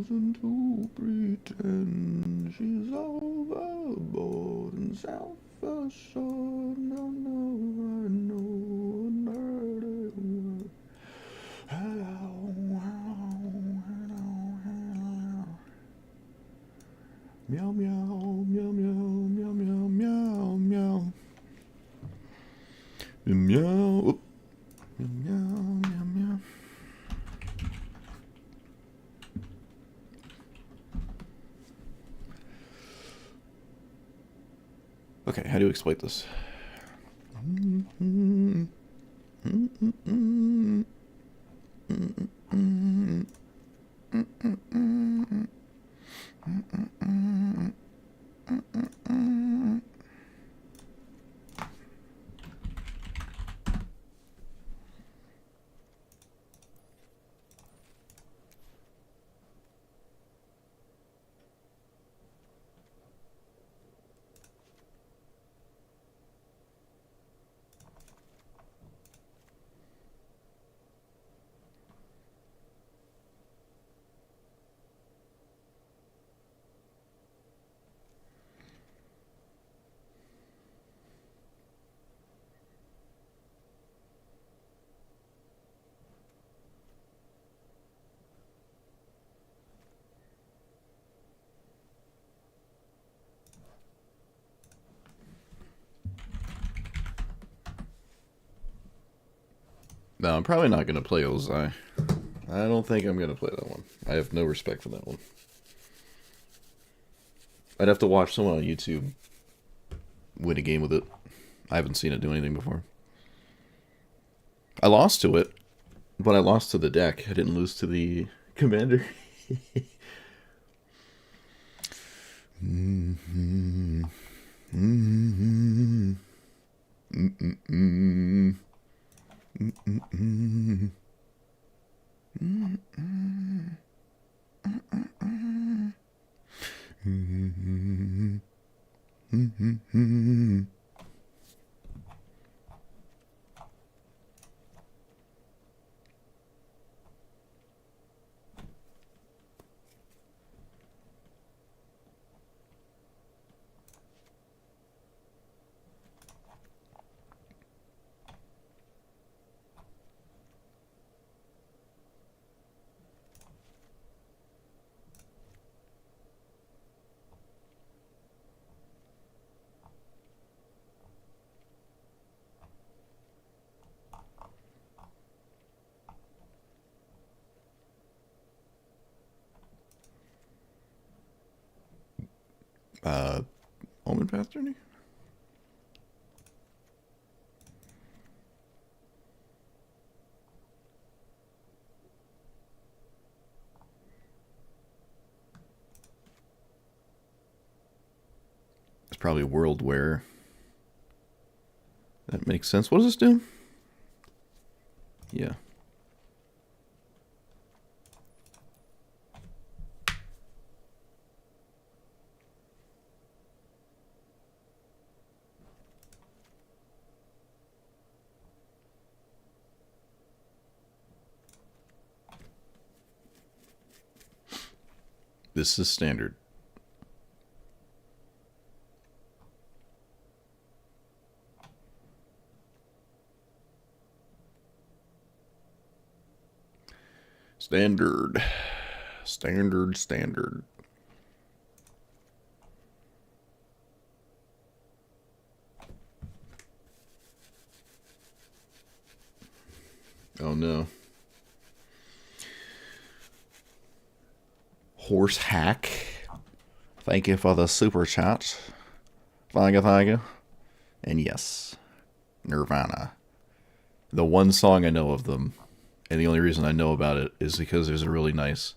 chosen to pretend she's overboard and self-assured. No, no, I know a dirty word. Hello, hello, hello, hello. Meow, meow, meow, meow, meow, meow, meow, meow. Meow, oop. Meow, meow, meow. Okay, how do you exploit this? No, I'm probably not going to play Ozai. I don't think I'm going to play that one. I have no respect for that one. I'd have to watch someone on YouTube win a game with it. I haven't seen it do anything before. I lost to it, but I lost to the deck. I didn't lose to the commander. Mm-hmm. Mm-hmm. Mm-mm-mm. Mm-mm-mm. Mm-mm. Mm-mm-mm. Mm-mm-mm. Mm-mm-mm. Uh, Almond Path Journey? It's probably World Wear. That makes sense. What does this do? Yeah. This is standard. Standard. Standard, standard. Oh no. Horse Hack. Thank you for the super chat. Thank you, thank you. And yes, Nirvana. The one song I know of them, and the only reason I know about it is because there's a really nice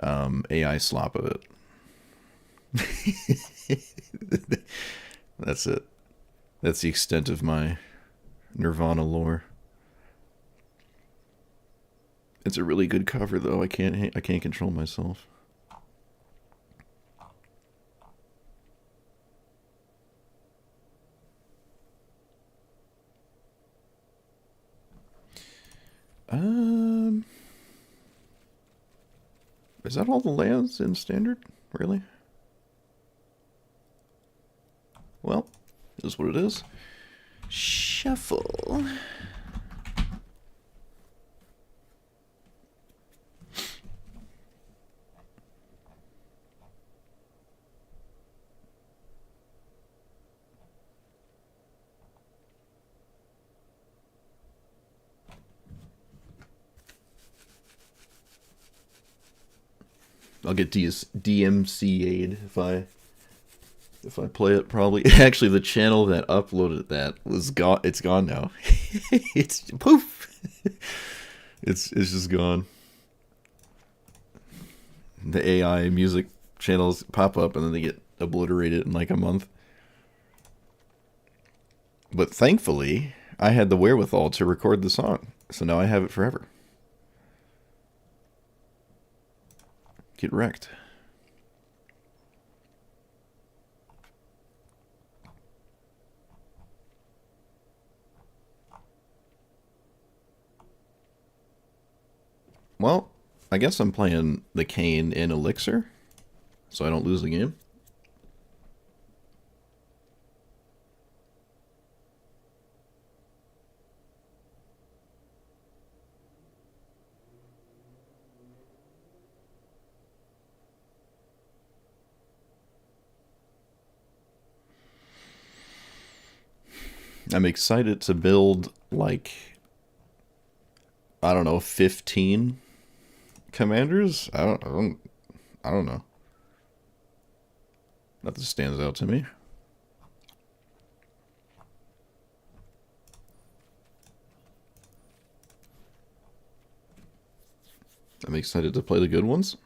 AI slop of it. That's it. That's the extent of my Nirvana lore. It's a really good cover, though. I can't control myself. Um, Is that all the lands in standard? Really? Well, it is what it is. Shuffle. I'll get DMCA'd if I play it, probably. Actually, the channel that uploaded that was gone. It's gone now. It's poof. It's just gone. The AI music channels pop up and then they get obliterated in like a month. But thankfully, I had the wherewithal to record the song, so now I have it forever. Get wrecked. Well, I guess I'm playing the Cane in Elixir, so I don't lose the game. I'm excited to build, like, I don't know, 15 commanders? I don't know. Nothing stands out to me. I'm excited to play the good ones.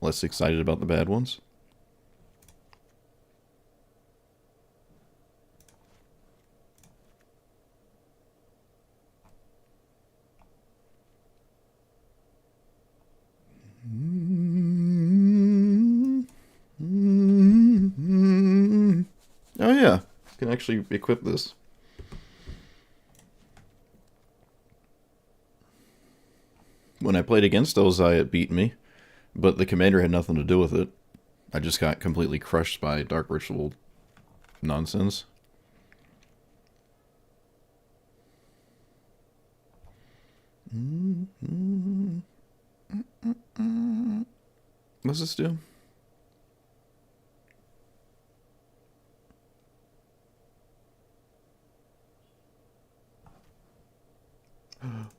Less excited about the bad ones. Oh yeah, I can actually equip this. When I played against Ozai, it beat me, but the commander had nothing to do with it. I just got completely crushed by Dark Ritual nonsense. What's this do?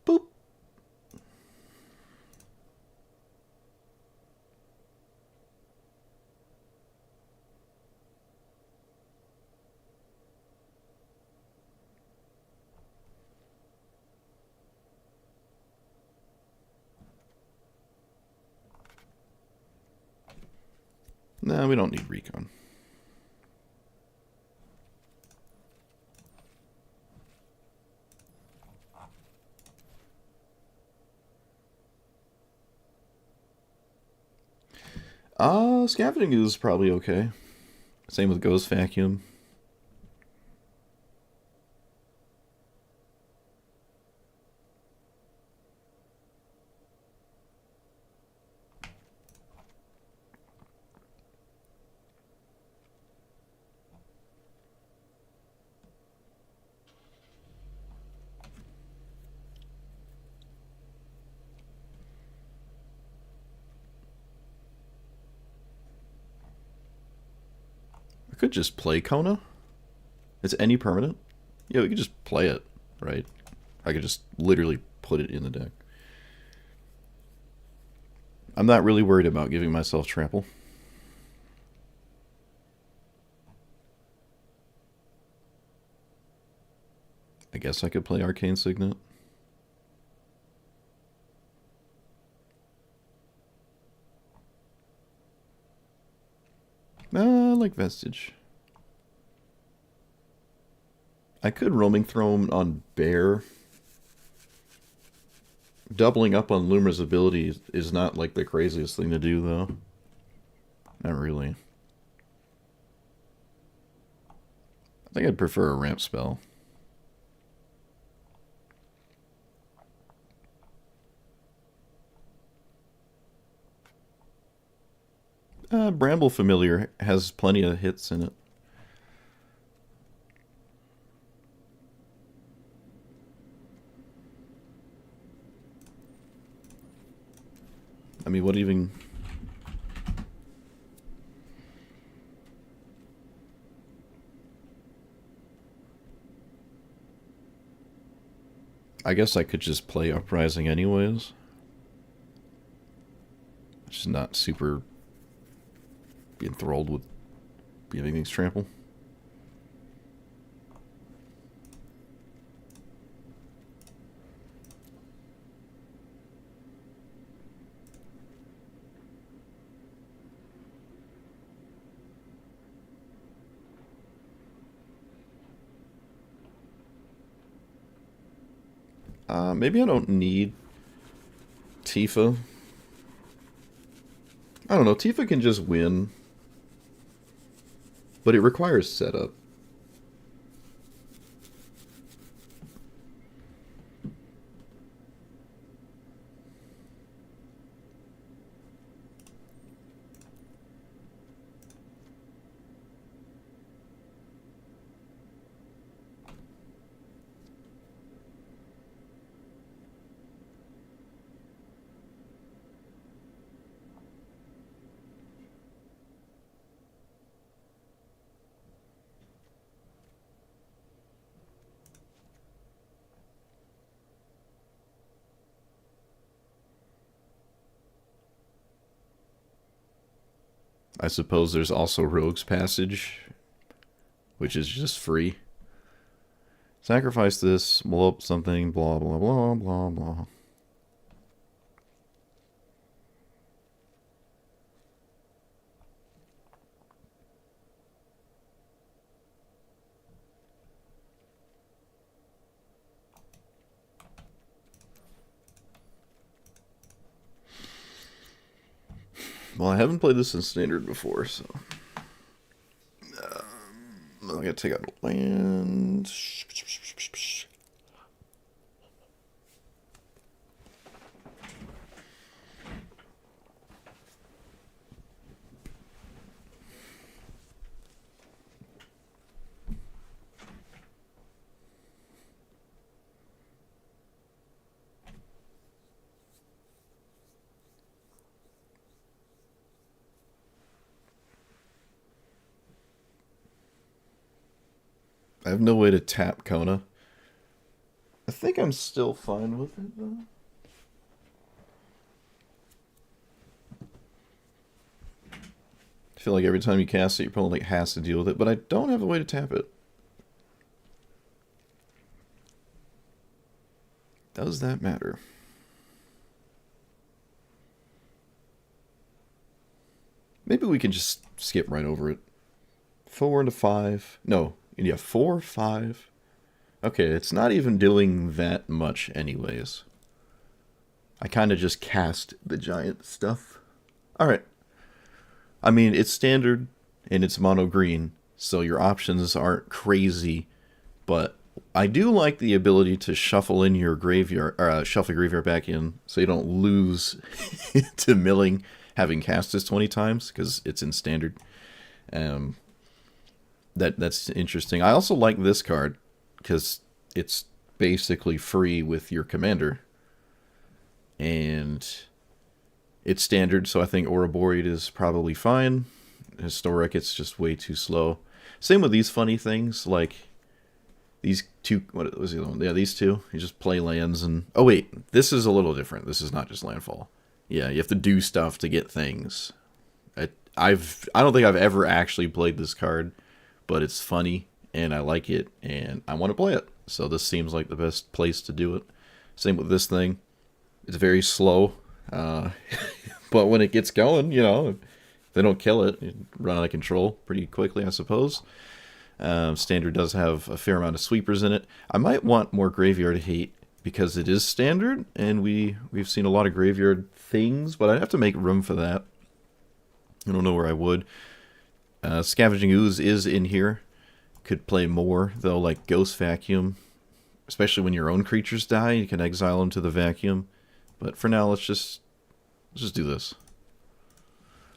Boop. Nah, we don't need recon. Scavenging is probably okay. Same with Ghost Vacuum. I could just play Kona. It's any permanent. Yeah, we could just play it, right? I could just literally put it in the deck. I'm not really worried about giving myself trample. I guess I could play Arcane Signet. I like Vestige. I could Roaming Throne on Bear. Doubling up on Lumra's ability is not like the craziest thing to do, though. Not really. I think I'd prefer a ramp spell. Bramble Familiar has plenty of hits in it. I mean, what even... I guess I could just play Uprising anyways. Just not super enthralled with giving things trample. Maybe I don't need Tifa. I don't know, Tifa can just win. But it requires setup. I suppose there's also Rogue's Passage, which is just free. Sacrifice this, blow up something, blah, blah, blah, blah, blah. Well, I haven't played this in Standard before, so... I gotta take out a land... I have no way to tap Kona. I think I'm still fine with it, though. I feel like every time you cast it, your opponent has to deal with it, but I don't have a way to tap it. Does that matter? Maybe we can just skip right over it. 4 into 5. No. Yeah, 4, 5. Okay, it's not even doing that much anyways. I kind of just cast the giant stuff. Alright. I mean, it's standard, and it's mono green, so your options aren't crazy, but I do like the ability to shuffle in your graveyard, or shuffle your graveyard back in, so you don't lose to milling having cast this 20 times, because it's in standard. That's interesting. I also like this card because it's basically free with your commander, and it's standard, so I think Ouroboreid is probably fine. Historic, it's just way too slow. Same with these funny things, like these two. What was the other one? Yeah, these two. You just play lands and... Oh wait, this is a little different. This is not just landfall. Yeah, you have to do stuff to get things. I don't think I've ever actually played this card, but it's funny, and I like it, and I want to play it. So this seems like the best place to do it. Same with this thing. It's very slow, but when it gets going, you know, if they don't kill it, it run out of control pretty quickly, I suppose. Standard does have a fair amount of sweepers in it. I might want more graveyard hate because it is standard, and we've seen a lot of graveyard things, but I'd have to make room for that. I don't know where I would. Scavenging Ooze is in here. Could play more, though, like Ghost Vacuum. Especially when your own creatures die, you can exile them to the vacuum. But for now, let's just do this.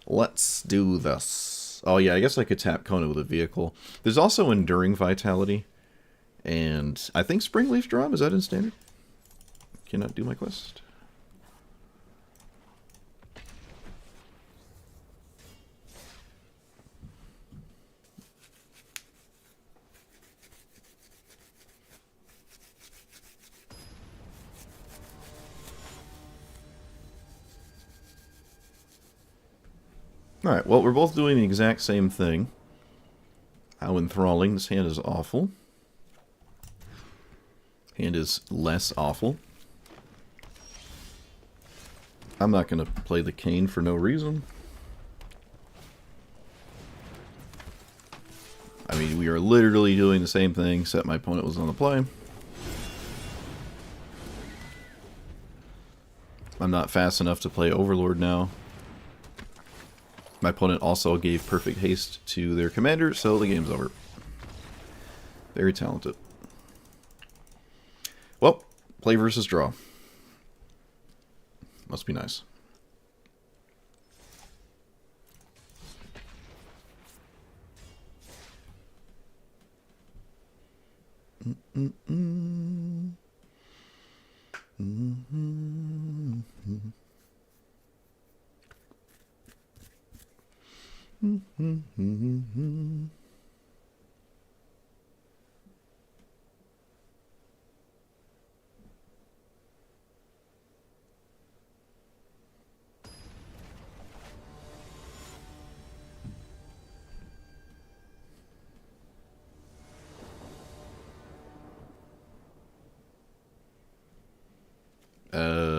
Let's do this. Oh yeah, I guess I could tap Kona with a vehicle. There's also Enduring Vitality. And I think Springleaf Drum, is that in standard? Cannot do my quest. Alright, well, we're both doing the exact same thing. How enthralling. This hand is awful. Hand is less awful. I'm not going to play the Cane for no reason. I mean, we are literally doing the same thing, except my opponent was on the play. I'm not fast enough to play Overlord now. My opponent also gave perfect haste to their commander, so the game's over. Very talented. Well, play versus draw. Must be nice.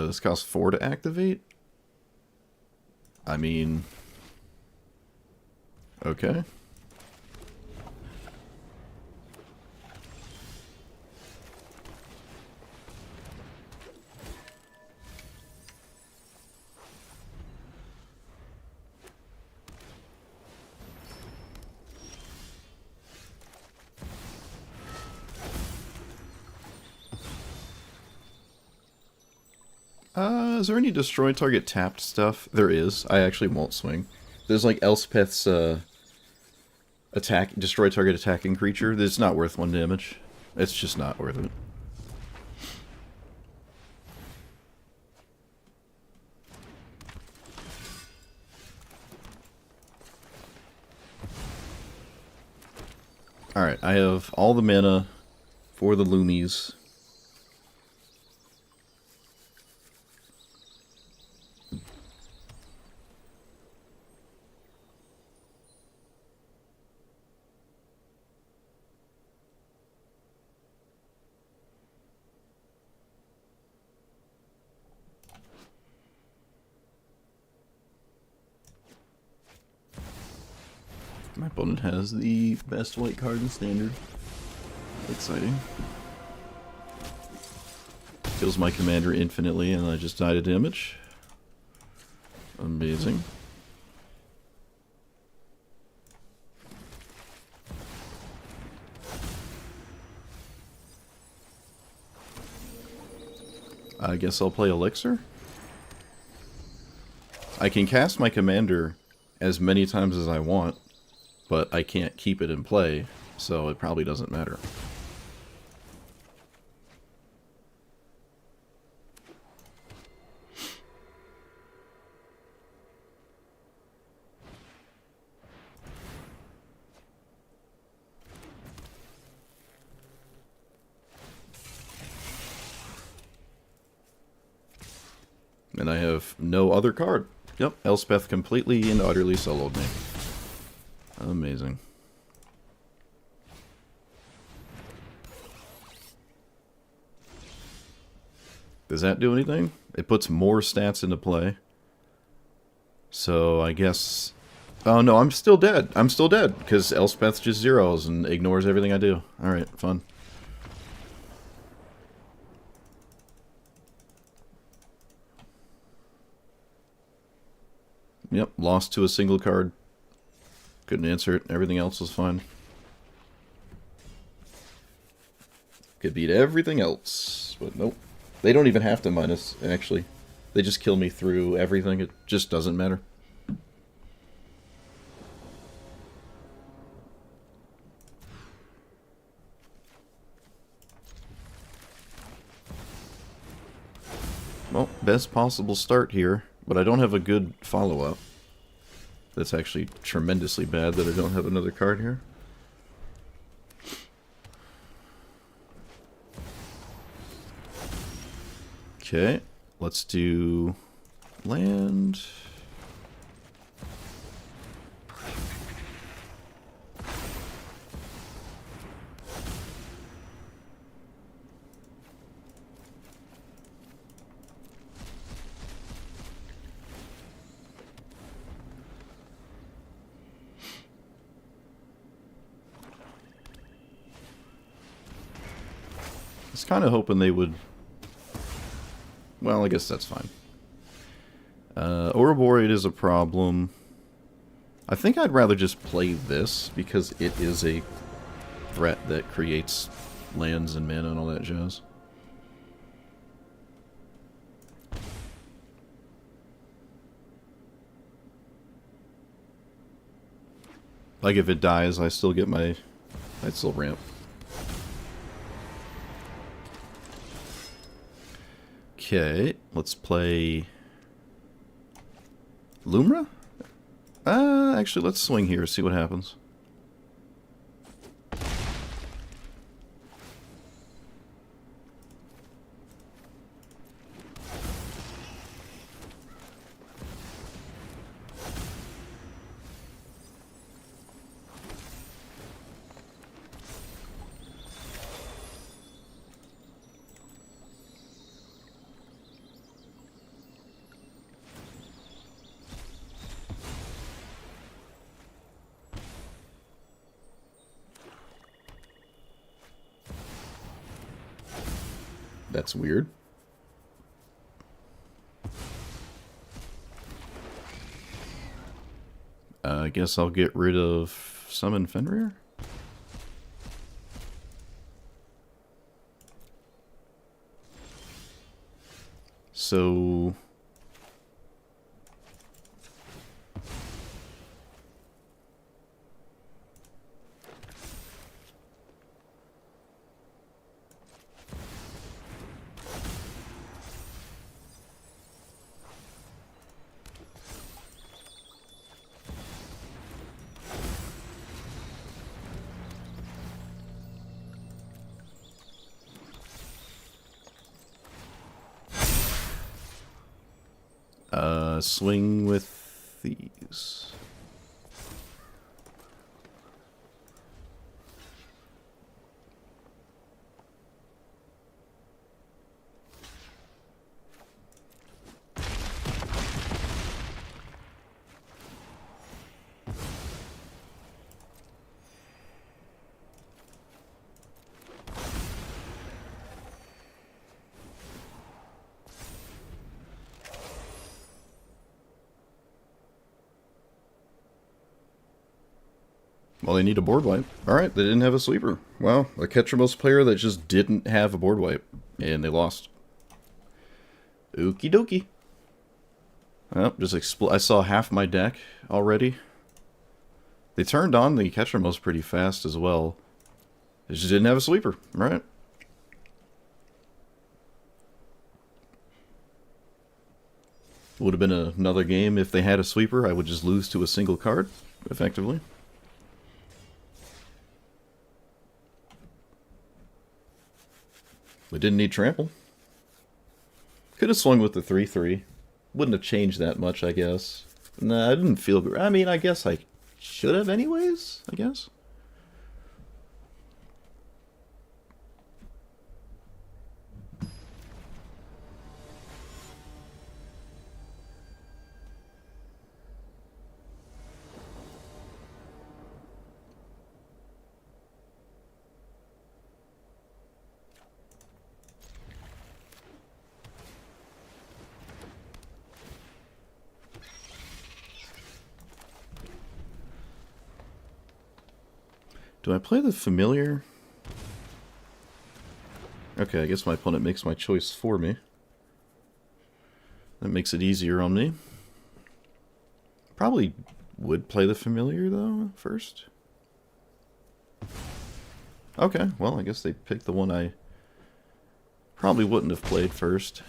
This costs 4 to activate? I mean... Okay. Is there any destroy target tapped stuff? There is. I actually won't swing. There's like Elspeth's attack, destroy target attacking creature. It's not worth 1 damage. It's just not worth it. Alright, I have all the mana for the Loomies. My opponent has the best white card in standard. Exciting. Kills my commander infinitely and I just die to damage. Amazing. I guess I'll play Elixir. I can cast my commander as many times as I want, but I can't keep it in play, so it probably doesn't matter. And I have no other card. Yep, Elspeth completely and utterly soloed me. Amazing. Does that do anything? It puts more stats into play. So I guess... Oh no, I'm still dead. I'm still dead, because Elspeth just zeros and ignores everything I do. Alright, fun. Yep, lost to a single card. Couldn't answer it. Everything else was fine. Could beat everything else, but nope. They don't even have to minus, actually. They just kill me through everything. It just doesn't matter. Well, best possible start here, but I don't have a good follow-up. That's actually tremendously bad that I don't have another card here. Okay, let's do land. I was kind of hoping they would... Well, I guess that's fine. Ouroboros is a problem. I think I'd rather just play this, because it is a threat that creates lands and mana and all that jazz. Like, if it dies, I still get my... I'd still ramp. Okay, let's play... Lumra? Actually, let's swing here, see what happens. That's weird. I guess I'll get rid of Summon Fenrir. So... swing with these. Well, they need a board wipe. Alright, they didn't have a sweeper. Well, a Ketramos player that just didn't have a board wipe. And they lost. Okie dokie. Well, I saw half my deck already. They turned on the Ketramos pretty fast as well. They just didn't have a sweeper. Alright. Would have been another game if they had a sweeper. I would just lose to a single card, effectively. We didn't need trample. Could have swung with the 3/3. Wouldn't have changed that much, I guess. Nah, I didn't feel good. I mean, I guess I should have anyways, I guess. Do I play the familiar? Okay, I guess my opponent makes my choice for me. That makes it easier on me. Probably would play the familiar, though, first. Okay, well, I guess they picked the one I probably wouldn't have played first.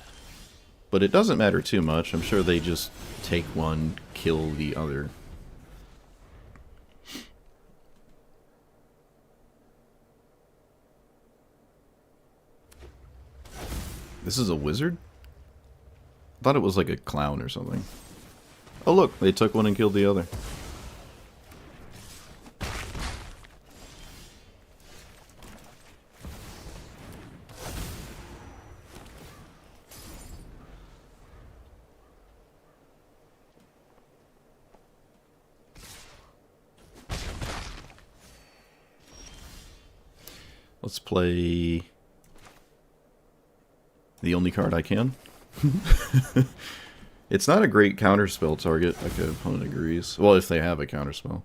But it doesn't matter too much. I'm sure they just take one, kill the other. This is a wizard? I thought it was like a clown or something. Oh look, they took one and killed the other. Let's play the only card I can. It's not a great counterspell target, like the opponent agrees. Well, if they have a counterspell.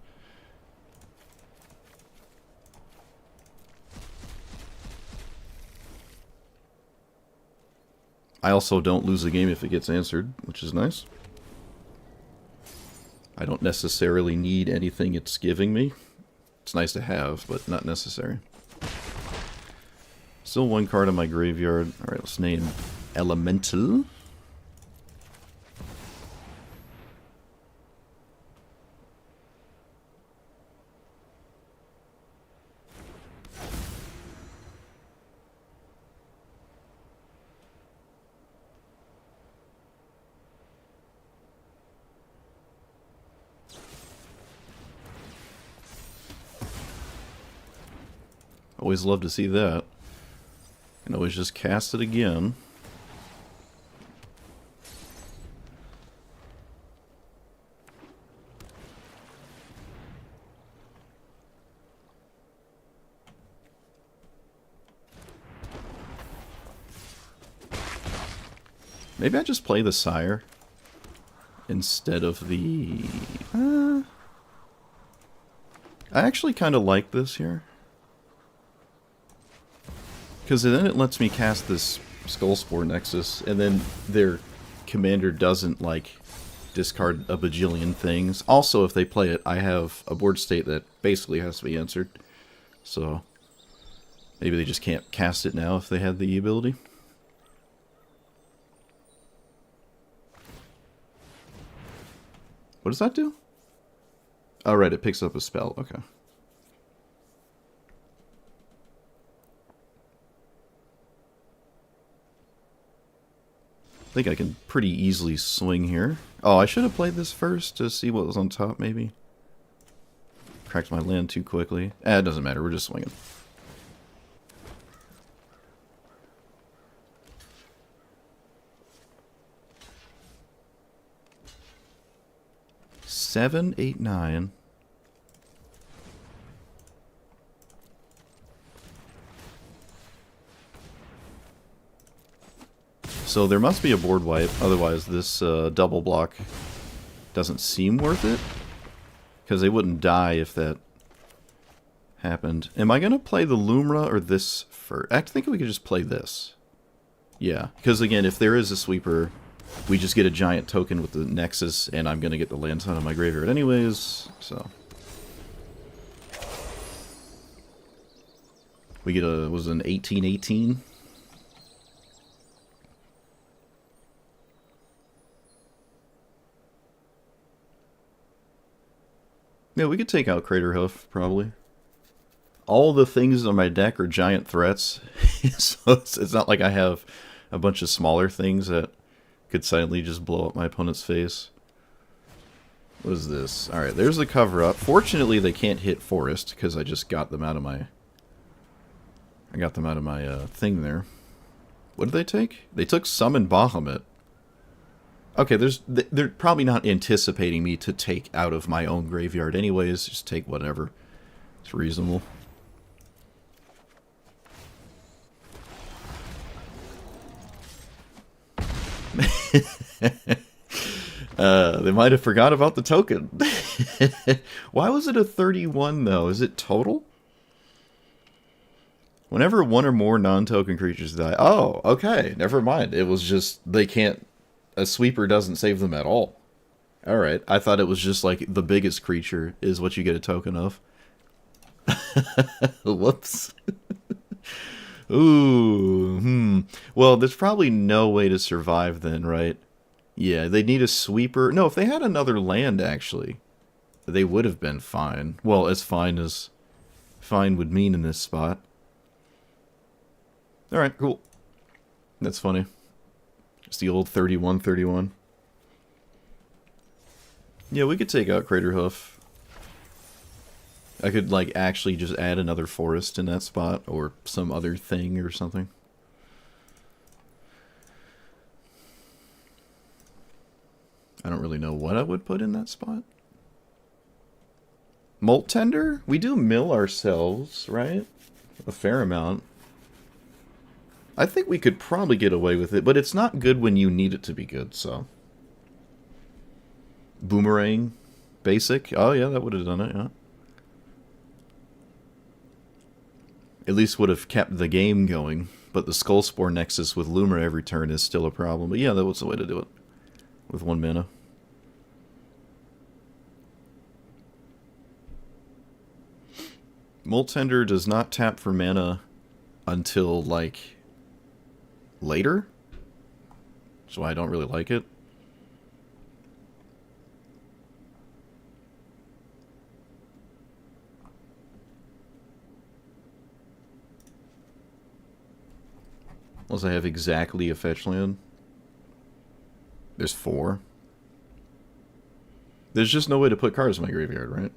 I also don't lose the game if it gets answered, which is nice. I don't necessarily need anything it's giving me. It's nice to have, but not necessary. Still one card in my graveyard. Alright, let's name Elemental. Always love to see that. Can always just cast it again. Maybe I just play the Sire instead of the... I actually kind of like this here. Because then it lets me cast this Skullspore Nexus, and then their commander doesn't, like, discard a bajillion things. Also, if they play it, I have a board state that basically has to be answered. So, maybe they just can't cast it now if they had the ability. What does that do? Oh, right, it picks up a spell. Okay. I think I can pretty easily swing here. Oh, I should have played this first to see what was on top, maybe. Cracked my land too quickly. It doesn't matter, we're just swinging. Seven, 8, 9. So there must be a board wipe, otherwise this double block doesn't seem worth it. Because they wouldn't die if that happened. Am I going to play the Lumra or this first? I think we could just play this. Yeah, because again, if there is a sweeper, we just get a giant token with the Nexus, and I'm going to get the lands out of my graveyard anyways, so... We get a, was it an 18-18? Yeah, we could take out Craterhoof, probably. All the things on my deck are giant threats, so it's not like I have a bunch of smaller things that could silently just blow up my opponent's face. What is this? Alright, there's the cover-up. Fortunately, they can't hit Forest, because I just got them out of my... thing there. What did they take? They took Summon Bahamut. Okay, they're probably not anticipating me to take out of my own graveyard anyways. Just take whatever. It's reasonable. They might have forgot about the token. Why was it a 31 though? Is it total? Whenever one or more non-token creatures die... Oh, okay. Never mind. It was just... They can't... A sweeper doesn't save them at all. Alright. I thought it was just like the biggest creature is what you get a token of. Whoops. Ooh, Well, there's probably no way to survive then, right? Yeah, they need a sweeper. No, if they had another land, actually, they would have been fine. Well, as fine as fine would mean in this spot. Alright, cool. That's funny. It's the old 31-31. Yeah, we could take out Crater Hoof. I could, like, actually just add another forest in that spot, or some other thing or something. I don't really know what I would put in that spot. Molt Tender? We do mill ourselves, right? A fair amount. I think we could probably get away with it, but it's not good when you need it to be good, so. Boomerang. Basic. Oh, yeah, that would have done it, yeah. At least would have kept the game going, but the Skull Spore Nexus with Lumra every turn is still a problem. But yeah, that was the way to do it. With 1 mana. Molt Tender does not tap for mana until, like, later. So I don't really like it. Unless I have exactly a fetch land. There's 4. There's just no way to put cards in my graveyard,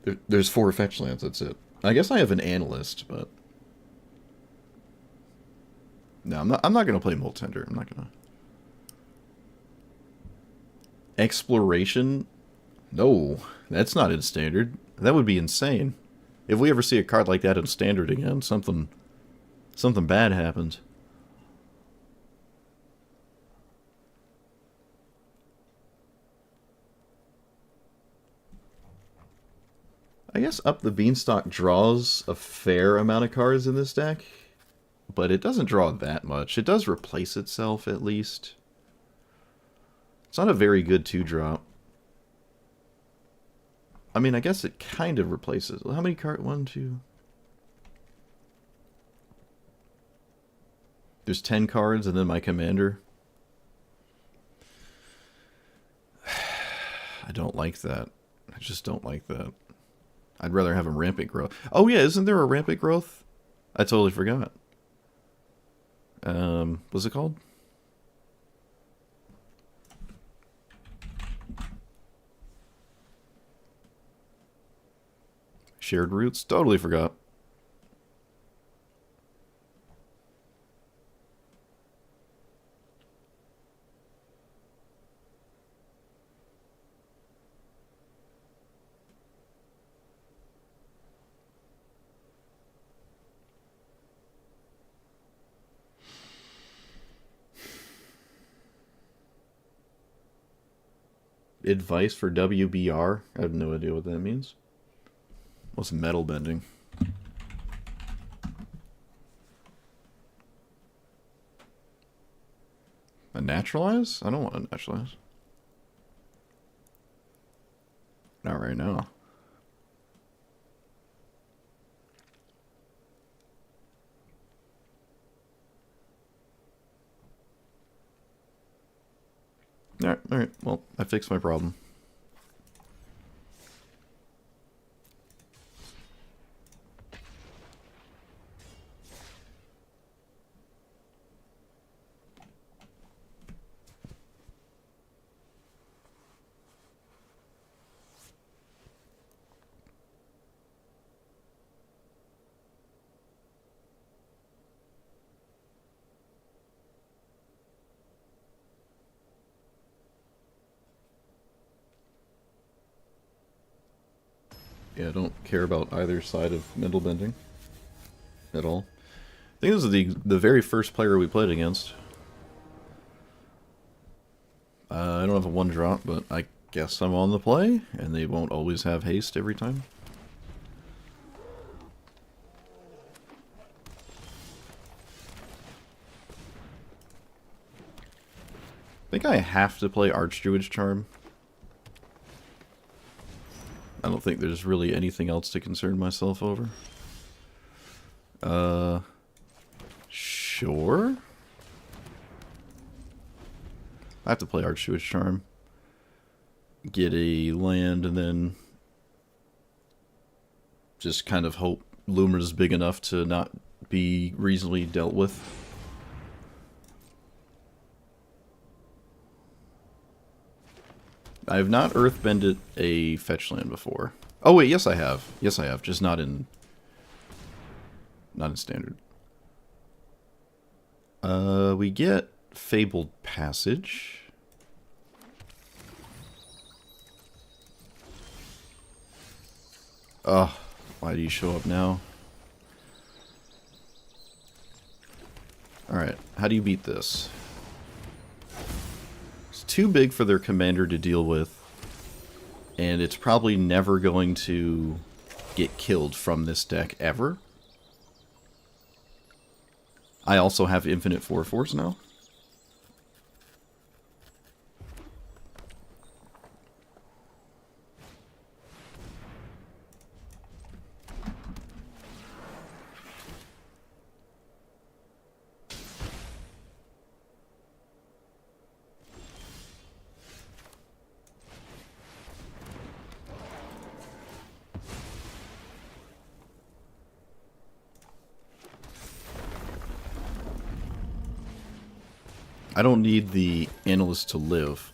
right? There's 4 fetch lands, that's it. I guess I have an analyst, but... No, I'm not going to play Molt Tender. I'm not going to... Exploration? No, that's not in Standard. That would be insane. If we ever see a card like that in Standard again, something bad happens. I guess Up the Beanstalk draws a fair amount of cards in this deck, but it doesn't draw that much. It does replace itself, at least. It's not a very good 2-drop. I mean, I guess it kind of replaces. How many cards? 1, 2... There's 10 cards and then my commander. I don't like that. I just don't like that. I'd rather have a Rampant Growth. Oh yeah, isn't there a Rampant Growth? I totally forgot. What's it called? Shared Roots? Totally forgot. Advice for WBR? I have no idea what that means. What's metal bending? A naturalize? I don't want to naturalize. Not right now. Alright, well, I fixed my problem. Yeah, I don't care about either side of mental bending at all. I think this is the very first player we played against. I don't have a 1-drop, but I guess I'm on the play, and they won't always have haste every time. I think I have to play Archdruid's Charm. I don't think there's really anything else to concern myself over. Sure. I have to play Archduous Charm. Get a land and then just kind of hope Lumra's big enough to not be reasonably dealt with. I have not earthbended a fetch land before. Oh wait, yes I have. Yes I have, just not in standard. We get Fabled Passage. Oh, why do you show up now? Alright, how do you beat this? It's too big for their commander to deal with, and it's probably never going to get killed from this deck, ever. I also have infinite 4/4s now. I don't need the analyst to live.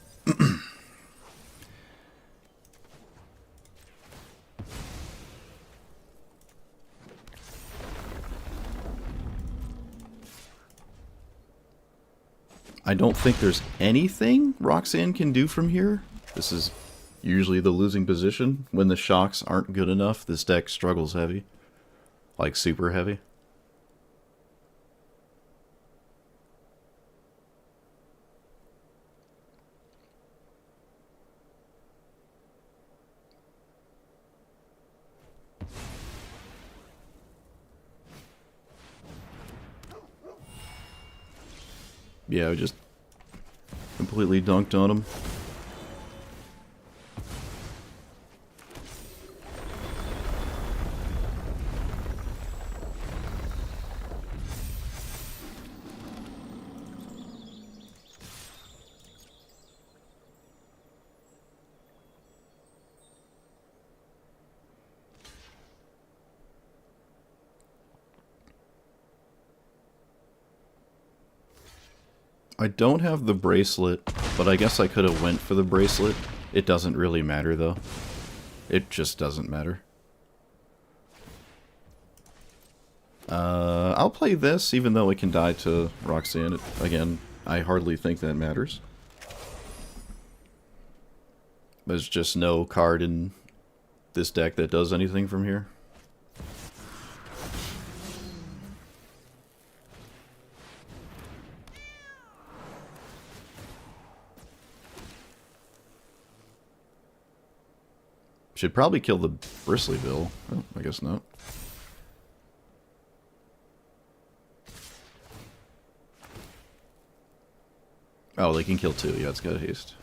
I don't think there's anything Roxanne can do from here. This is usually the losing position. When the shocks aren't good enough, this deck struggles heavy. Like super heavy. Yeah, I just completely dunked on him. I don't have the bracelet, but I guess I could have went for the bracelet. It doesn't really matter, though. It just doesn't matter. I'll play this, even though it can die to Roxanne. Again, I hardly think that matters. There's just no card in this deck that does anything from here. Should probably kill the Bristlyville. Oh, I guess not. Oh, they can kill two. Yeah, it's got haste.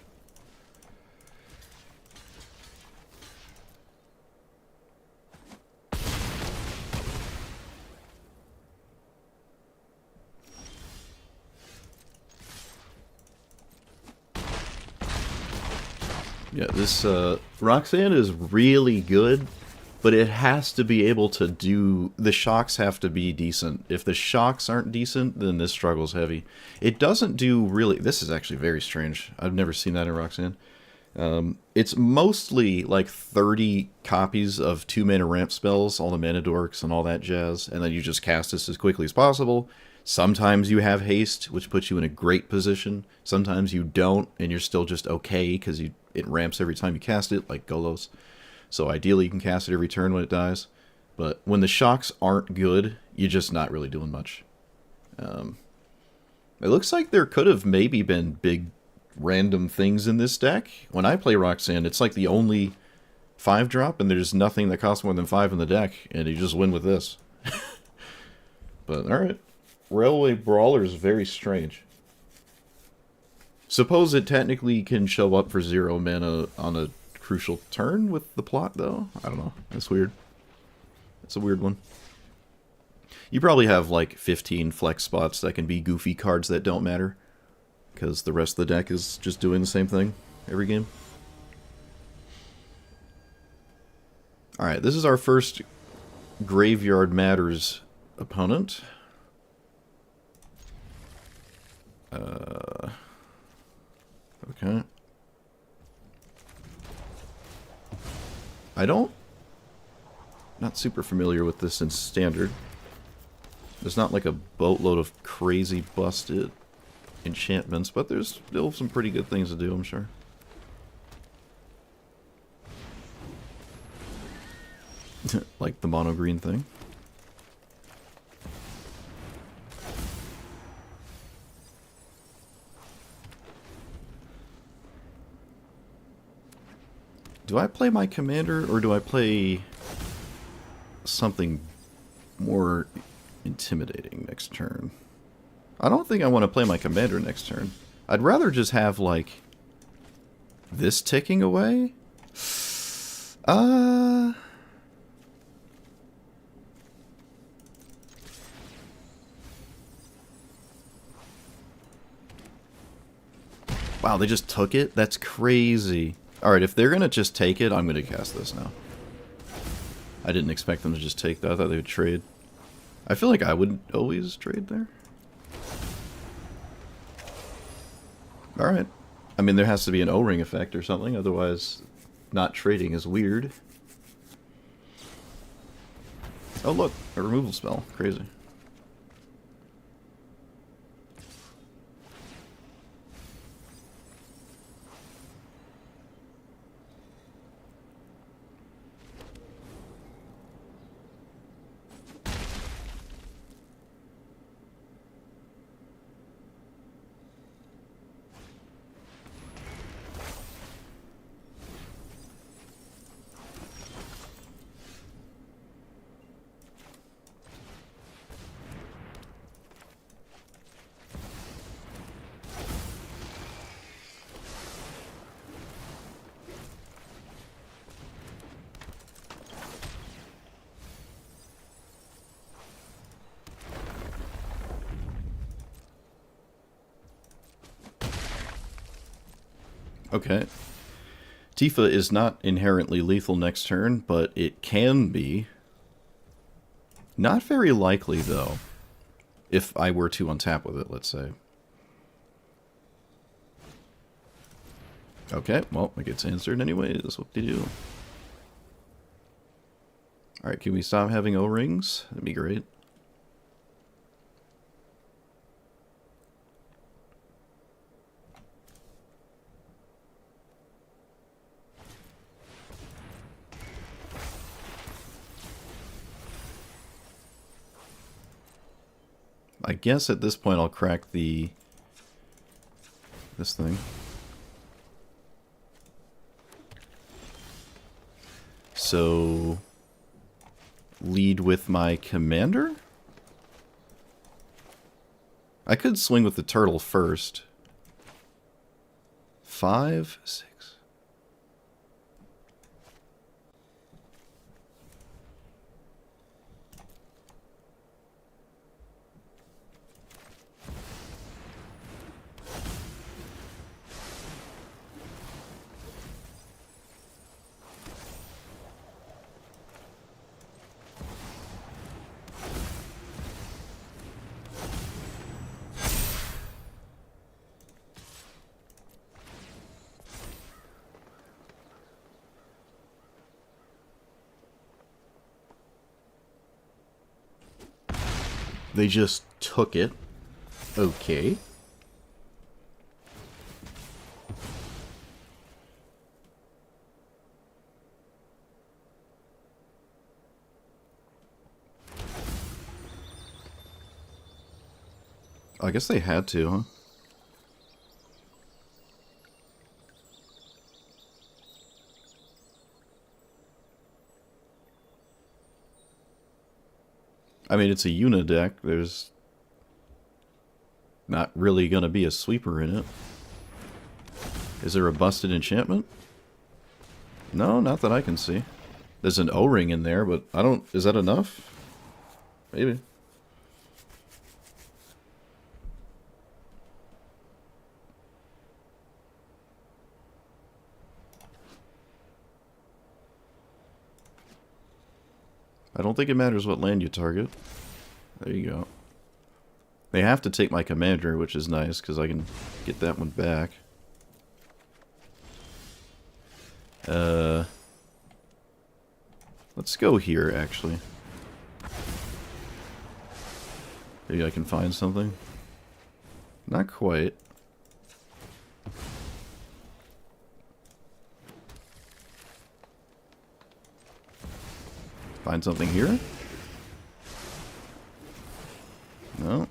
Yeah, this Roxanne is really good, but it has to be able to do... The shocks have to be decent. If the shocks aren't decent, then this struggle's heavy. It doesn't do really... This is actually very strange. I've never seen that in Roxanne. It's mostly like 30 copies of 2-mana ramp spells, all the mana dorks and all that jazz, and then you just cast this as quickly as possible. Sometimes you have haste, which puts you in a great position. Sometimes you don't, and you're still just okay, because it ramps every time you cast it, like Golos. So ideally you can cast it every turn when it dies. But when the shocks aren't good, you're just not really doing much. It looks like there could have maybe been big random things in this deck. When I play Roxanne, it's like the only 5-drop, and there's nothing that costs more than 5 in the deck, and you just win with this. But, alright. Railway Brawler is very strange. Suppose it technically can show up for 0 mana on a crucial turn with the plot, though. I don't know. It's weird. It's a weird one. You probably have like 15 flex spots that can be goofy cards that don't matter, because the rest of the deck is just doing the same thing every game. Alright, this is our first Graveyard Matters opponent. Okay. Not super familiar with this in Standard. There's not like a boatload of crazy busted enchantments, but there's still some pretty good things to do, I'm sure. Like the mono green thing. Do I play my commander, or do I play something more intimidating next turn? I don't think I want to play my commander next turn. I'd rather just have, like, this ticking away. Wow, they just took it? That's crazy. Alright, if they're gonna just take it, I'm gonna cast this now. I didn't expect them to just take that. I thought they would trade. I feel like I would always trade there. Alright. I mean, there has to be an O-ring effect or something, otherwise not trading is weird. Oh look, a removal spell. Crazy. Okay. Tifa is not inherently lethal next turn, but it can be. Not very likely, though. If I were to untap with it, let's say. Okay, well, it gets answered anyways. What do you do? Alright, can we stop having O-rings? That'd be great. I guess at this point I'll crack this thing. So, lead with my commander? I could swing with the turtle first. 5, 6. They just took it. Okay. I guess they had to, huh? I mean, it's a Una deck. There's not really going to be a sweeper in it. Is there a busted enchantment? No, not that I can see. There's an O-ring in there, but I don't... Is that enough? Maybe. I don't think it matters what land you target. There you go. They have to take my commander, which is nice, because I can get that one back. Let's go here, actually. Maybe I can find something. Not quite. Find something here? No.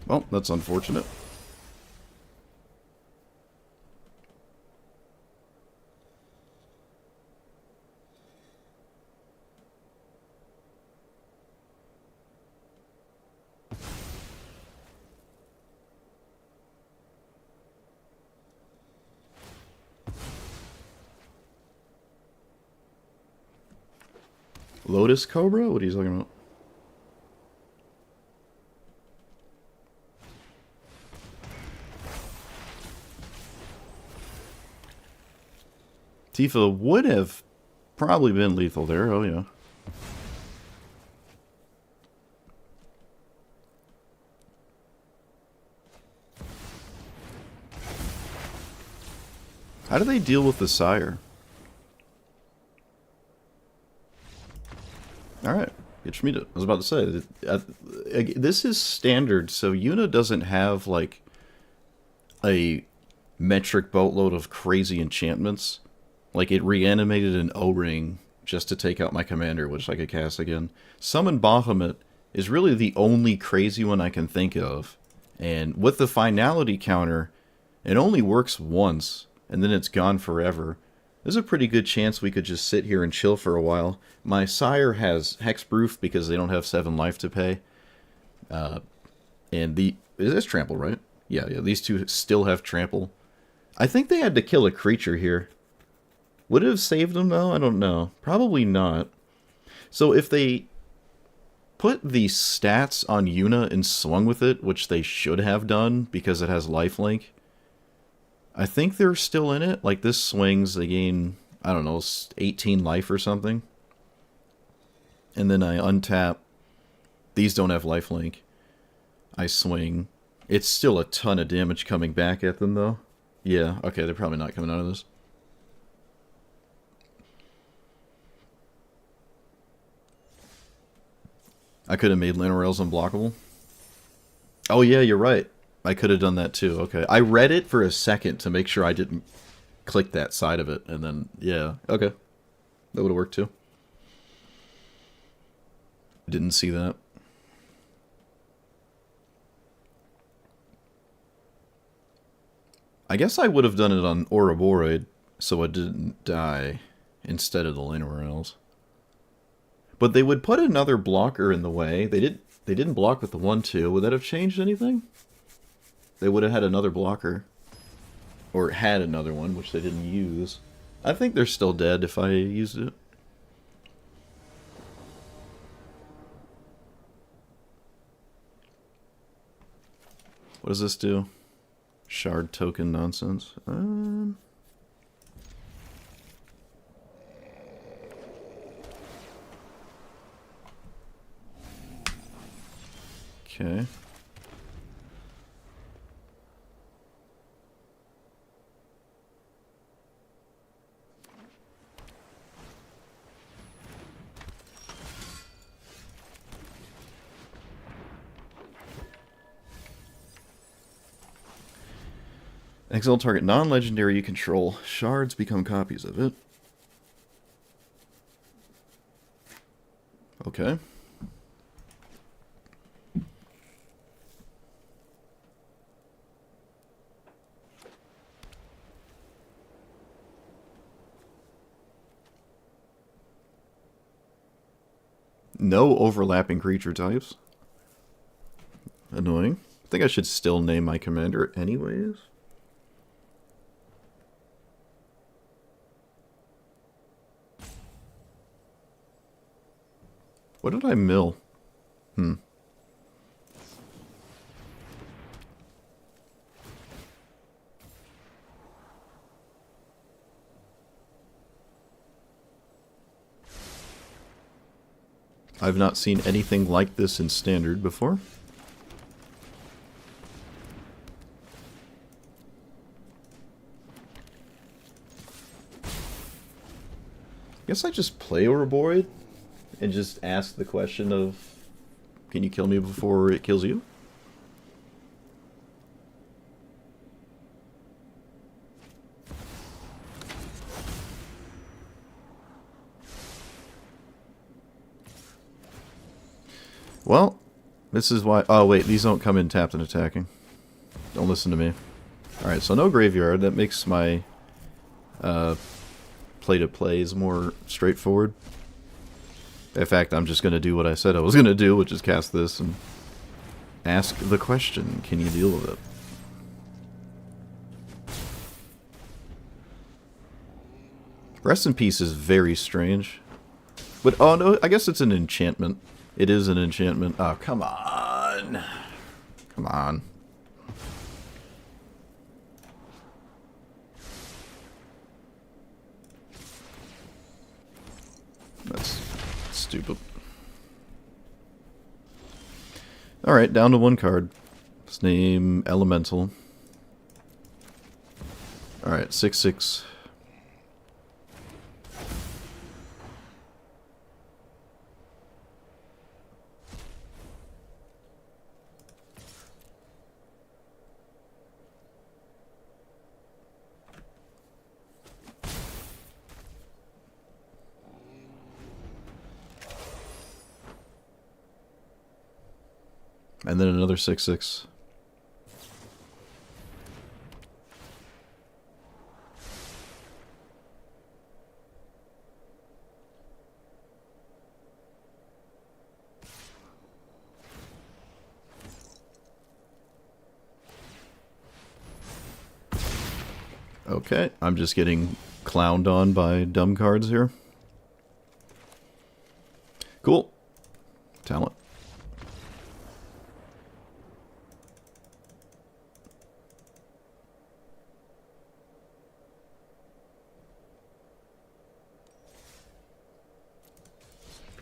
Well, that's unfortunate. Lotus Cobra? What are you talking about? Tifa would have probably been lethal there, oh yeah. How do they deal with the Sire? Alright, get Schmieda. I was about to say, this is standard, so Yuna doesn't have, like, a metric boatload of crazy enchantments. Like, it reanimated an O-ring just to take out my commander, which I could cast again. Summon Bahamut is really the only crazy one I can think of. And with the finality counter, it only works once, and then it's gone forever. There's a pretty good chance we could just sit here and chill for a while. My Sire has Hexproof because they don't have 7 life to pay. And it's Trample, right? Yeah, these two still have Trample. I think they had to kill a creature here. Would it have saved them, though? I don't know. Probably not. So if they put the stats on Yuna and swung with it, which they should have done because it has lifelink, I think they're still in it. Like, this swings, they gain, I don't know, 18 life or something. And then I untap. These don't have lifelink. I swing. It's still a ton of damage coming back at them, though. Yeah, okay, they're probably not coming out of this. I could have made Linorels unblockable. Oh yeah, you're right. I could have done that too. Okay. I read it for a second to make sure I didn't click that side of it. And then, yeah. Okay. That would have worked too. Didn't see that. I guess I would have done it on Ouroboros so it didn't die instead of the Linorels. But they would put another blocker in the way. They didn't block with the 1-2. Would that have changed anything? They would have had another blocker. Or had another one, which they didn't use. I think they're still dead if I used it. What does this do? Shard token nonsense. Okay. Exile target non-legendary you control. Shards become copies of it. Okay. No overlapping creature types. Annoying. I think I should still name my commander anyways. What did I mill? I've not seen anything like this in Standard before. Guess I just play Overboard and just ask the question of, can you kill me before it kills you? Well, this is why... Oh, wait, these don't come in tapped and attacking. Don't listen to me. Alright, so no graveyard. That makes my play-to-plays more straightforward. In fact, I'm just going to do what I said I was going to do, which is cast this and ask the question, can you deal with it? Rest in Peace is very strange. But, oh no, I guess it's an enchantment. It is an enchantment. Oh, come on. Come on. That's stupid. Alright, down to one card. Let's name Elemental. Alright, 6/6. And then another 6/6. Okay, I'm just getting clowned on by dumb cards here. Cool. Talent.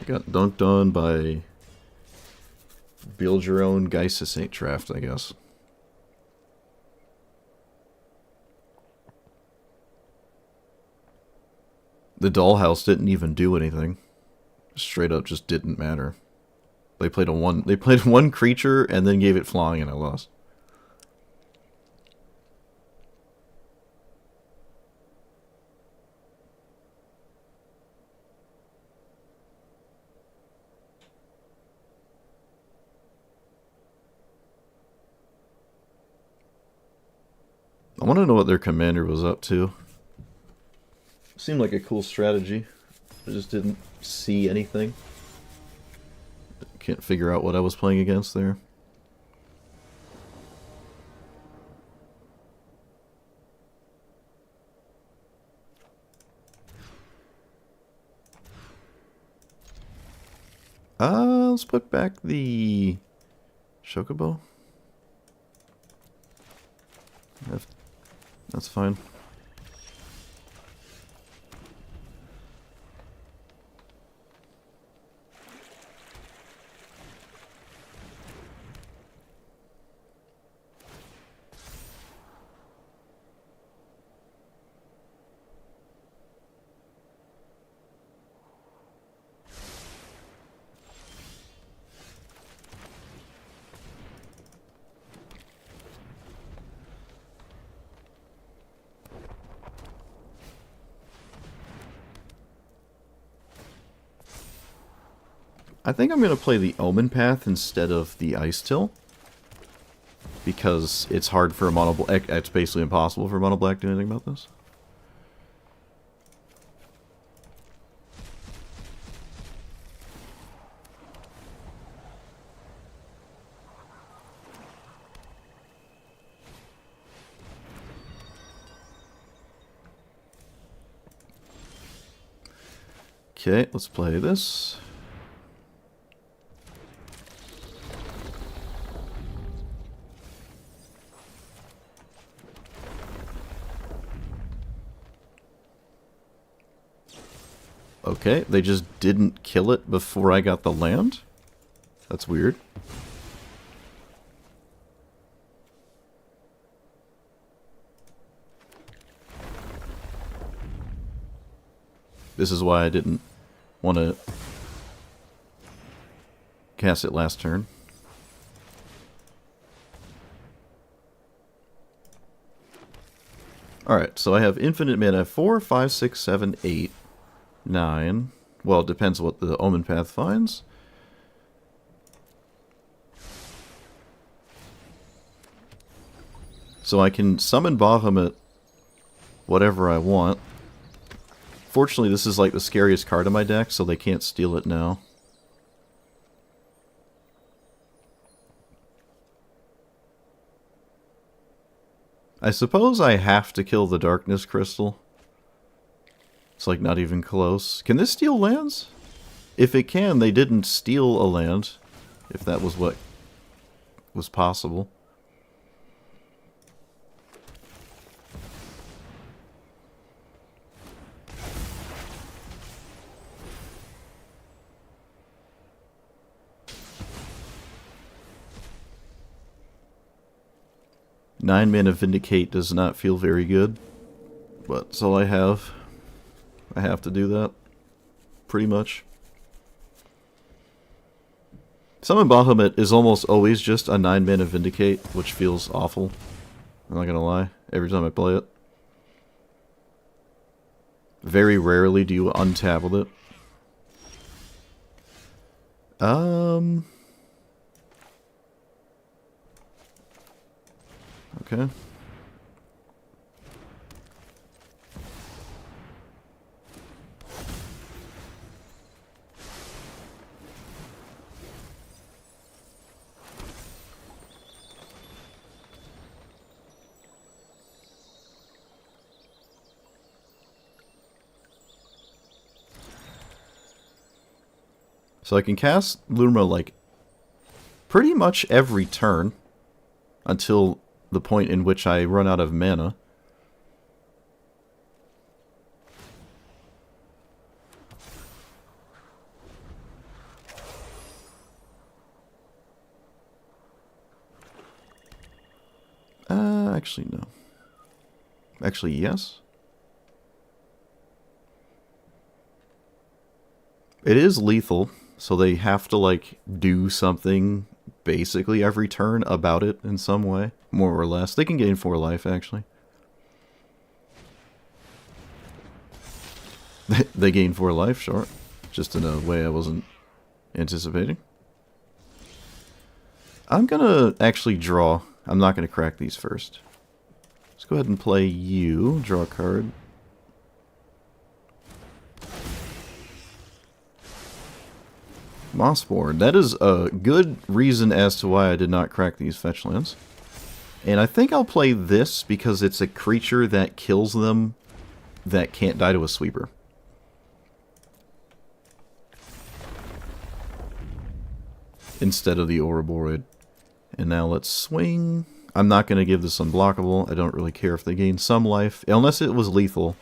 Got dunked on by build your own Geisha Saint draft, I guess. The dollhouse didn't even do anything. Straight up just didn't matter. They played one creature and then gave it flying and I lost. I want to know what their commander was up to. Seemed like a cool strategy. I just didn't see anything. Can't figure out what I was playing against there. Let's put back the Chocobo. That's fine. I think I'm going to play the Omen Path instead of the Ice Till. Because it's hard for a mono black. It's basically impossible for a mono black to do anything about this. Okay, let's play this. Okay, they just didn't kill it before I got the land? That's weird. This is why I didn't want to cast it last turn. Alright, so I have infinite mana. 4, 5, 6, 7, 8, 9. Well, it depends what the Omen Path finds. So I can summon Bahamut whatever I want. Fortunately, this is like the scariest card in my deck, so they can't steal it now. I suppose I have to kill the Darkness Crystal. It's like not even close. Can this steal lands? If it can, they didn't steal a land. If that was what was possible. Nine mana Vindicate does not feel very good, but that's all I have. I have to do that, pretty much. Summon Bahamut is almost always just a 9 mana Vindicate, which feels awful. I'm not gonna lie, every time I play it. Very rarely do you untap with it. Okay. So I can cast Lumra like pretty much every turn until the point in which I run out of mana. Actually no. Actually yes. It is lethal, so they have to like do something basically every turn about it in some way, more or less. They can gain 4 life, actually. They gain 4 life, sure. Just in a way I wasn't anticipating. I'm gonna actually draw. I'm not gonna crack these first. Let's go ahead and play you. Draw a card. Mossborn. That is a good reason as to why I did not crack these fetch lands. And I think I'll play this because it's a creature that kills them that can't die to a sweeper. Instead of the Ouroborid. And now let's swing. I'm not going to give this unblockable. I don't really care if they gain some life. Unless it was lethal.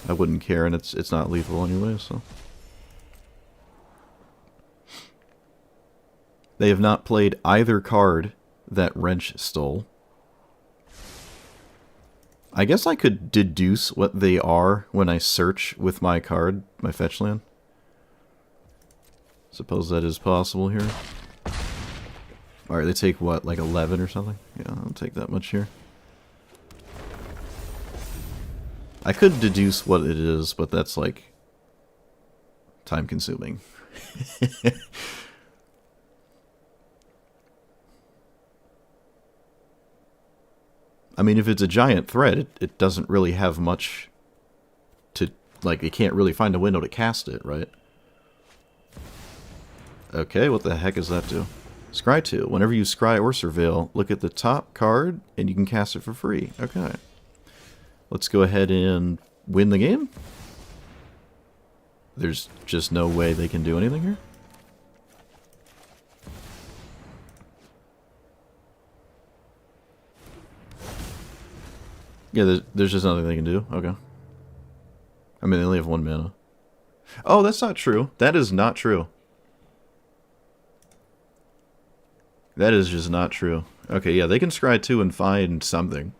I wouldn't care, and it's not lethal anyway, so... They have not played either card that Wrench stole. I guess I could deduce what they are when I search with my card, my fetch land. Suppose that is possible here. Alright, they take what, like 11 or something? Yeah, I'll take that much here. I could deduce what it is, but that's like time consuming. I mean, if it's a giant threat, it doesn't really have much to... Like, it can't really find a window to cast it, right? Okay, what the heck does that do? Scry 2. Whenever you scry or surveil, look at the top card, and you can cast it for free. Okay. Let's go ahead and win the game. There's just no way they can do anything here. Yeah, there's just nothing they can do. Okay. I mean, they only have 1 mana. Oh, that's not true. That is not true. That is just not true. Okay, yeah, they can scry 2 and find something.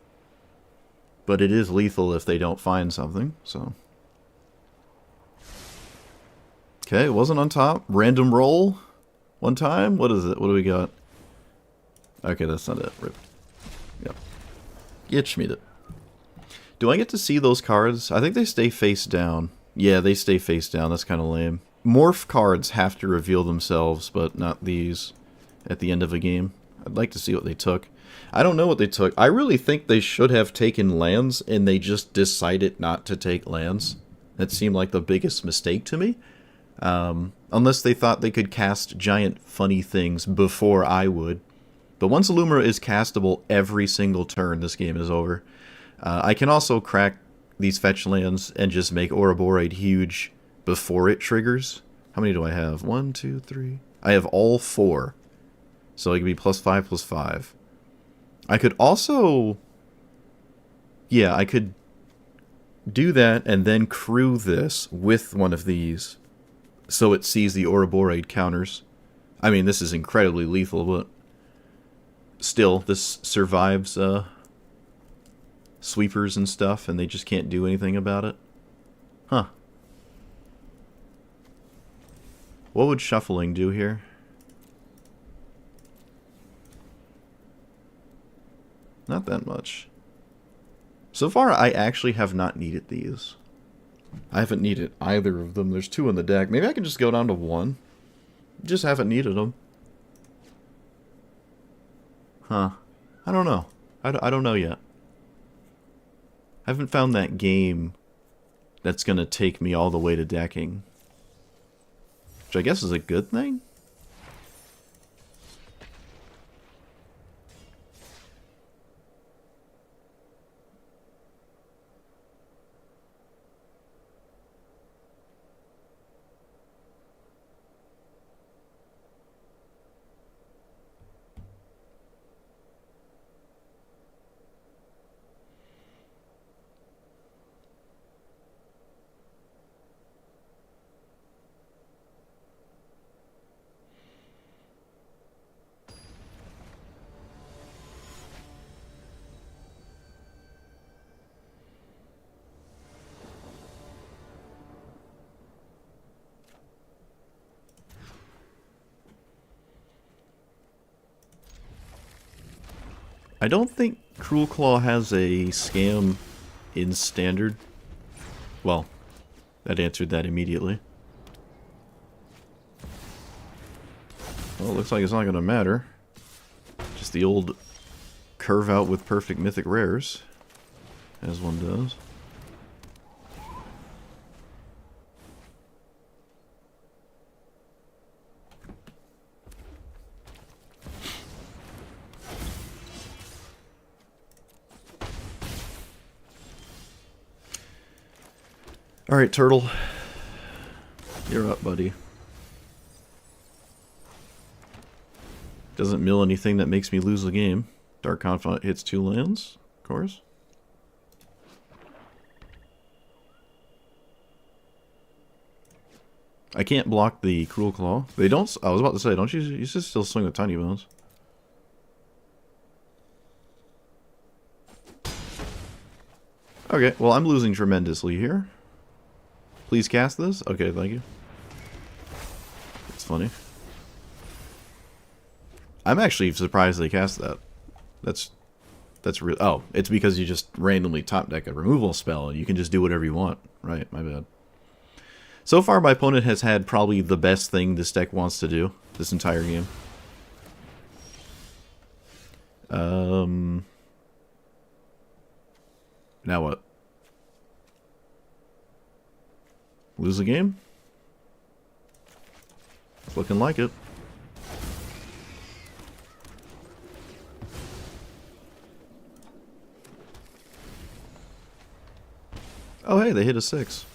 But it is lethal if they don't find something, so... Okay, it wasn't on top. Random roll. 1 time. What is it? What do we got? Okay, that's not it. Rip. Yep. Get me it. Do I get to see those cards? I think they stay face down. Yeah, they stay face down. That's kind of lame. Morph cards have to reveal themselves, but not these at the end of a game. I'd like to see what they took. I don't know what they took. I really think they should have taken lands, and they just decided not to take lands. That seemed like the biggest mistake to me. Unless they thought they could cast giant funny things before I would. But once Lumra is castable every single turn, this game is over. I can also crack these fetch lands and just make Ouroboros huge before it triggers. How many do I have? 1, 2, 3. I have all 4. So it could be +5/+5. I could also... Yeah, I could do that and then crew this with one of these. So it sees the Ouroboros counters. I mean, this is incredibly lethal, but... Still, this survives, sweepers and stuff, and they just can't do anything about it. Huh. What would shuffling do here? Not that much. So far, I actually have not needed these. I haven't needed either of them. There's 2 in the deck. Maybe I can just go down to 1. Just haven't needed them. Huh. I don't know. I don't know yet. I haven't found that game that's going to take me all the way to decking. Which I guess is a good thing? I don't think Cruel Claw has a scam in standard. Well, that answered that immediately. Well, it looks like it's not going to matter. Just the old curve out with perfect mythic rares, as one does. Alright, Turtle. You're up, buddy. Doesn't mill anything that makes me lose the game. Dark Confidant hits 2 lands, of course. I can't block the Cruel Claw. They don't... I was about to say, don't you should still swing with Tiny Bones. Okay, well, I'm losing tremendously here. Please cast this? Okay, thank you. It's funny. I'm actually surprised they cast that. That's real. Oh, it's because you just randomly top deck a removal spell and you can just do whatever you want. Right, my bad. So far, my opponent has had probably the best thing this deck wants to do this entire game. Now what? Lose the game? It's looking like it. Oh hey, they hit a 6.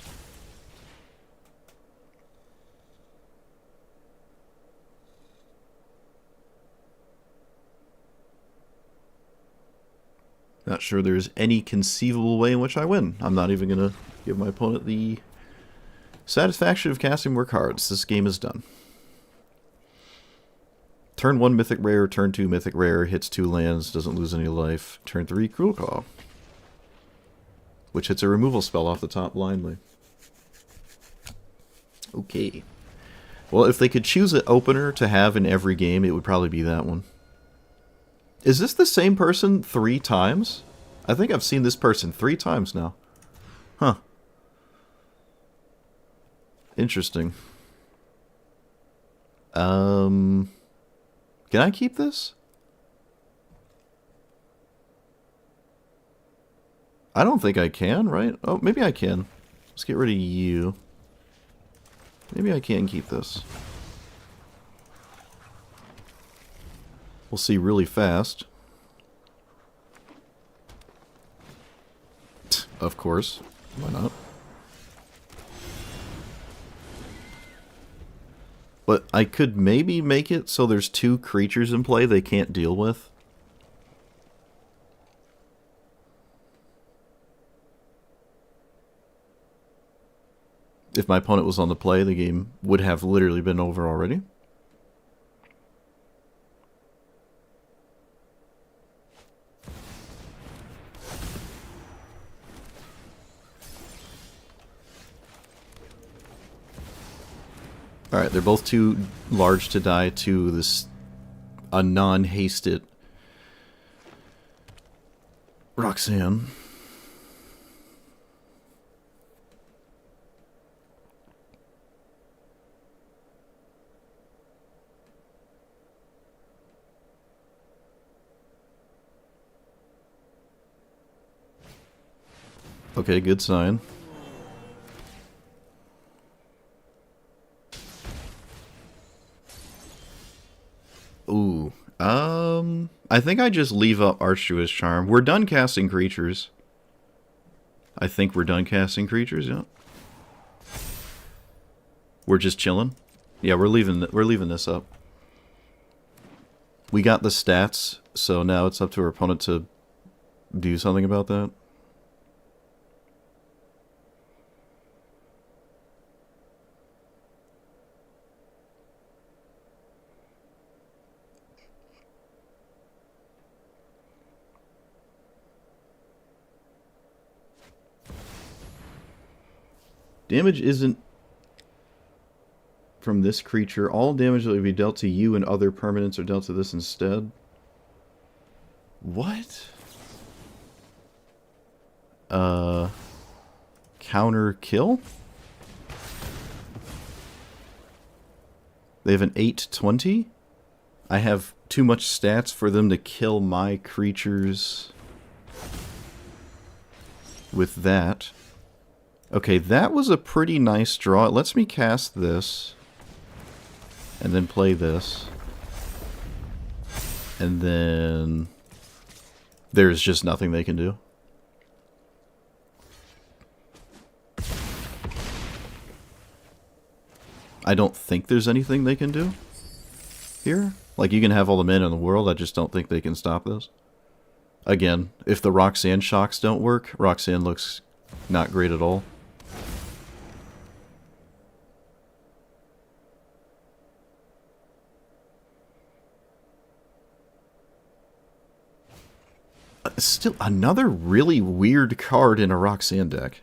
Not sure there's any conceivable way in which I win. I'm not even going to give my opponent the satisfaction of casting more cards. This game is done. Turn 1 Mythic Rare, turn 2 Mythic Rare, hits 2 lands, doesn't lose any life. Turn 3 Cruel Claw, which hits a removal spell off the top blindly. Okay. Well, if they could choose an opener to have in every game, it would probably be that one. Is this the same person 3 times? I think I've seen this person 3 times now. Huh. Interesting. Can I keep this? I don't think I can, right? Oh, maybe I can. Let's get rid of you. Maybe I can keep this. We'll see really fast. Of course. Why not? But I could maybe make it so there's 2 creatures in play they can't deal with. If my opponent was on the play, the game would have literally been over already. Alright, they're both too large to die to this a non-hasted Roxanne. Okay, good sign. Ooh. I think I just leave up Archduous Charm. We're done casting creatures. I think we're done casting creatures, yeah. We're just chilling. Yeah, we're leaving this up. We got the stats, so now it's up to our opponent to do something about that. Damage isn't from this creature. All damage that would be dealt to you and other permanents are dealt to this instead. What? Counter kill? They have an 8/20? I have too much stats for them to kill my creatures with that. Okay, that was a pretty nice draw. It lets me cast this. And then play this. And then there's just nothing they can do. I don't think there's anything they can do here. Like, you can have all the men in the world, I just don't think they can stop this. Again, if the Roxanne shocks don't work, Roxanne looks not great at all. Still, another really weird card in a Roxanne deck.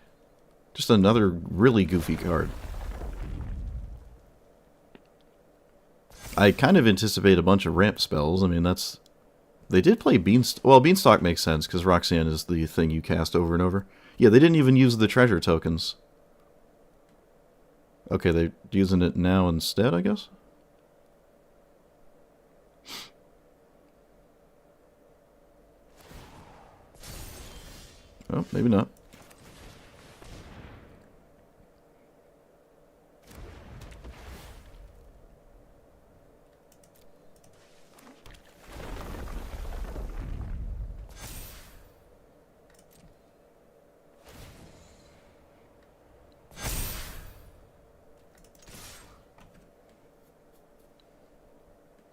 Just another really goofy card. I kind of anticipate a bunch of ramp spells. I mean, that's... They did play Beanstalk. Well, Beanstalk makes sense, because Roxanne is the thing you cast over and over. Yeah, they didn't even use the treasure tokens. Okay, they're using it now instead, I guess? Oh, maybe not.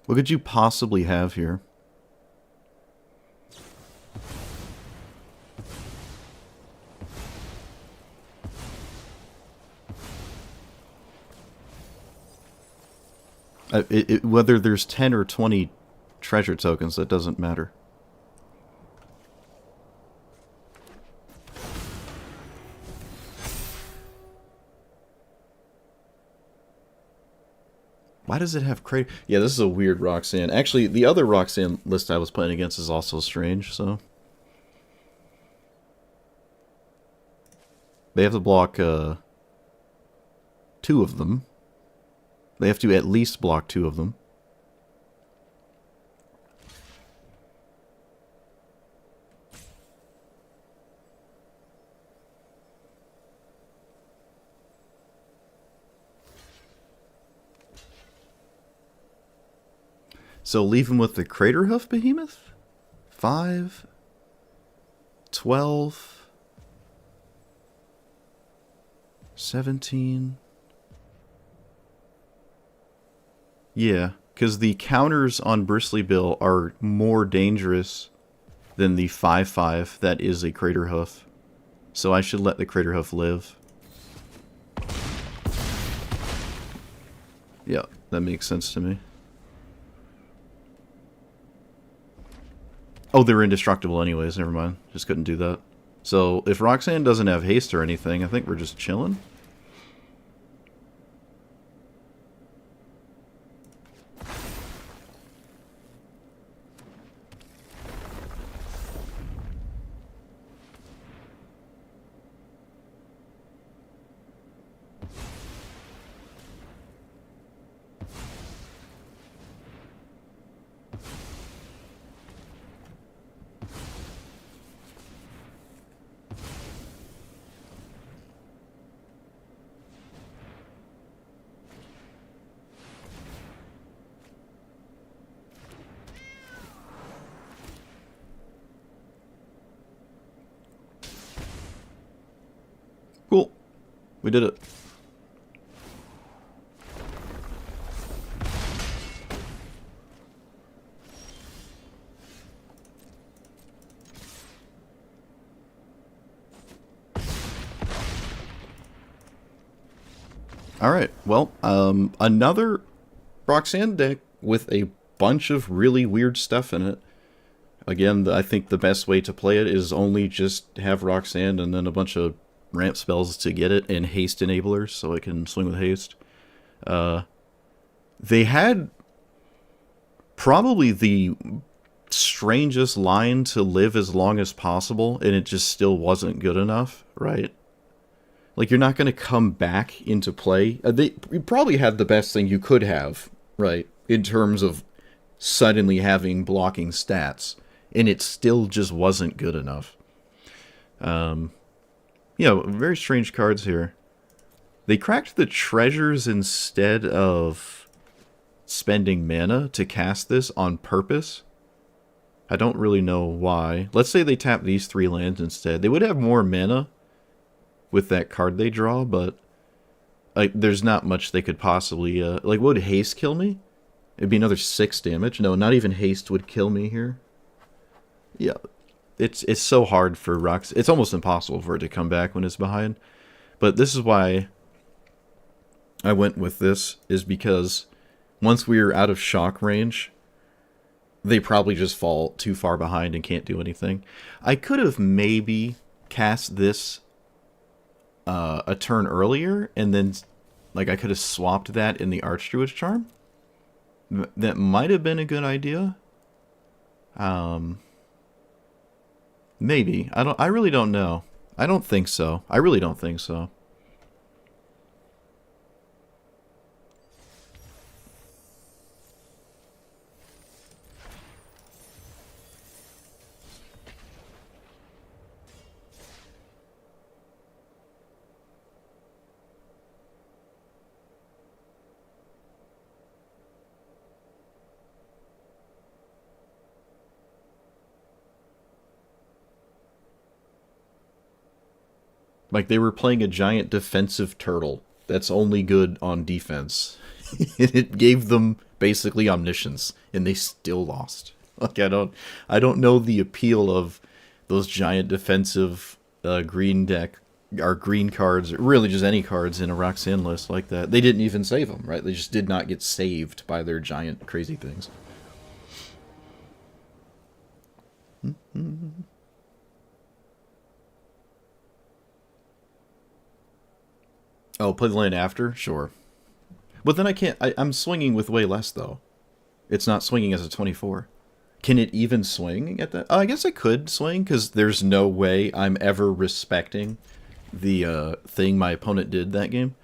What could you possibly have here? Whether there's 10 or 20 treasure tokens, that doesn't matter. Why does it have crater? Yeah, this is a weird Roxanne. Actually, the other Roxanne list I was playing against is also strange, so... They have to block, 2 of them. They have to at least block 2 of them. So leave him with the Crater Hoof Behemoth? 5, 12, 17. Yeah, because the counters on Bristly Bill are more dangerous than the 5/5 that is a Crater Hoof. So I should let the Crater Hoof live. Yeah, that makes sense to me. Oh, they're indestructible anyways, never mind. Just couldn't do that. So, if Roxanne doesn't have haste or anything, I think we're just chilling. Cool. We did it. Alright, well, another Roxanne deck with a bunch of really weird stuff in it. Again, I think the best way to play it is only just have Roxanne and then a bunch of ramp spells to get it and haste enablers so it can swing with haste. They had probably the strangest line to live as long as possible, and it just still wasn't good enough, right? Like, you're not going to come back into play. You probably had the best thing you could have, right, in terms of suddenly having blocking stats, and it still just wasn't good enough. Very strange cards here. They cracked the treasures instead of spending mana to cast this on purpose. I don't really know why. Let's say they tap these 3 lands instead. They would have more mana with that card they draw, but there's not much they could possibly... would haste kill me? It'd be another 6 damage. No, not even haste would kill me here. Yeah, it's so hard for Rox. It's almost impossible for it to come back when it's behind. But this is why I went with this, is because once we're out of shock range, they probably just fall too far behind and can't do anything. I could have maybe cast this a turn earlier, and then I could have swapped that in the Archdruid's Charm. That might have been a good idea. Maybe. I really don't know. I don't think so. I really don't think so. Like they were playing a giant defensive turtle that's only good on defense. It gave them basically omniscience, and they still lost. Like I don't know the appeal of those giant defensive green deck or green cards, or really just any cards in a Roxanne list like that. They didn't even save them, right? They just did not get saved by their giant crazy things. Oh, play the land after? Sure. But then I can't... I'm swinging with way less, though. It's not swinging as a 24. Can it even swing at that? Oh, I guess I could swing, because there's no way I'm ever respecting the thing my opponent did that game.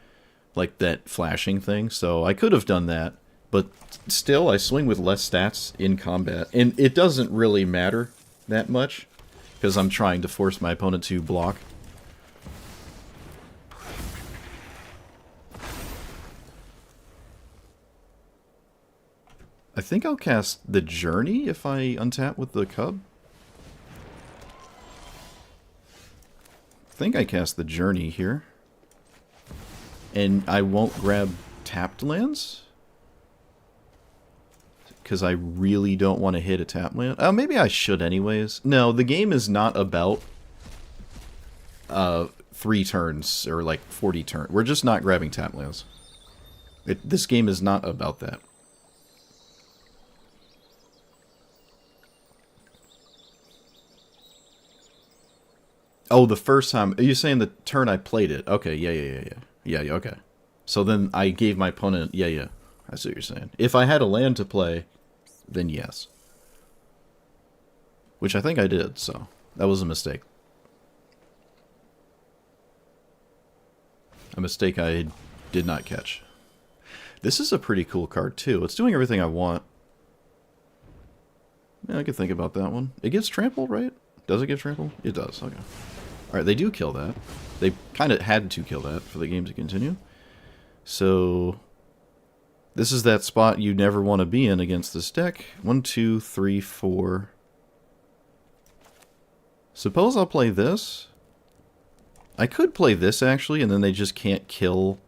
Like that flashing thing. So I could have done that. But still, I swing with less stats in combat. And it doesn't really matter that much, because I'm trying to force my opponent to block. I think I'll cast the Journey if I untap with the Cub. I think I cast the Journey here. And I won't grab tapped lands? Because I really don't want to hit a tap land. Oh, maybe I should anyways. No, the game is not about 3 turns or like 40 turns. We're just not grabbing tap lands. This game is not about that. Oh, the first time. Are you saying the turn I played it? Okay, yeah, okay. So then I gave my opponent... Yeah. I see what you're saying. If I had a land to play, then yes. Which I think I did, so that was a mistake. A mistake I did not catch. This is a pretty cool card, too. It's doing everything I want. Yeah, I could think about that one. It gets trampled, right? Does it get trampled? It does, okay. Alright, they do kill that. They kind of had to kill that for the game to continue. So, this is that spot you never want to be in against this deck. 1, 2, 3, 4. Suppose I'll play this. I could play this, actually, and then they just can't kill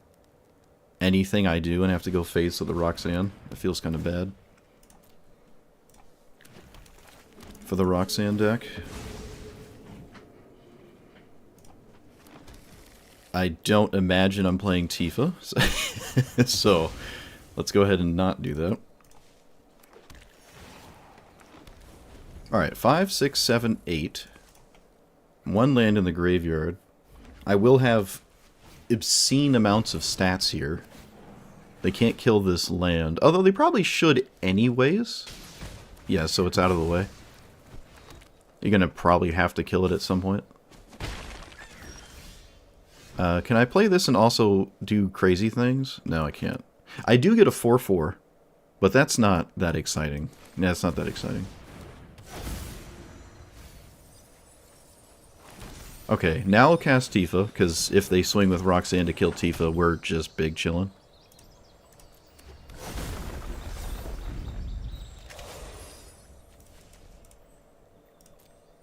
anything I do and have to go face with the Roxanne. It feels kind of bad for the Roxanne deck. I don't imagine I'm playing Tifa, so let's go ahead and not do that. Alright, 5, 6, 7, 8. 1 land in the graveyard. I will have obscene amounts of stats here. They can't kill this land, although they probably should anyways. Yeah, so it's out of the way. You're gonna probably have to kill it at some point. Can I play this and also do crazy things? No, I can't. I do get a 4/4, but that's not that exciting. Yeah, it's not that exciting. Okay, now I'll cast Tifa, because if they swing with Roxanne to kill Tifa, we're just big chillin'.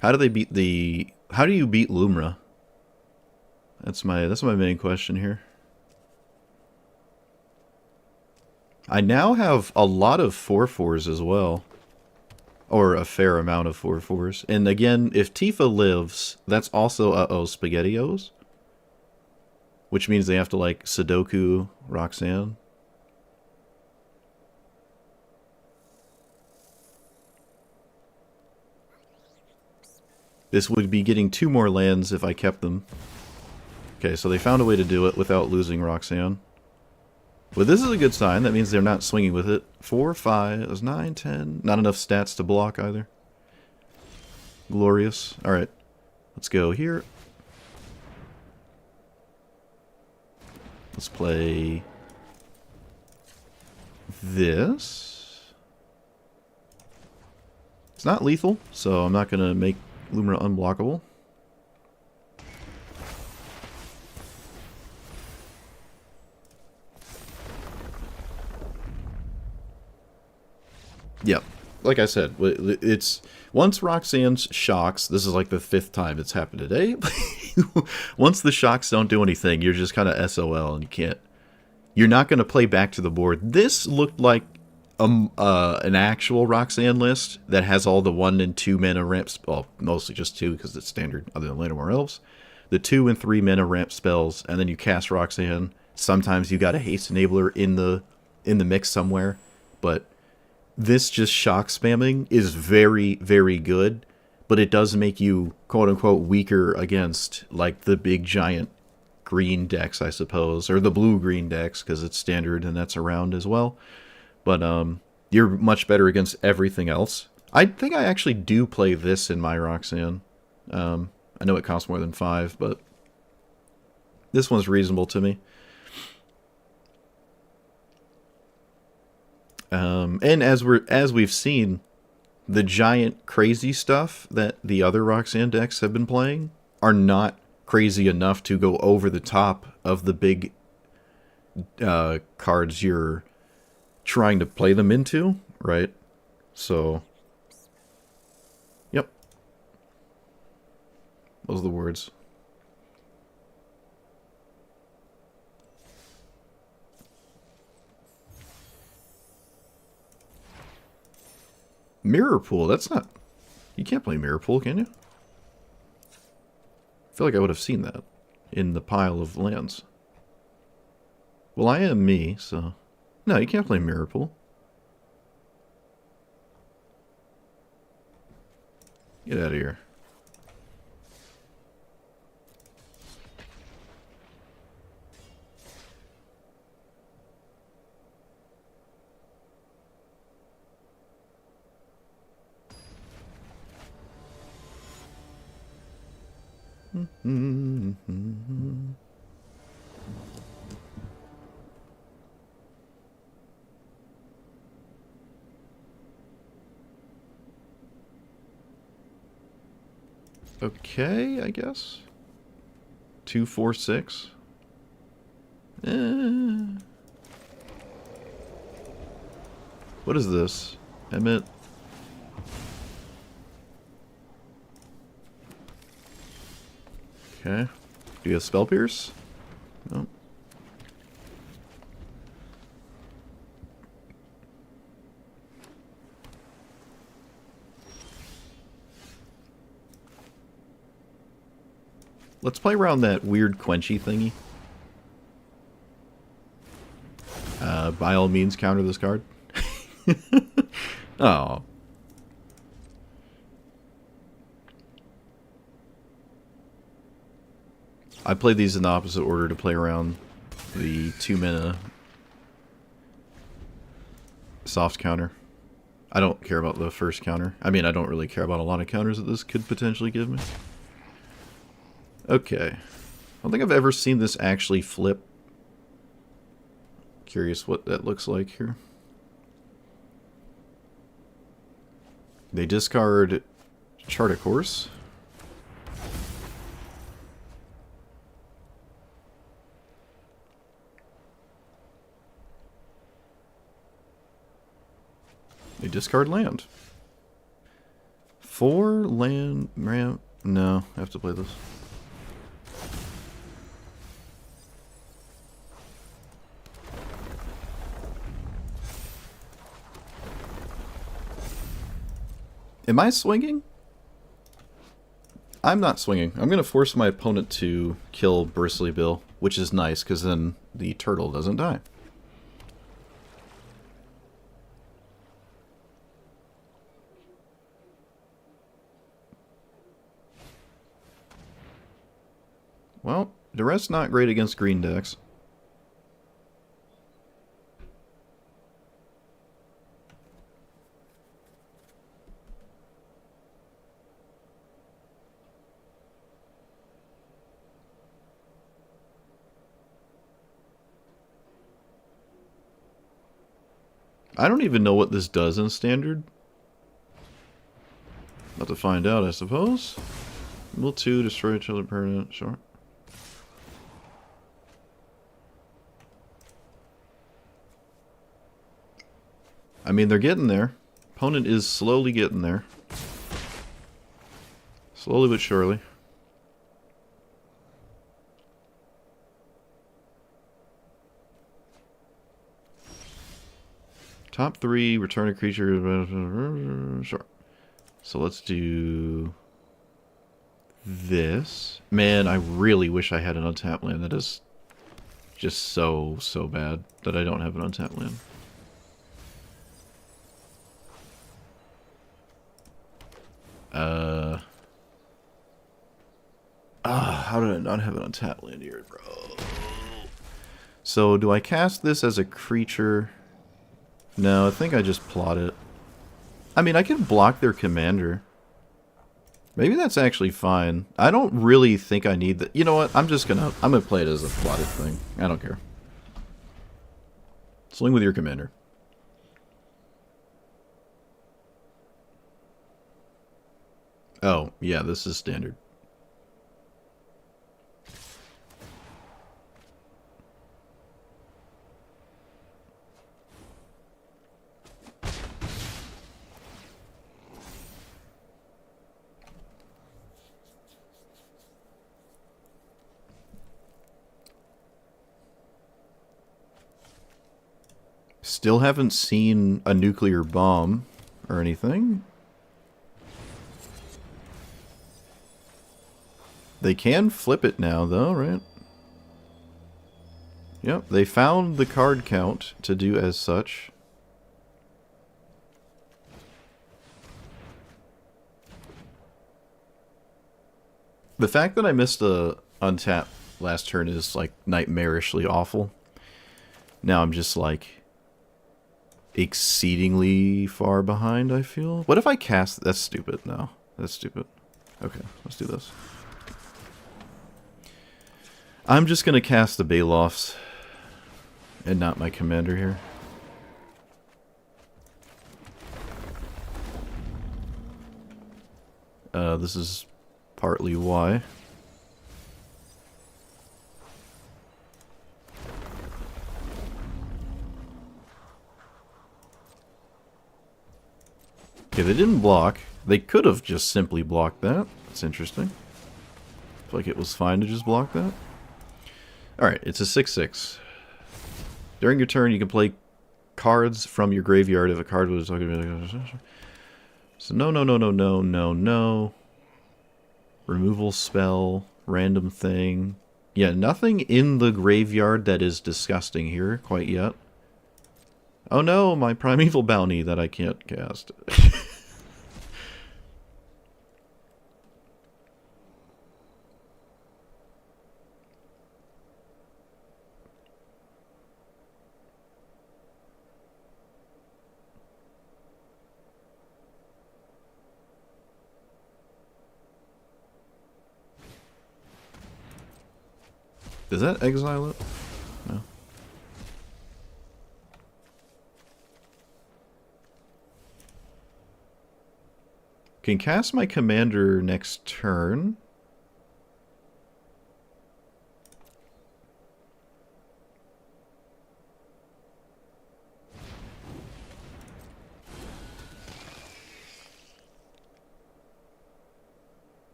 How do they beat the... How do you beat Lumra? That's my main question here. I now have a lot of 4/4s as well. Or a fair amount of 4/4s. And again, if Tifa lives, that's also SpaghettiOs. Which means they have to, like, Sudoku Roxanne. This would be getting 2 more lands if I kept them. Okay, so they found a way to do it without losing Roxanne. But this is a good sign. That means they're not swinging with it. 4, 5, 9, 10. Not enough stats to block either. Glorious. Alright. Let's go here. Let's play this. It's not lethal, so I'm not going to make Lumra unblockable. Yep. Like I said, it's once Roxanne shocks, this is like the 5th time it's happened today. Once the shocks don't do anything, you're just kind of SOL and you can't. You're not going to play back to the board. This looked like an actual Roxanne list that has all the 1 and 2 mana ramps. Well, mostly just 2 because it's standard other than Llanowar Elves. The 2 and 3 mana ramp spells, and then you cast Roxanne. Sometimes you got a haste enabler in the mix somewhere, but this just shock spamming is very, very good, but it does make you quote unquote weaker against like the big giant green decks, I suppose, or the blue-green decks because it's standard and that's around as well. But you're much better against everything else. I think I actually do play this in my Roxanne. I know it costs more than 5, but this one's reasonable to me. And as we've seen, the giant crazy stuff that the other Roxanne decks have been playing are not crazy enough to go over the top of the big cards you're trying to play them into, right? So, yep. Those are the words. Mirror Pool, that's not... You can't play Mirror Pool, can you? I feel like I would have seen that in the pile of lands. Well, I am me, so... No, you can't play Mirror Pool. Get out of here. Okay, I guess. 2, 4, 6. What is this? Emmet. Okay. Do you have Spell Pierce? No. Let's play around that weird quenchy thingy. By all means, counter this card. Oh. I played these in the opposite order to play around the 2 mana soft counter. I don't care about the first counter. I mean, I don't really care about a lot of counters that this could potentially give me. Okay. I don't think I've ever seen this actually flip. Curious what that looks like here. They discard Chart a Course. They discard land. 4 land ramp. No, I have to play this. Am I swinging? I'm not swinging. I'm going to force my opponent to kill Bristly Bill, which is nice because then the turtle doesn't die. Well, the rest's not great against green decks. I don't even know what this does in Standard. About to find out, I suppose. Will 2 destroy each other permanent? Sure. I mean, they're getting there. Opponent is slowly getting there. Slowly but surely. top 3, return a creature. Sure. So let's do this. Man, I really wish I had an untapped land. That is just so bad that I don't have an untapped land. How did I not have an untapped land here, bro? So, do I cast this as a creature? No, I think I just plot it. I mean, I can block their commander. Maybe that's actually fine. I don't really think I need that. You know what? I'm gonna play it as a plotted thing. I don't care. Swing with your commander. Oh, yeah, this is standard. Still haven't seen a nuclear bomb or anything. They can flip it now, though, right? Yep, they found the card count to do as such. The fact that I missed a untap last turn is, like, nightmarishly awful. Now I'm just, like, exceedingly far behind, I feel. What if I cast... That's stupid. No, that's stupid. Okay, let's do this. I'm just going to cast the Baloffs and not my commander here. This is partly why. Okay, they didn't block. They could have just simply blocked that. That's interesting. I feel like it was fine to just block that. Alright, it's a 6/6. During your turn, you can play cards from your graveyard if a card was... So no. Removal spell, random thing. Yeah, nothing in the graveyard that is disgusting here quite yet. Oh no, my Primeval Bounty that I can't cast. Does that exile it? No. Can cast my commander next turn.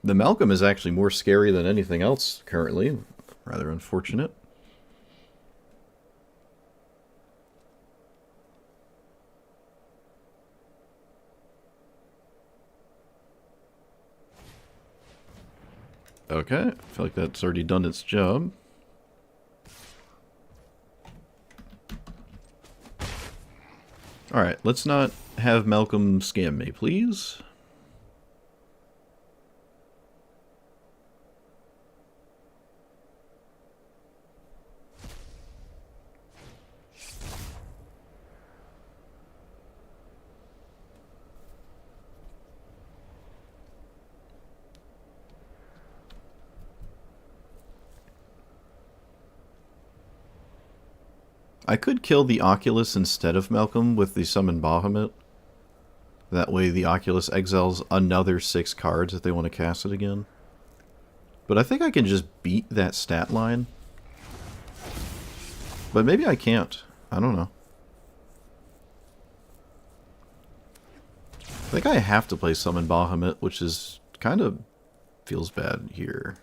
The Malcolm is actually more scary than anything else currently. Rather unfortunate. Okay, I feel like that's already done its job. Alright, let's not have Malcolm scam me, please. I could kill the Oculus instead of Malcolm with the Summon Bahamut. That way the Oculus exiles another 6 cards if they want to cast it again. But I think I can just beat that stat line. But maybe I can't. I don't know. I think I have to play Summon Bahamut, which is kind of feels bad here.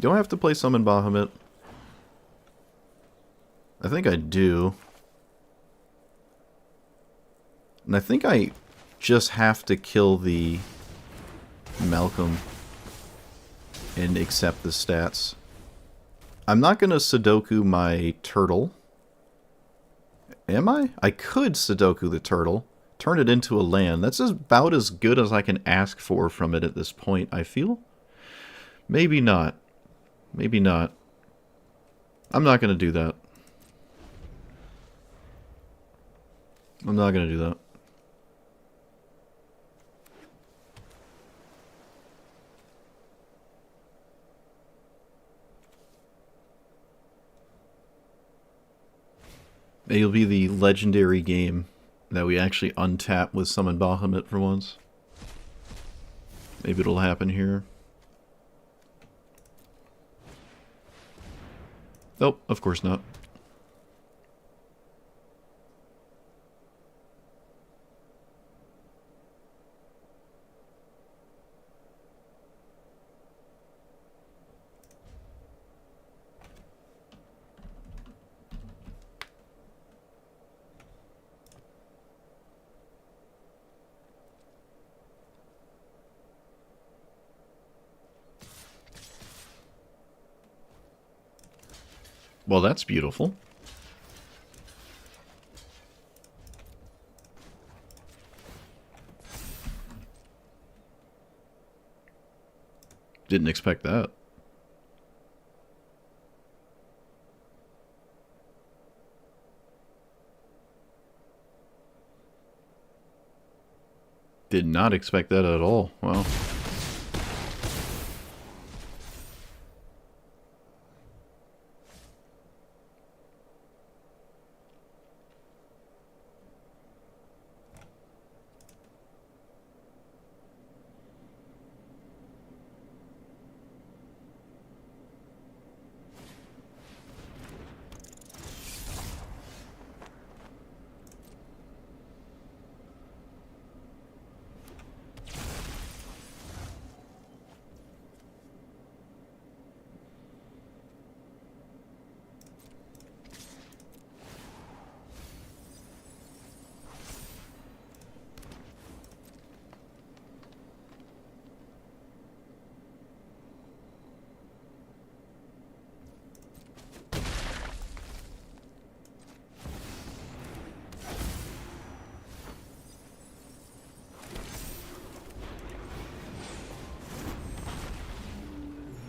Do I have to play Summon Bahamut? I think I do. And I think I just have to kill the Malcolm and accept the stats. I'm not going to Sudoku my turtle. Am I? I could Sudoku the turtle. Turn it into a land. That's about as good as I can ask for from it at this point, I feel. Maybe not. Maybe not. I'm not going to do that. I'm not going to do that. It'll be the legendary game that we actually untap with Summon Bahamut for once. Maybe it'll happen here. Nope, of course not. Well, that's beautiful. Didn't expect that. Did not expect that at all. Wow.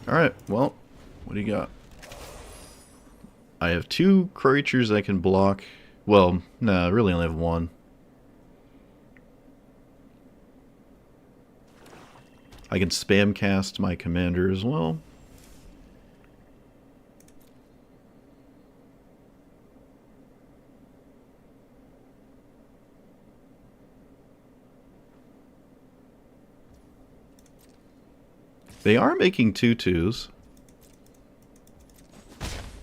Alright, well, what do you got? I have 2 creatures I can block. Well, nah, I really only have 1. I can spam cast my commander as well. They are making 2/2s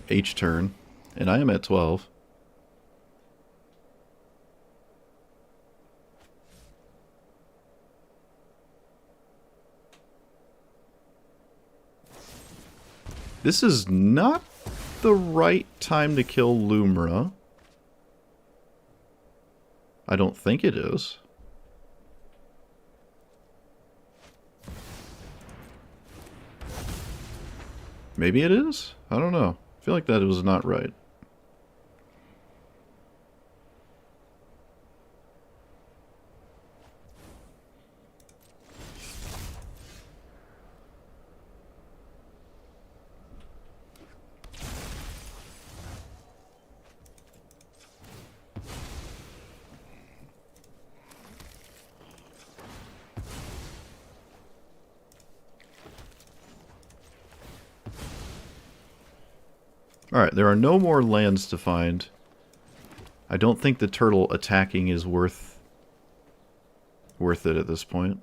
each turn, and I am at 12. This is not the right time to kill Lumra. I don't think it is. Maybe it is? I don't know. I feel like that was not right. Alright, there are no more lands to find. I don't think the turtle attacking is worth it at this point.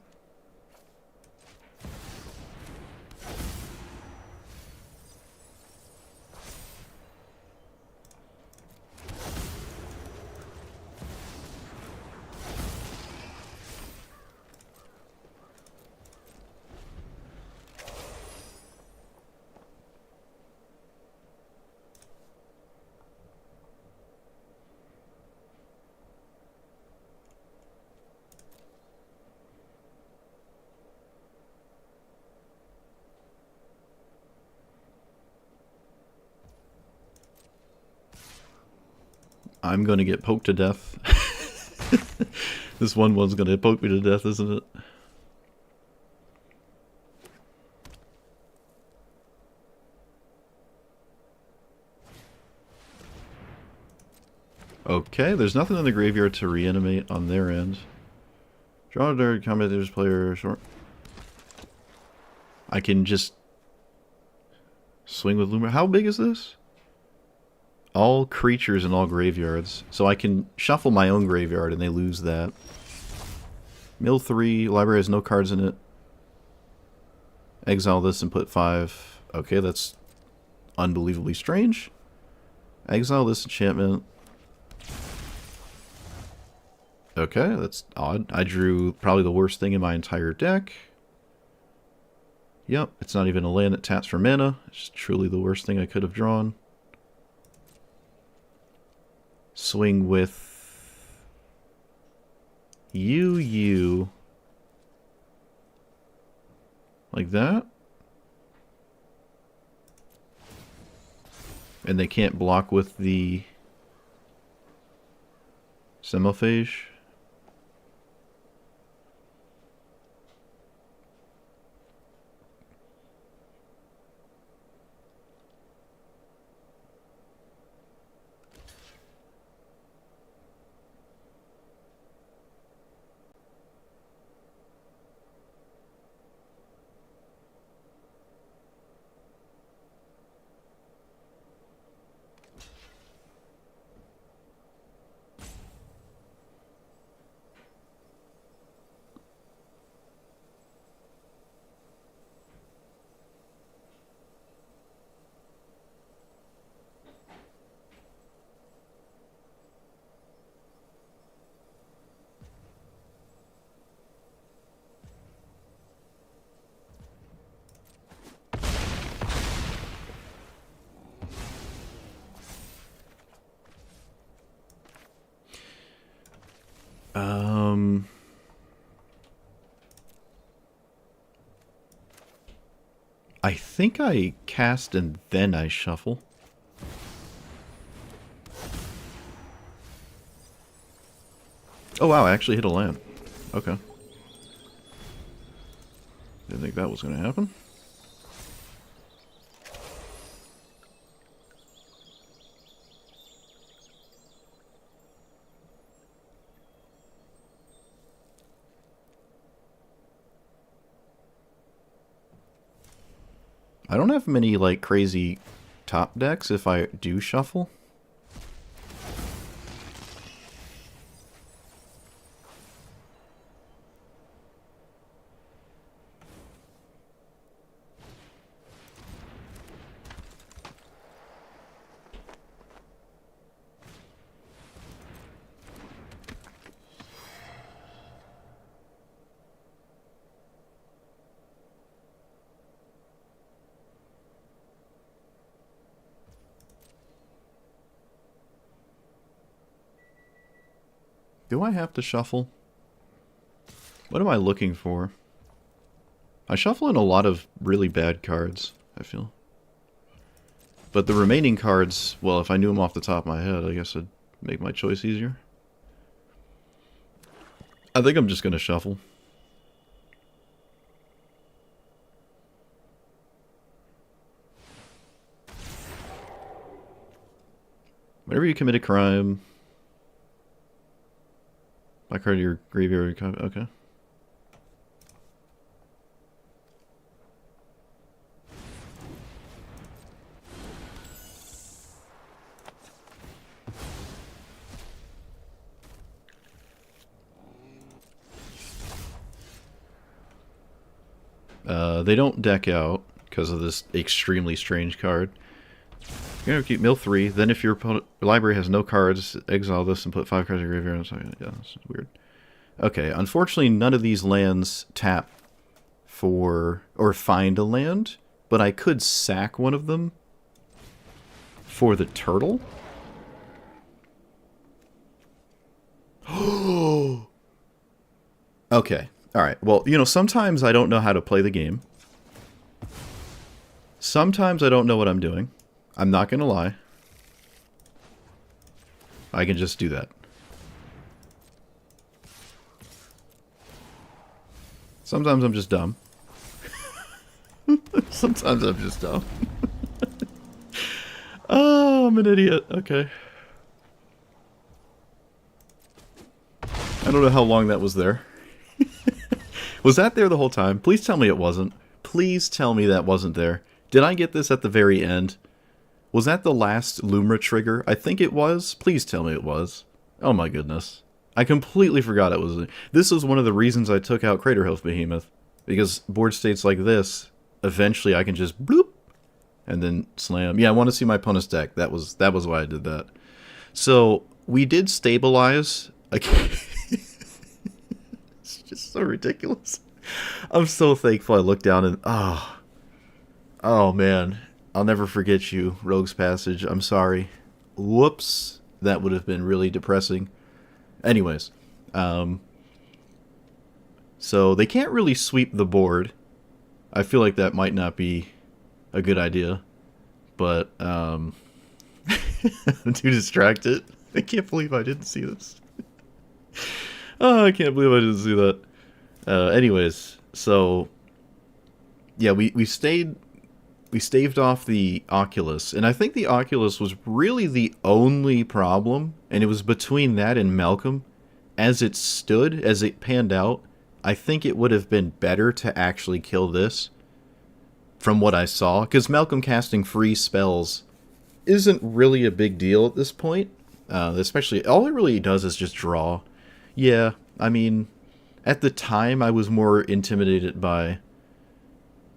I'm going to get poked to death. This one's going to poke me to death, isn't it? Okay, there's nothing in the graveyard to reanimate on their end. Draw a card, combat this player short. I can just swing with Lumra. How big is this? All creatures in all graveyards. So I can shuffle my own graveyard and they lose that. Mill 3, library has no cards in it. Exile this and put 5. Okay, that's unbelievably strange. Exile this enchantment. Okay, that's odd. I drew probably the worst thing in my entire deck. Yep, it's not even a land that taps for mana. It's truly the worst thing I could have drawn. Swing with you. Like that. And they can't block with the Semophage. I think I cast and then I shuffle. Oh wow, I actually hit a land. Okay. Didn't think that was going to happen. I don't have many, like, crazy top decks if I do shuffle. Do I have to shuffle? What am I looking for? I shuffle in a lot of really bad cards, I feel. But the remaining cards, well, if I knew them off the top of my head, I guess it'd make my choice easier. I think I'm just going to shuffle. Whenever you commit a crime... My card to your graveyard. Okay. They don't deck out because of this extremely strange card. You're going to keep mill 3, then if your library has no cards, exile this and put 5 cards in your graveyard. Yeah, that's weird. Okay, unfortunately none of these lands tap for, or find a land, but I could sack one of them for the turtle. Okay, alright, well, you know, sometimes I don't know how to play the game. Sometimes I don't know what I'm doing. I'm not going to lie. I can just do that. Sometimes I'm just dumb. Sometimes I'm just dumb. Oh, I'm an idiot. Okay. I don't know how long that was there. Was that there the whole time? Please tell me it wasn't. Please tell me that wasn't there. Did I get this at the very end? Was that the last Lumra trigger? I think it was. Please tell me it was. Oh my goodness. I completely forgot it was. This was one of the reasons I took out Crater Hoof Behemoth. Because board states like this, eventually I can just bloop and then slam. Yeah, I want to see my opponent's deck. That was why I did that. So we did stabilize. It's just so ridiculous. I'm so thankful I looked down and oh man, I'll never forget you, Rogue's Passage. I'm sorry. Whoops, that would have been really depressing. Anyways, so they can't really sweep the board. I feel like that might not be a good idea, but I'm too distracted. I can't believe I didn't see this. Oh, I can't believe I didn't see that. Anyways, so yeah, we staved off the Oculus, and I think the Oculus was really the only problem, and it was between that and Malcolm. As it stood, as it panned out, I think it would have been better to actually kill this, from what I saw, because Malcolm casting free spells isn't really a big deal at this point. Especially, all it really does is just draw. Yeah, I mean, at the time I was more intimidated by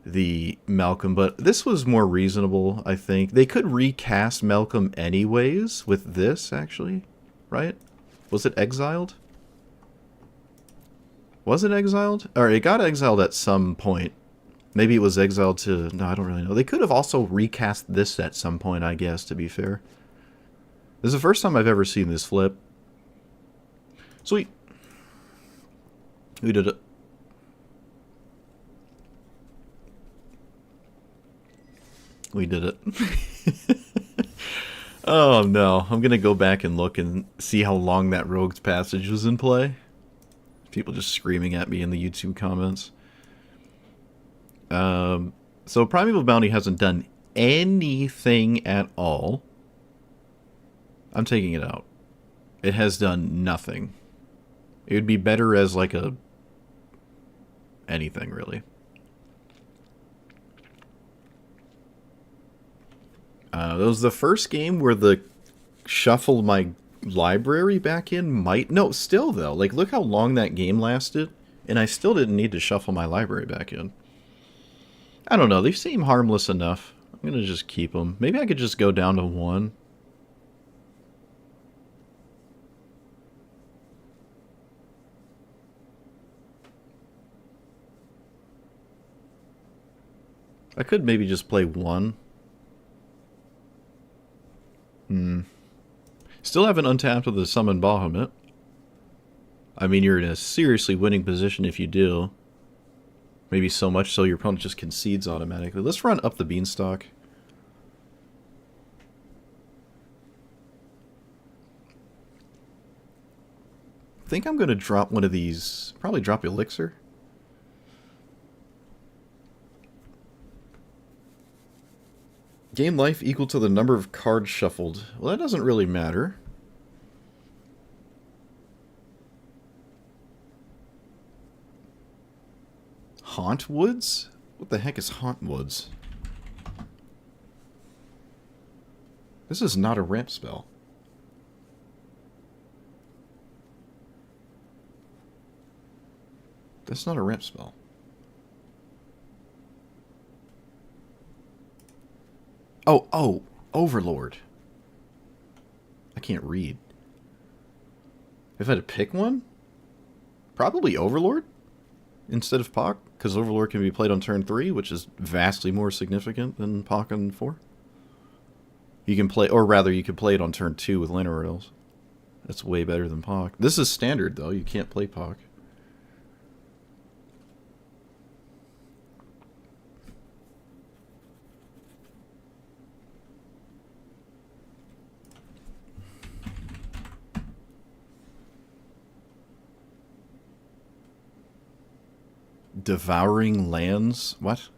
the Malcolm, but this was more reasonable, I think. They could recast Malcolm anyways with this, actually, right? Was it exiled? Was it exiled? Or it got exiled at some point. Maybe it was exiled to... No, I don't really know. They could have also recast this at some point, I guess, to be fair. This is the first time I've ever seen this flip. Sweet. We did it. We did it. Oh no, I'm gonna go back and look and see how long that Rogue's Passage was in play. People just screaming at me in the YouTube comments. So Primeval Bounty hasn't done anything at all. I'm taking it out. It has done nothing. It would be better as like a... anything, really. That was the first game where the shuffle my library back in might... No, still though. Like, look how long that game lasted, and I still didn't need to shuffle my library back in. I don't know. They seem harmless enough. I'm going to just keep them. Maybe I could just go down to 1. I could maybe just play 1. Still haven't untapped with the Summon Bahamut. I mean, you're in a seriously winning position if you do. Maybe so much so your opponent just concedes automatically. Let's run up the Beanstalk. I think I'm going to drop one of these. Probably drop Elixir. Game life equal to the number of cards shuffled. Well, that doesn't really matter. Haunt Woods? What the heck is Haunt Woods? This is not a ramp spell. That's not a ramp spell. Oh, Overlord. I can't read. If I had to pick one? Probably Overlord instead of Pock, because Overlord can be played on turn 3, which is vastly more significant than Pock on 4. You can play, or rather, you could play it on turn 2 with Lantern Rails. That's way better than Pock. This is standard, though. You can't play Pock. Devouring lands? What?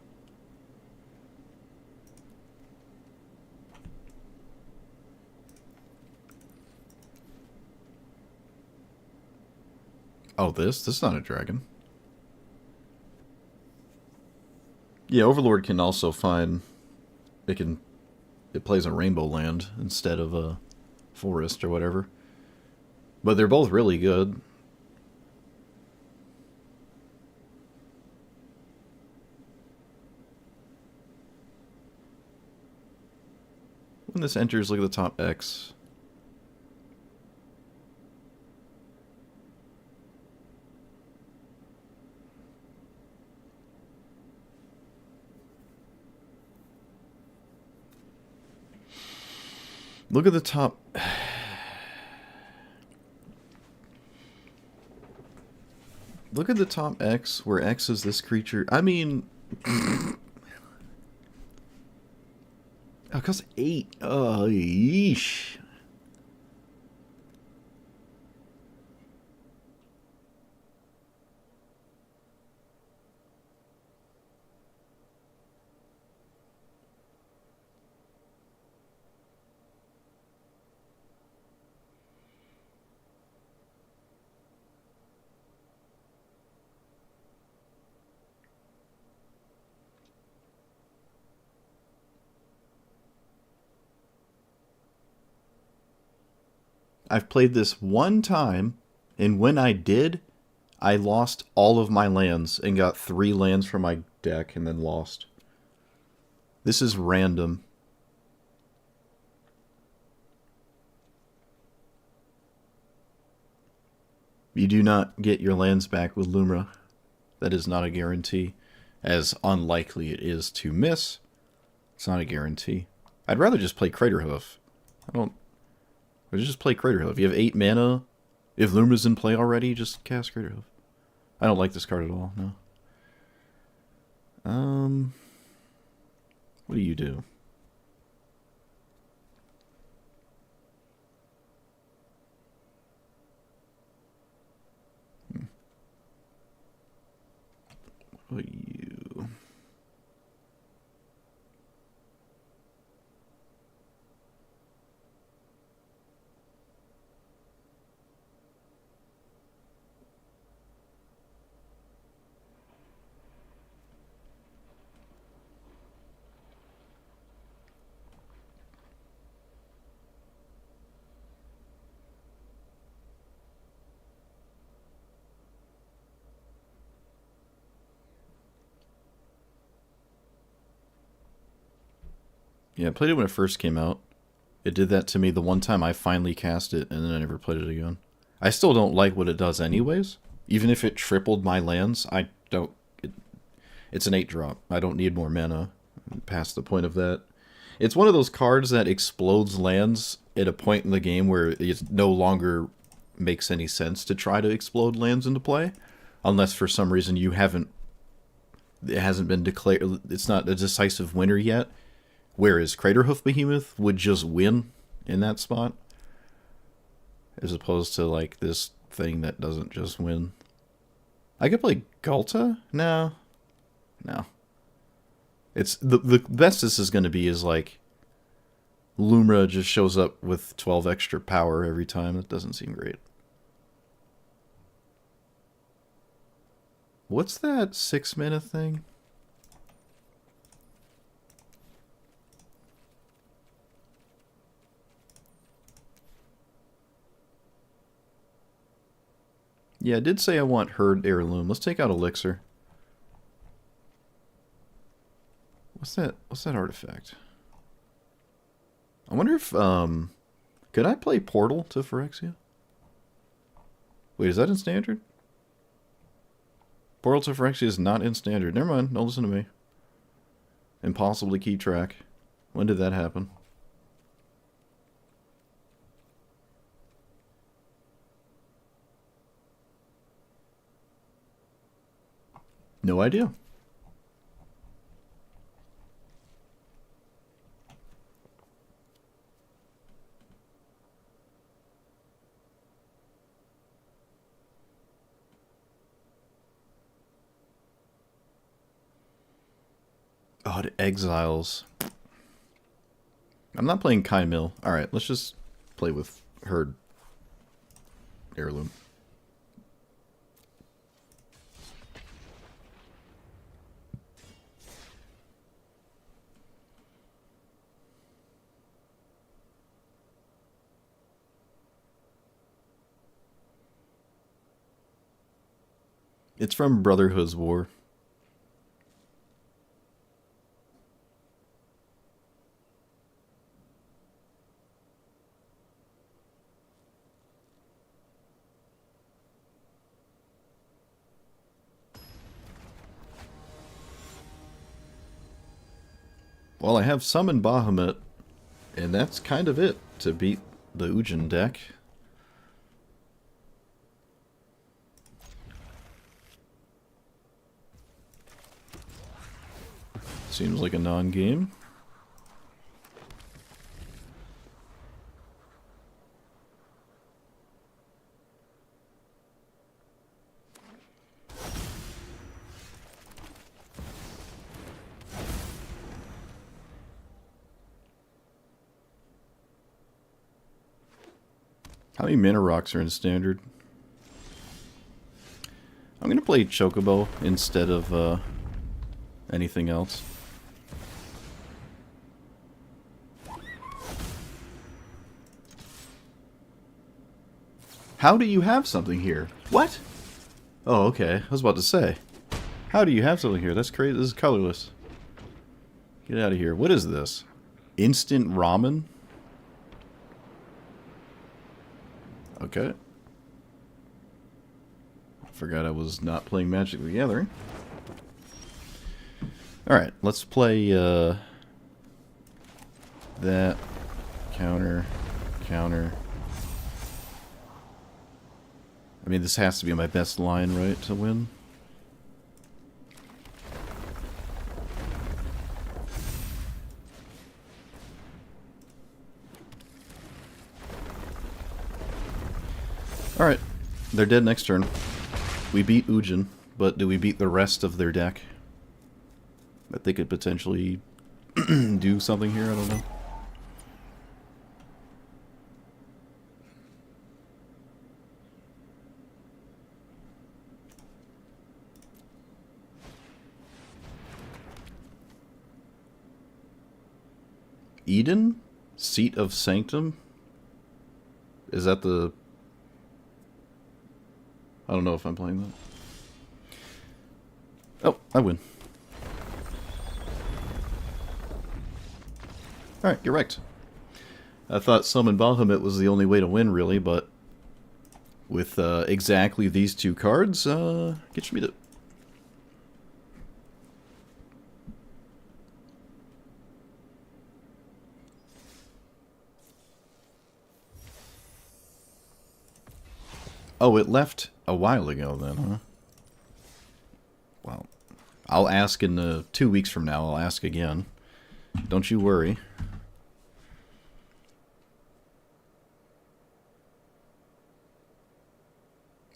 Oh, this? This is not a dragon. Yeah, Overlord can also find... It plays a rainbow land instead of a forest or whatever. But they're both really good. When this enters, look at the top X. Look at the top... Look at the top X, where X is this creature. I mean... Oh, it costs 8. Oh, yeesh. I've played this one time, and when I did, I lost all of my lands and got 3 lands from my deck and then lost. This is random. You do not get your lands back with Lumra. That is not a guarantee. As unlikely it is to miss, it's not a guarantee. I'd rather just play Craterhoof. Or just play Craterhoof. If you have 8 mana, if Lumra's in play already, just cast Craterhoof. I don't like this card at all, no. What do you do? What do you... Yeah, I played it when it first came out. It did that to me the one time I finally cast it, and then I never played it again. I still don't like what it does anyways. Even if it tripled my lands, I don't... It's an 8-drop. I don't need more mana. Past the point of that. It's one of those cards that explodes lands at a point in the game where it no longer makes any sense to try to explode lands into play. Unless for some reason you haven't... It hasn't been declared... It's not a decisive winner yet. Whereas Craterhoof Behemoth would just win in that spot. As opposed to, like, this thing that doesn't just win. I could play Ghalta? No. No. It's the best this is going to be is, like, Lumra just shows up with 12 extra power every time. That doesn't seem great. What's that 6 mana thing? Yeah, I did say I want Herd Heirloom. Let's take out Elixir. What's that? What's that artifact? I wonder if could I play Portal to Phyrexia? Wait, is that in Standard? Portal to Phyrexia is not in Standard. Never mind. Don't listen to me. Impossible to keep track. When did that happen? No idea. Oh, it exiles. I'm not playing Kai Mill. Alright, let's just play with Herd Heirloom. It's from Brotherhood's War. Well, I have summoned Bahamut, and that's kind of it to beat the Ujin deck. Seems like a non-game. How many mana rocks are in standard? I'm gonna play Chocobo instead of anything else. How do you have something here? What? Oh, okay. I was about to say. How do you have something here? That's crazy. This is colorless. Get out of here. What is this? Instant ramen? Okay. Forgot I was not playing Magic the Gathering. Alright, let's play that. Counter. Counter. I mean, this has to be my best line, right, to win? Alright, they're dead next turn. We beat Ujin, but do we beat the rest of their deck? That they could potentially do something here, I don't know. Eden? Seat of Sanctum? Is that the... I don't know if I'm playing that. Oh, I win. Alright, you're right. I thought Summon Bahamut was the only way to win, really, but with exactly these two cards, get me to... Oh, it left a while ago then, huh? Well, I'll ask in 2 weeks from now. I'll ask again. Don't you worry.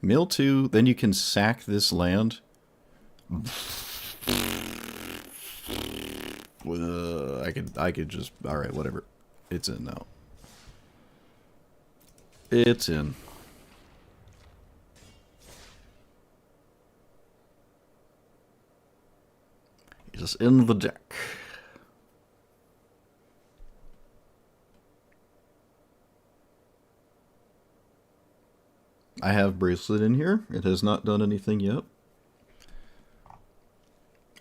Mill 2, then you can sack this land. I could just... Alright, whatever. It's in now. It's in. Just in the deck. I have Bracelet in here. It has not done anything yet.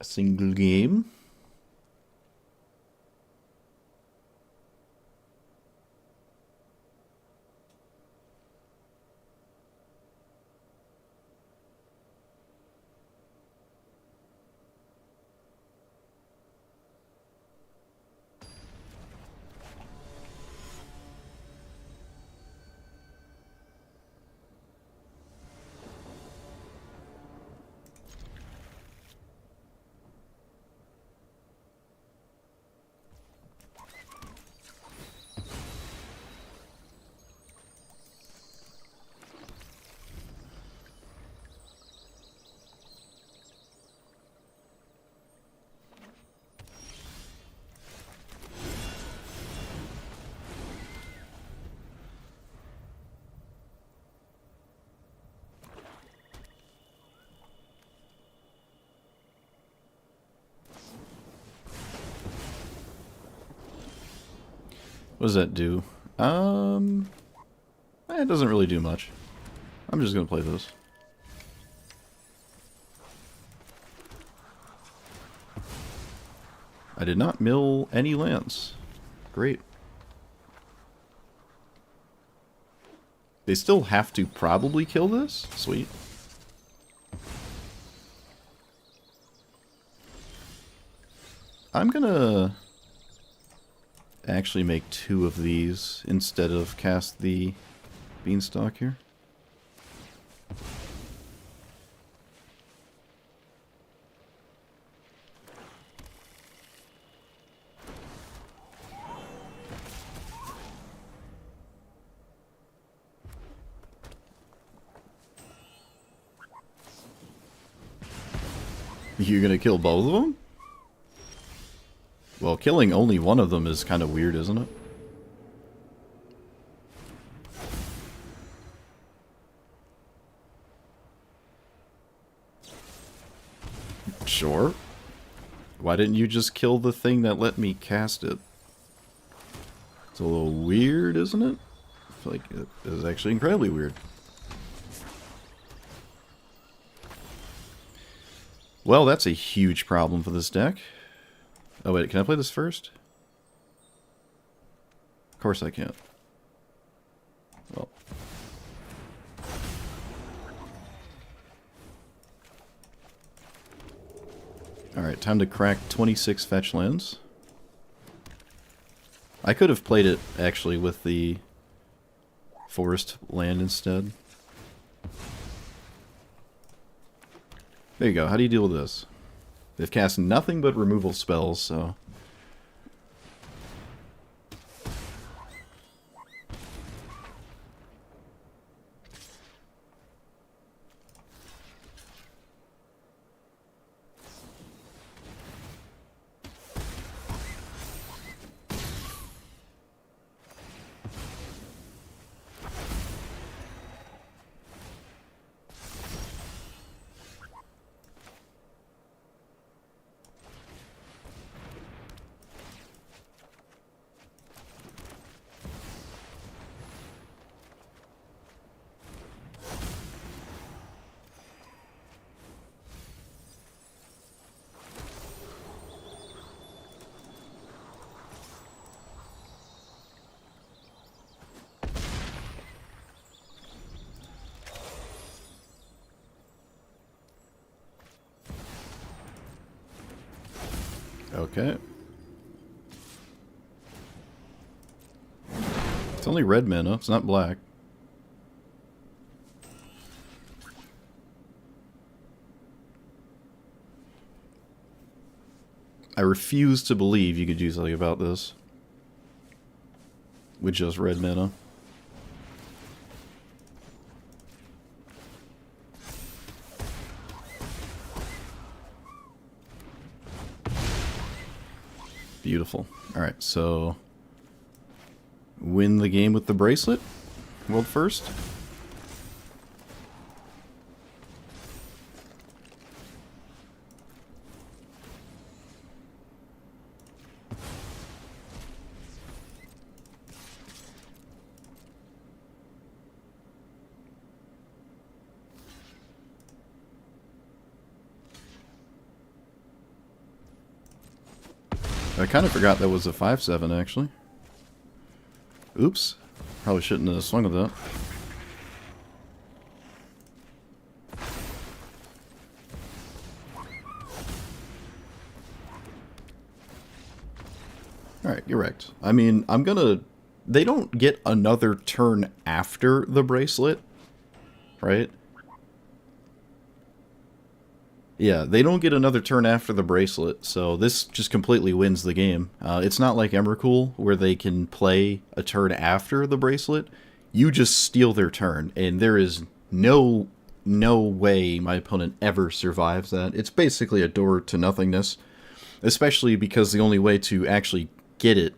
A single game. What does that do? It doesn't really do much. I'm just gonna play this. I did not mill any lands. Great. They still have to probably kill this? Sweet. I'm gonna actually make 2 of these instead of cast the beanstalk here. You're gonna kill both of them? Well, killing only one of them is kind of weird, isn't it? Sure. Why didn't you just kill the thing that let me cast it? It's a little weird, isn't it? I feel like it is actually incredibly weird. Well, that's a huge problem for this deck. Oh wait, can I play this first? Of course I can't. Well. Alright, time to crack 26 fetch lands. I could have played it, actually, with the forest land instead. There you go. How do you deal with this? They've cast nothing but removal spells, so... Okay. It's only red mana, it's not black. I refuse to believe you could do something about this with just red mana. Beautiful. Alright, so... win the game with the bracelet? World first? I kind of forgot that was a 5/7 actually. Oops. Probably shouldn't have swung at that. Alright, you're wrecked. I mean, I'm gonna... they don't get another turn after the bracelet, right? Yeah, they don't get another turn after the bracelet, so this just completely wins the game. It's not like Emrakul, where they can play a turn after the bracelet. You just steal their turn, and there is no way my opponent ever survives that. It's basically a door to nothingness, especially because the only way to actually get it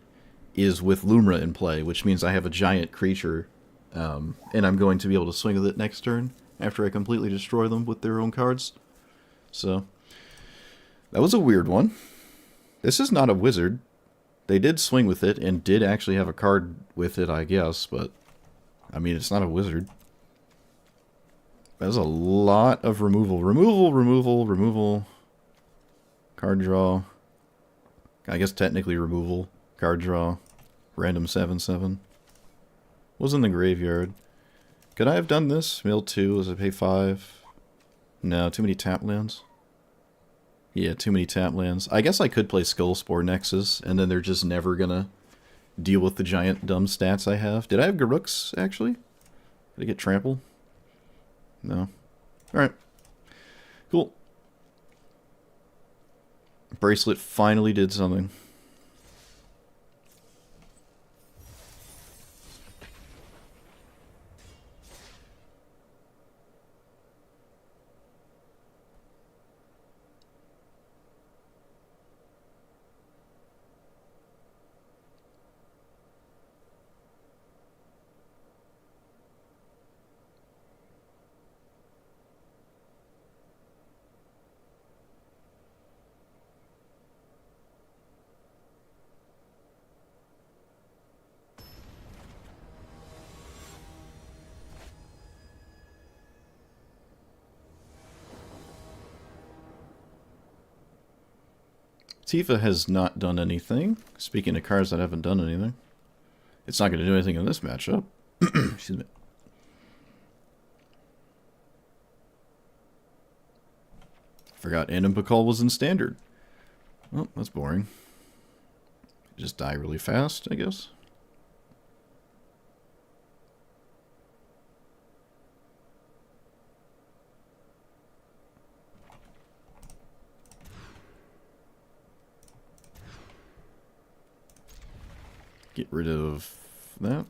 is with Lumra in play, which means I have a giant creature, and I'm going to be able to swing with it next turn after I completely destroy them with their own cards. So, that was a weird one. This is not a wizard. They did swing with it and did actually have a card with it, I guess, but I mean, it's not a wizard. That's a lot of removal. Removal. Card draw. I guess technically removal. Card draw. Random 7/7. Was in the graveyard. Could I have done this? Mill 2, as I pay 5? No, too many tap lands. Yeah, too many tap lands. I guess I could play Skullspore Nexus, and then they're just never gonna deal with the giant dumb stats I have. Did I have Garuks, actually? Did I get trample? No. Alright. Cool. Bracelet finally did something. Tifa has not done anything. Speaking of cards that haven't done anything. It's not going to do anything in this matchup. Excuse me. Forgot Animpakal was in Standard. Well, that's boring. Just die really fast, I guess. Get rid of that.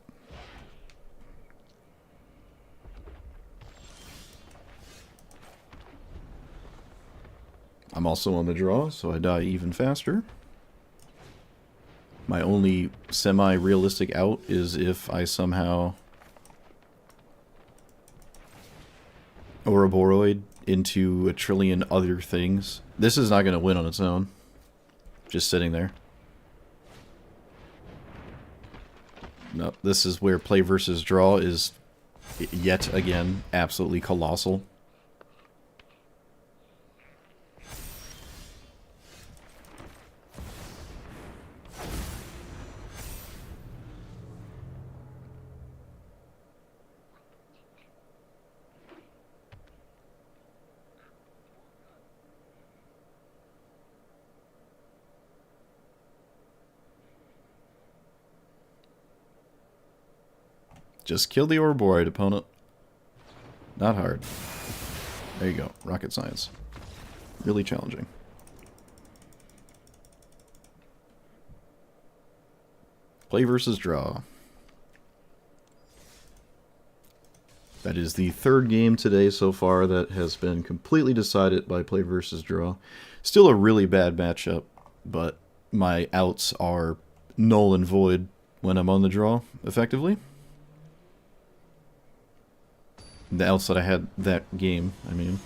I'm also on the draw, so I die even faster. My only semi-realistic out is if I somehow Ouroboros into a trillion other things. This is not going to win on its own. Just sitting there. No, this is where play versus draw is yet again absolutely colossal. Just kill the Ouroboros opponent. Not hard. There you go. Rocket science. Really challenging. Play versus draw. That is the third game today so far that has been completely decided by play versus draw. Still a really bad matchup, but my outs are null and void when I'm on the draw, effectively. The outs that I had that game, I mean.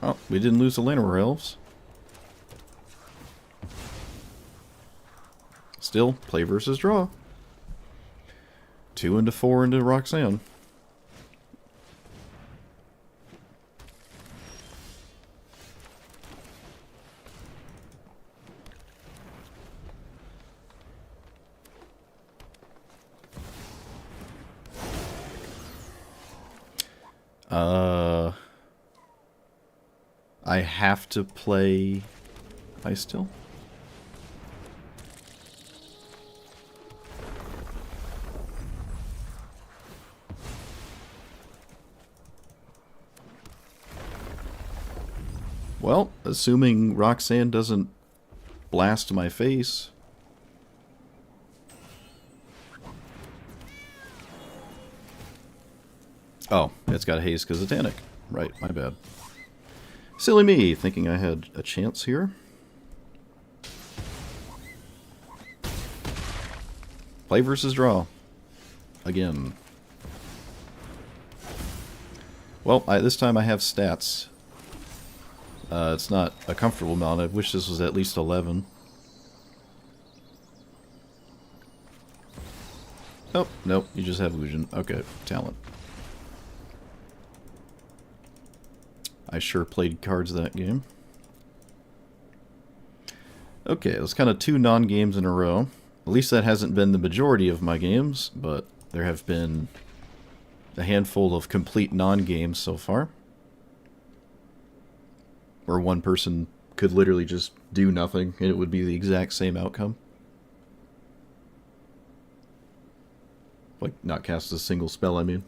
Oh, we didn't lose the Llanowar Elves. Still, play versus draw. 2 into 4 into Roxanne. I have to play I still. Well, assuming Roxanne doesn't blast my face. Oh, it's got haste because of Tanic. Right, my bad. Silly me, thinking I had a chance here. Play versus draw. Again. Well, this time I have stats. It's not a comfortable amount. I wish this was at least 11. Oh, nope, you just have illusion. Okay, talent. I sure played cards that game. Okay, it was kind of 2 non-games in a row. At least that hasn't been the majority of my games, but there have been a handful of complete non-games so far. Where one person could literally just do nothing and it would be the exact same outcome. Like, not cast a single spell, I mean.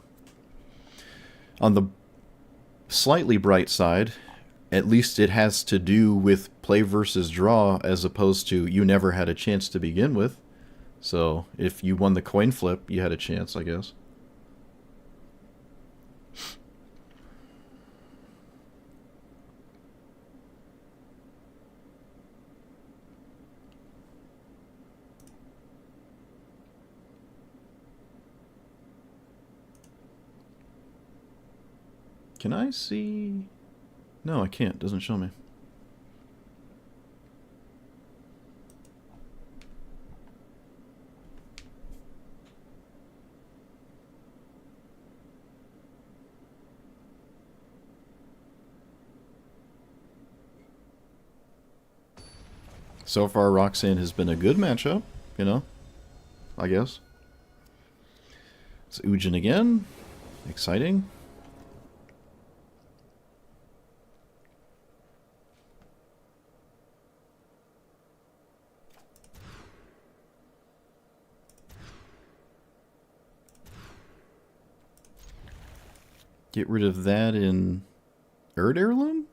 On the slightly bright side, at least it has to do with play versus draw as opposed to you never had a chance to begin with. So, if you won the coin flip, you had a chance, I guess. Can I see? No, I can't. It doesn't show me. So far, Roxanne has been a good matchup, you know, I guess. It's Ujin again. Exciting. Get rid of that in Erd Heirloom?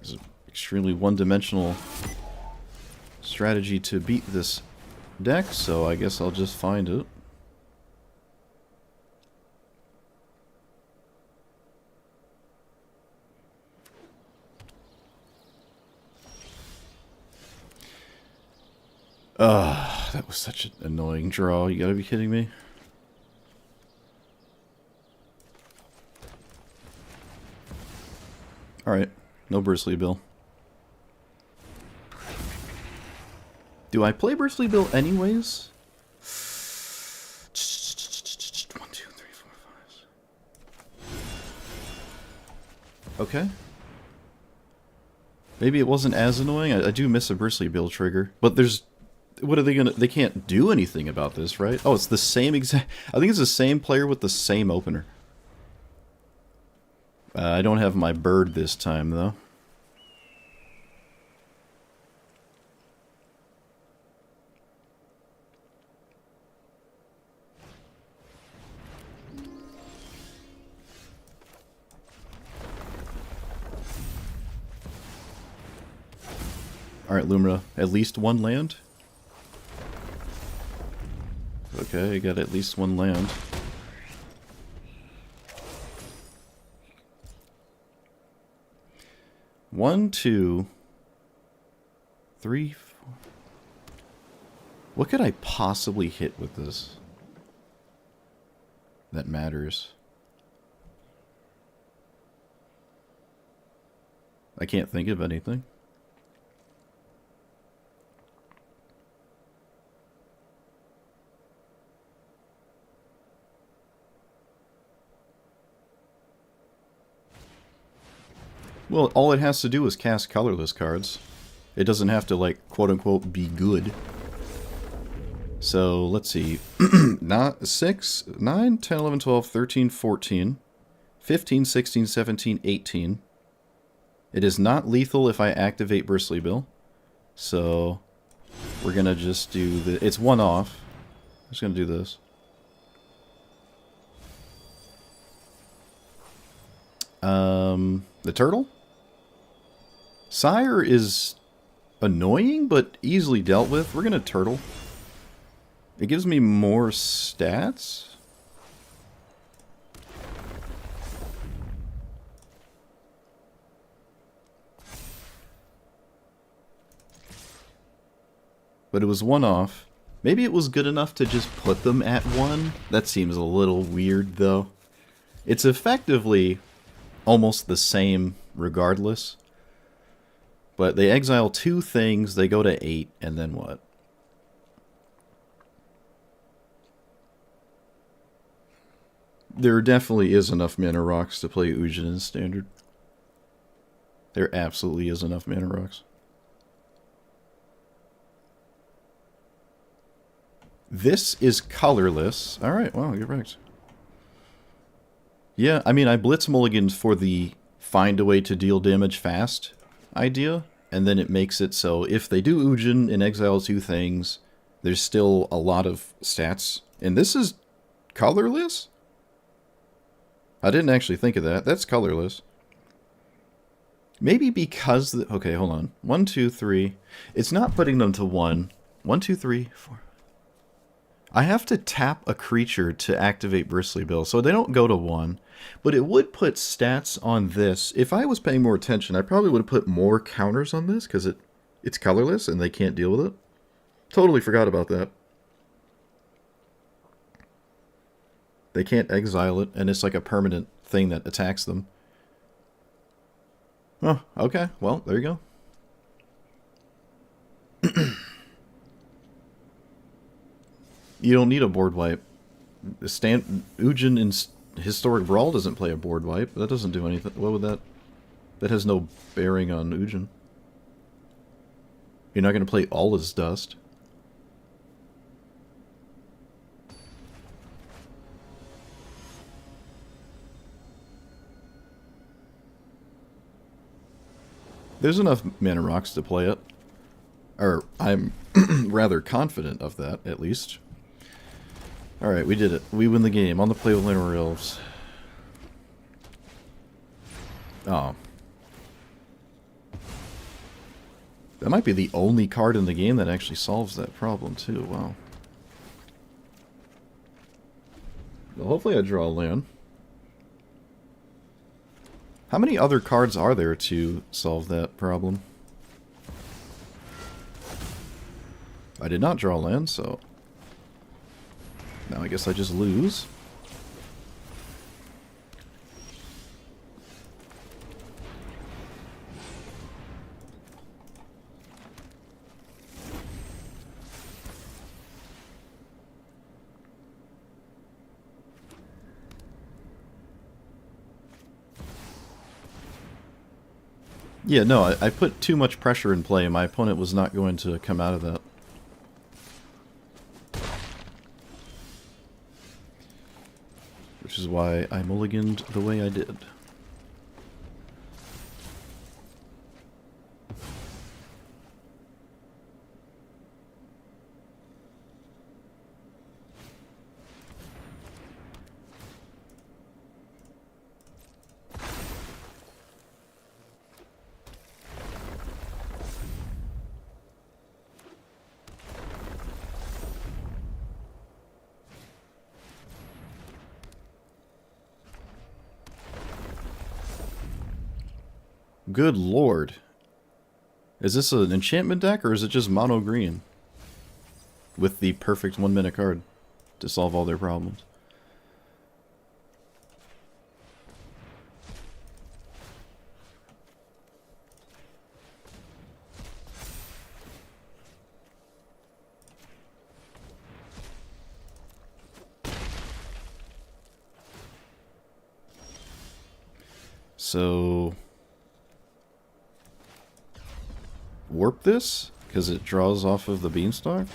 It's an extremely one-dimensional strategy to beat this deck, so I guess I'll just find it. That was such an annoying draw. You gotta be kidding me. Alright, no Bristly Bill. Do I play Bristly Bill anyways? 1, 2, 3, 4, 5. Okay. Maybe it wasn't as annoying. I do miss a Bristly Bill trigger. But there's... What are they gonna... They can't do anything about this, right? Oh, it's the same exact... I think it's the same player with the same opener. I don't have my bird this time, though. Alright, Lumra. At least 1 land? Okay, you got at least 1 land. One, 2, 3, 4. What could I possibly hit with this that matters? I can't think of anything. Well, all it has to do is cast colorless cards. It doesn't have to, like, quote-unquote, be good. So, let's see. 6, 9, 10, 11, 12, 13, 14, 15, 16, 17, 18. It is not lethal if I activate Bristly Bill. So, we're gonna just do the... It's 1 off. I'm just gonna do this. The turtle? Sire is annoying, but easily dealt with. We're gonna turtle. It gives me more stats. but it was one off. Maybe it was good enough to just put them at 1. That seems a little weird, though. It's effectively almost the same regardless. But they exile 2 things, they go to 8, and then what? There definitely is enough mana rocks to play Ujin in Standard. There absolutely is enough mana rocks. This is colorless. Alright, wow, you're right. Yeah, I mean, I blitz mulligans for the find a way to deal damage fast idea, and then it makes it so if they do Ujin and exile 2 things, there's still a lot of stats. And this is colorless? I didn't actually think of that. That's colorless. Maybe because... okay, hold on. 1, 2, 3. It's not putting them to 1. 1, 2, 3, 4. I have to tap a creature to activate Bristly Bill, so they don't go to 1. But it would put stats on this. If I was paying more attention, I probably would have put more counters on this, because it's colorless and they can't deal with it. Totally forgot about that. They can't exile it, and it's like a permanent thing that attacks them. Oh, okay. Well, there you go. You don't need a board wipe. Ujin in Historic Brawl doesn't play a board wipe. That doesn't do anything. What would that... that has no bearing on Ujin. You're not going to play all his dust. There's enough mana rocks to play it. Or, I'm rather confident of that, at least. Alright, we did it. We win the game on the play with Lunar Elves. Oh. That might be the only card in the game that actually solves that problem, too. Wow. Well, hopefully I draw a land. How many other cards are there to solve that problem? I did not draw land, so... now I guess I just lose. Yeah, no, I put too much pressure in play. My opponent was not going to come out of that. Which is why I mulliganed the way I did. Good lord. Is this an enchantment deck, or is it just mono green? With the perfect 1-minute card to solve all their problems. So... warp this? Because it draws off of the beanstalk?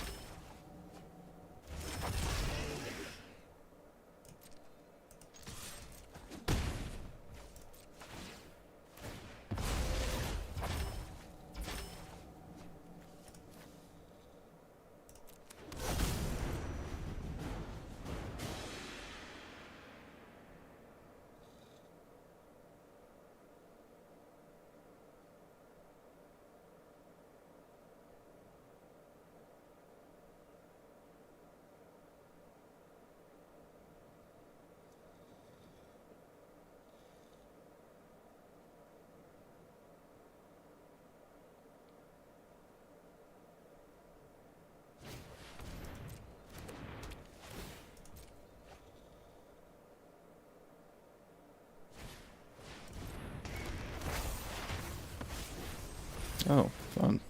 Oh, fun.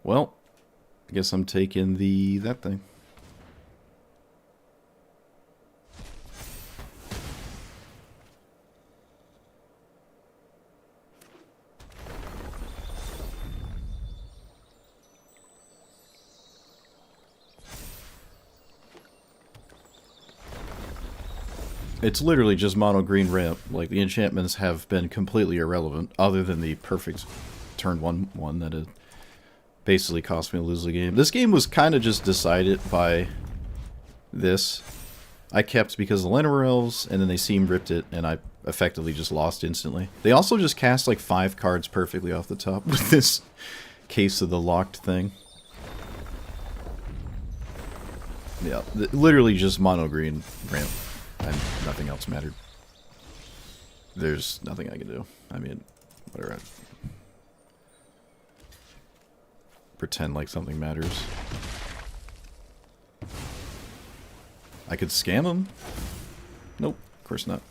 Well, I guess I'm taking that thing. It's literally just mono green ramp. Like, the enchantments have been completely irrelevant, other than the perfect turn one that it basically cost me to lose the game. This game was kind of just decided by this. I kept because the Llanowar Elves, and then they seemed ripped it, and I effectively just lost instantly. They also just cast like 5 cards perfectly off the top with this Case of the Locked thing. Yeah, literally just mono green ramp. And nothing else mattered. There's nothing I can do. I mean, whatever. Pretend like something matters. I could scam him. Nope, of course not.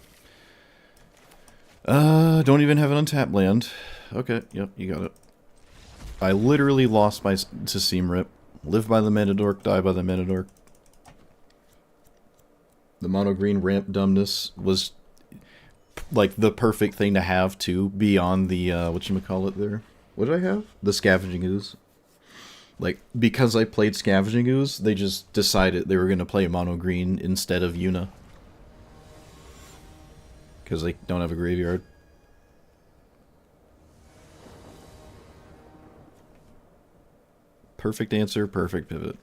Don't even have an untapped land. Okay, yep, you got it. I literally lost to Seam Rip. Live by the Mana Dork, die by the Mana Dork. The mono green ramp dumbness was like the perfect thing to have too, beyond the whatchamacallit there. What did I have? The Scavenging Ooze. Like, because I played Scavenging Ooze, they just decided they were gonna play mono green instead of Yuna. Because they don't have a graveyard. Perfect answer, perfect pivot.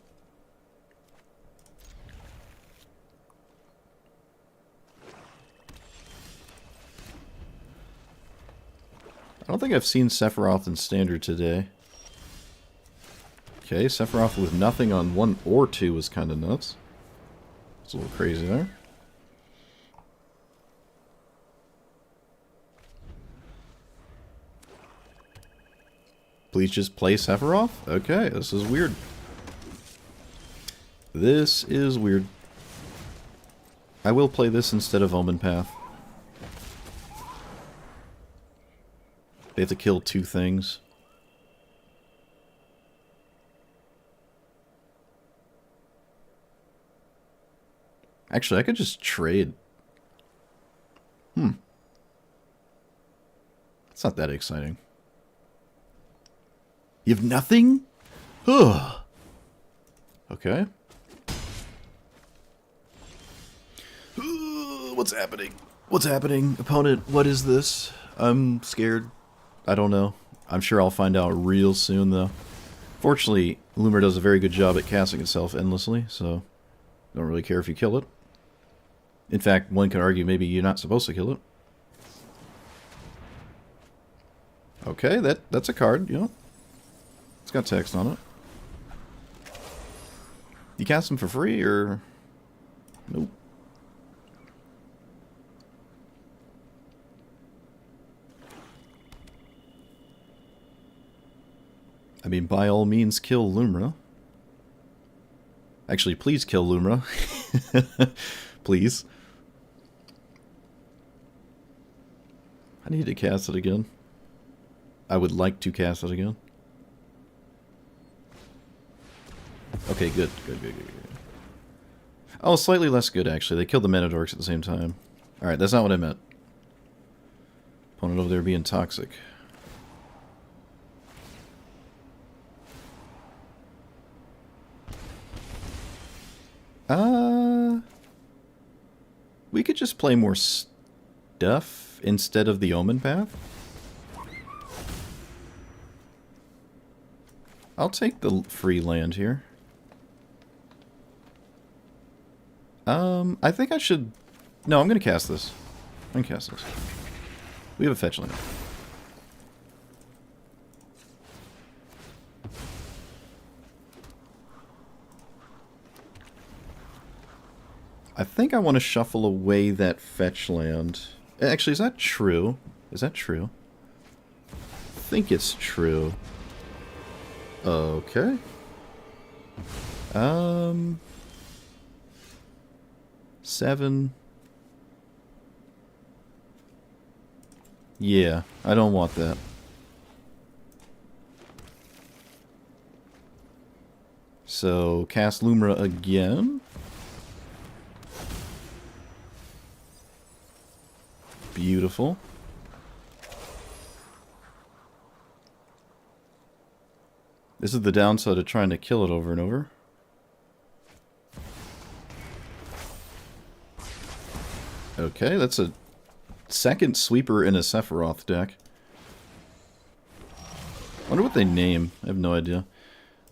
I don't think I've seen Sephiroth in Standard today. Okay, Sephiroth with nothing on 1 or 2 was kind of nuts. It's a little crazy there. Please just play Sephiroth? Okay, this is weird. This is weird. I will play this instead of Omen Path. They have to kill 2 things. Actually, I could just trade. It's not that exciting. You have nothing? Ugh. Okay. What's happening? What's happening? Opponent, what is this? I'm scared. I don't know. I'm sure I'll find out real soon, though. Fortunately, Lumra does a very good job at casting itself endlessly, so don't really care if you kill it. In fact, one could argue maybe you're not supposed to kill it. Okay, that's a card, you know. It's got text on it. You cast them for free, or... Nope. I mean, by all means, kill Lumra. Actually, please kill Lumra. Please. I need to cast it again. I would like to cast it again. Okay, good. Good. Oh, slightly less good, actually. They killed the Mana Dorks at the same time. Alright, that's not what I meant. Opponent over there being toxic. We could just play more stuff instead of the Omen Path. I'll take the free land here. I think I should... No, I'm going to cast this. I'm going to cast this. We have a fetch land. I think I want to shuffle away that fetch land. Actually, is that true? Is that true? I think it's true. Okay. 7. Yeah, I don't want that. So, cast Lumra again. Beautiful. This is the downside of trying to kill it over and over. Okay, that's a second sweeper in a Sephiroth deck. Wonder what they name. I have no idea.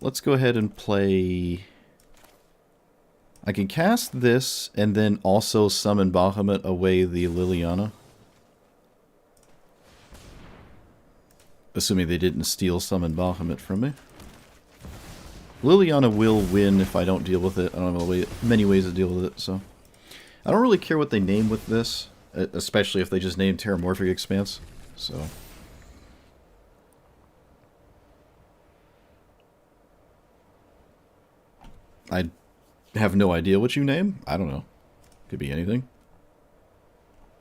Let's go ahead and play... I can cast this and then also summon Bahamut away the Liliana. Assuming they didn't steal summon Bahamut from me. Liliana will win if I don't deal with it. I don't have many ways to deal with it, so... I don't really care what they name with this, especially if they just name Terramorphic Expanse, so... I have no idea what you name. I don't know. Could be anything.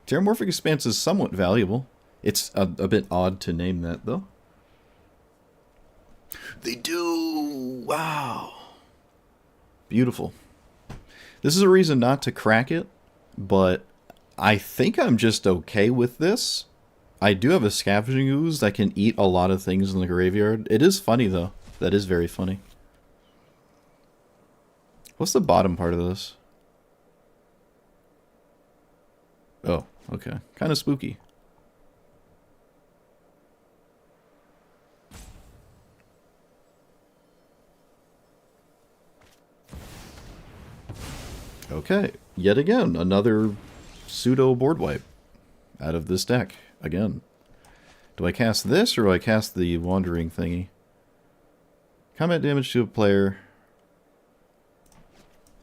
Terramorphic Expanse is somewhat valuable. It's a bit odd to name that, though. They do! Wow! Beautiful. This is a reason not to crack it, but I think I'm just okay with this. I do have a Scavenging Ooze that can eat a lot of things in the graveyard. It is funny, though. That is very funny. What's the bottom part of this? Oh, okay. Kind of spooky. Okay, yet again, another pseudo board wipe out of this deck. Again. Do I cast this or do I cast the wandering thingy? Combat damage to a player.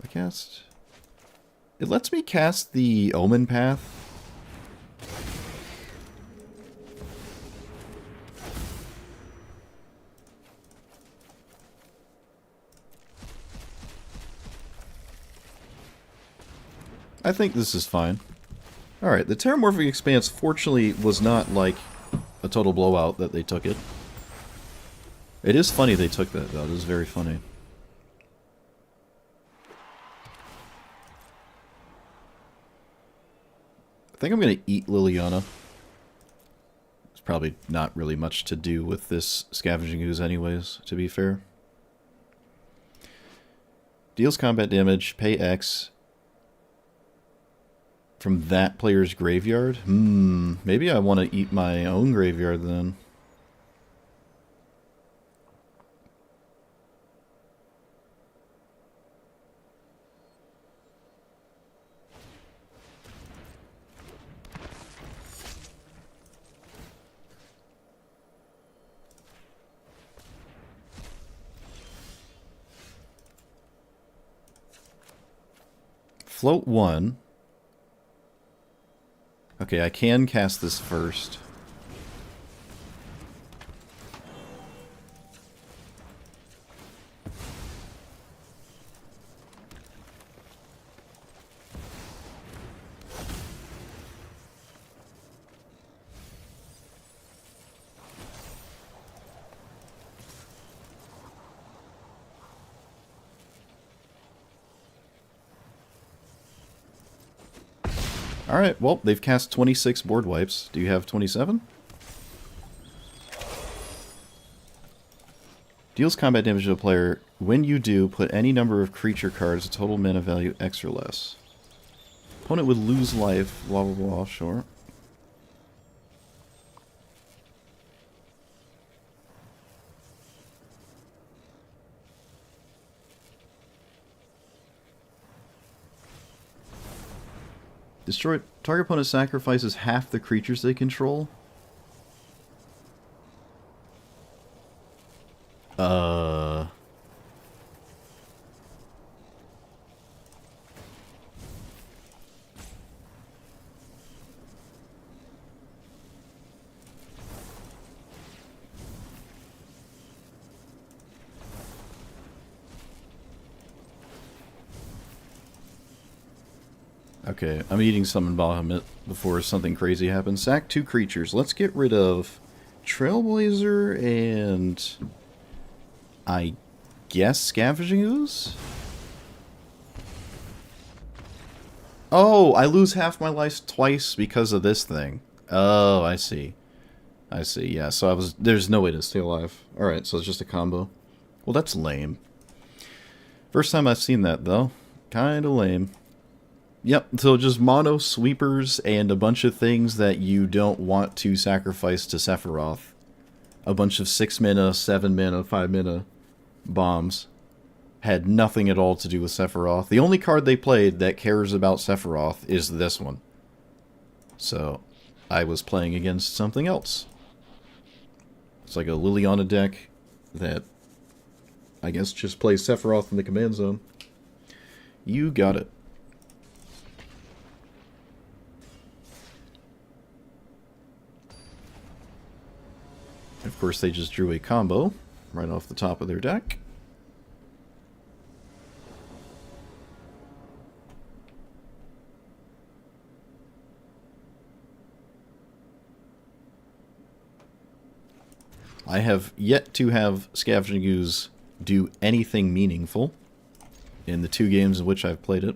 I cast... It lets me cast the Omen Path. I think this is fine. Alright, the Terramorphic Expanse fortunately was not like a total blowout that they took it. It is funny they took that though, it is very funny. I think I'm going to eat Liliana. There's probably not really much to do with this Scavenging Ooze anyways, to be fair. Deals combat damage, pay X from that player's graveyard? Maybe I want to eat my own graveyard then. Float 1. Okay, I can cast this first. Alright, well, they've cast 26 board wipes. Do you have 27? Deals combat damage to a player. When you do, put any number of creature cards a total mana value X or less. Opponent would lose life, blah blah blah, sure. Destroy target opponent sacrifices half the creatures they control. Okay, I'm eating Summon Bahamut before something crazy happens. Sack 2 creatures. Let's get rid of Trailblazer and... I guess Scavenging Ooze? Oh, I lose half my life twice because of this thing. Oh, I see. I see, yeah, so there's no way to stay alive. Alright, so it's just a combo. Well, that's lame. First time I've seen that, though. Kinda lame. Yep, so just mono sweepers and a bunch of things that you don't want to sacrifice to Sephiroth. A bunch of 6 mana, 7 mana, 5 mana bombs. Had nothing at all to do with Sephiroth. The only card they played that cares about Sephiroth is this one. So, I was playing against something else. It's like a Liliana deck that, I guess, just plays Sephiroth in the command zone. You got it. Of course, they just drew a combo right off the top of their deck. I have yet to have Scavenging Ooze do anything meaningful in the 2 games in which I've played it.